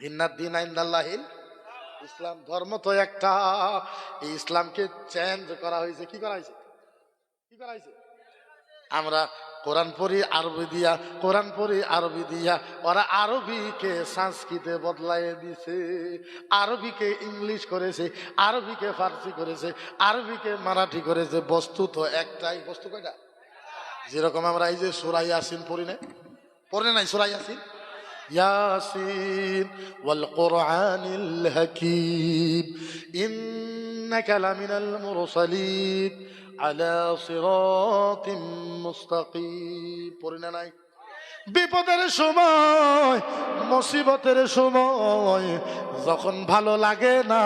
Speaker 1: ইন্নাদ দীন ইনদাল্লাহিল ইসলাম, ধর্ম তো একটা। এই ইসলামকে চেঞ্জ করা হয়েছে, কি করা হয়েছে? কি করা হয়েছে? আমরা কোরআন পড়ি আরবি দিয়া, কোরআন পড়ি আরবি দিয়া, ওরা আরবিকে সংস্কৃতে বদলাইয়ে দিছে, আরবিকে ইংলিশ করেছে, আরবিকে ফার্সি করেছে, আরবিকে মারাঠি করেছে। বস্তু তো একটাই। বস্তু কয়টা? যেরকম আমরা এই যে সূরা ইয়াসিন পড়ি না, পড়ে নাই সূরা ইয়াসিন? ইয়াসিন ওয়াল কুরআনিল হাকীম ইন্নাকা লামিনাল মুরসালিন আলা সিরাতিম মুস্তাকিম। পড়ি না নাই? বিপদের সময়, মুসিবতের সময় যখন ভালো লাগে না,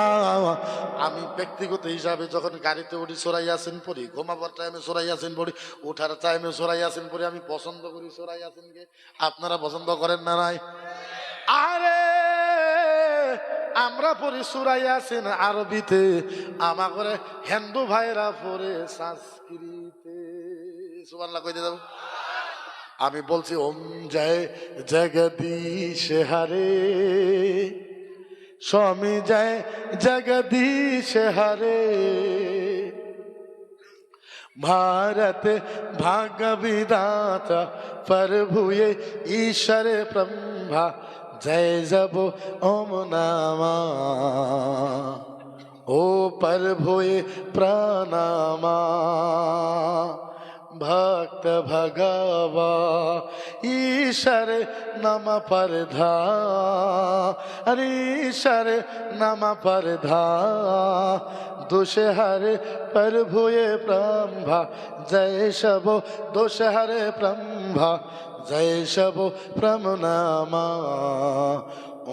Speaker 1: আমি ব্যক্তিগত হিসাবে যখন গাড়িতে উঠি সূরা ইয়াসিন পড়ি, ঘুমাবার টাইমে সূরা ইয়াসিন পড়ি, ওঠার টাইমে সূরা ইয়াসিন পড়ি। আমি পছন্দ করি সূরা ইয়াসিনকে। আপনারা পছন্দ করেন না নাই? আরে আমরা পড়ি সূরা ইয়াসিন আরবিতে, আমাদের হিন্দু ভাইরা পড়ে সংস্কৃতে। সুবহানাল্লাহ কইতে যাব। আমি বলছি ওম জয় জগদীশ হরে, স্বামী জয় জগদীশ হরে, भारत भाग्य विधाता प्रभु ये ईश्वर ब्रह्मा जय जब ओम नामा ओ प्रभु ये प्रणामा भक्त भगवा ईश्वर नम परधा अरे ईश्वर नम परधा दोष हरे प्रभु ये ब्रह्मा जय शबो दोष हरे ब्रह्मा जय शबो प्रमनामा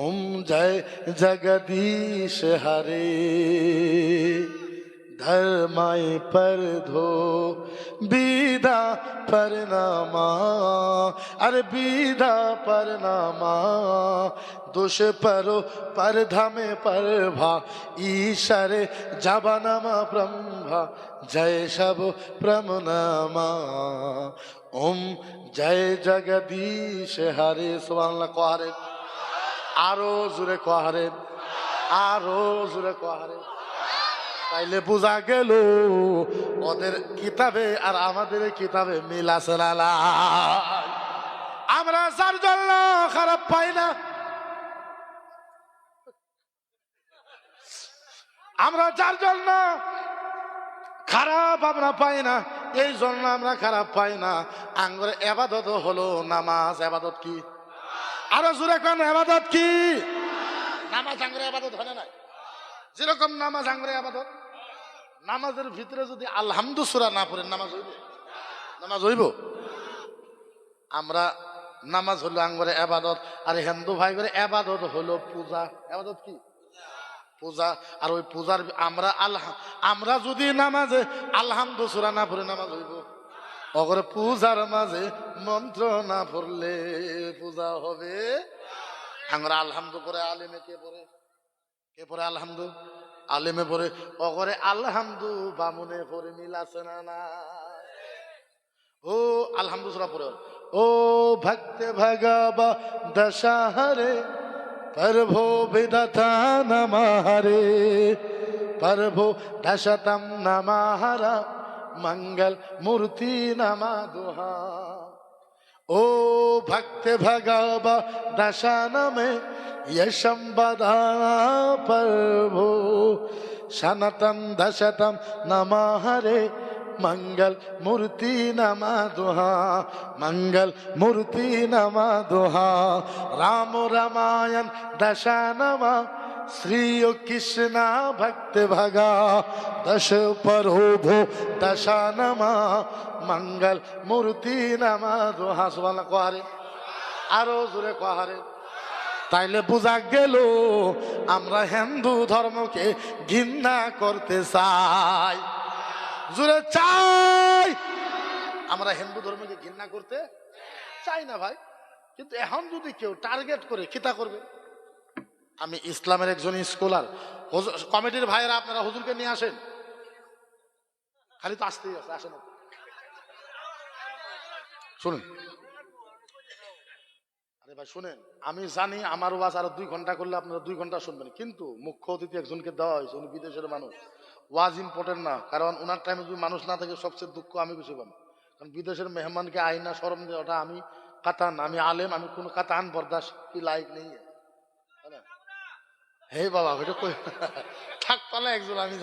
Speaker 1: ओम जय जगदीश हरे धर्माय पर धो बीदा परनामा अरे बीदा परनामा दोष परो परधा में परभा ईश्वर जबानमा ब्रह्मा जय शब प्रमनामा ओम जय जगदीश हरे। सुबहानाल्लाह कोहारे आरो जुरे कोहारे, आरो जुरे कोहारे। তাইলে বোঝা গেল ওদের কিতাবে আর আমাদের কিতাবে মিল আছে না নাই? আমরা যার জন্য খারাপ পাই না, আমরা যার জন্য খারাপ আমরা পাই না, এই জন্য আমরা খারাপ পাই না। আঙ্গুরে এবাদত হলো নামাজ। এবাদত কি? আরো জোরে কোন এবাদত কি? নামাজ আঙ্গুরে এবাদত হয় না? যেরকম নামাজ আঙ্গুরে এবাদত। নামাজের ভিতরে যদি আলহামদু সূরা না পড়েন নামাজ হইব? নামাজ হইব? আমরা নামাজ হলো আঙ্গুরে এবাদত, আর হিন্দু ভাই করে এবাদত হলো পূজা। এবাদত কি? পূজা। আর ওই পূজার আমরা যদি নামাজে আলহামদু সূরা না পড়ে নামাজ হইব? অগরে পূজার মাঝে মন্ত্র না পড়লে পূজা হবে? আমরা আলহামদু পড়ে আলেমে কে পড়ে? কে পড়ে আলহামদু? আলেমে পড়ে। অগরে আলহামদু বামুনে পড়ে। মিল আছে না না? ও আলহামদু সূরা পড়ে ও ভক্ত ভগবা দশহরে प्रभो विदता नमहरे प्रभो दशतम नमहरा मंगल मूर्ति नमा दुहा ओ भक्त भगव दशन में यशम बधा प्रभो सनतम दशतम नमहरे मंगल मूर्ति नमा दुहा मंगल मूर्ति नमा दुहा राम रामायण दशानमा श्री कृष्णा भक्त भगा दश प्रभो दशानमा मंगल मूर्ति नमा दुहा। सुबहानाल्लाह कोहारे आरो जोरे कोहारे। তাইলে বুঝা গেল আমরা হিন্দু ধর্মকে ঘৃণা করতে চাই। জোরে চাই। আমরা হিন্দু ধর্মকে ঘৃণা করতে চাই না ভাই। কিন্তু এখন যদি কেউ টার্গেট করে খিতা করবে, আমি ইসলামের একজন স্কলার। কমিটির ভাইয়েরা আপনারা হুজুরকে নিয়ে আসেন, খালি তো আসতেই আছে, আসেন। শুনুন, আরে ভাই শুনেন, আমি জানি আমার ওয়াজ আরো 2 ঘন্টা করলে আপনারা 2 ঘন্টা শুনবেন, কিন্তু মুখ্য অতিথি একজনকে দেওয়া হয়েছে, উনি বিদেশের মানুষ। ওয়াজ ইম্পর্টেন্ট না, কারণ ওনার টাইমে যদি মানুষ না থাকে সবচেয়ে দুঃখ আমি বেশি পাবো। কারণ বিদেশের মেহমানকে আইনা শরম দেওয়াটা আমি কাতান, আমি আলেম, আমি কোনো কাতান বরদাস্ত কি লাইক নেই। হে বাবা, ওইটা কই থাক পালা একজন আমি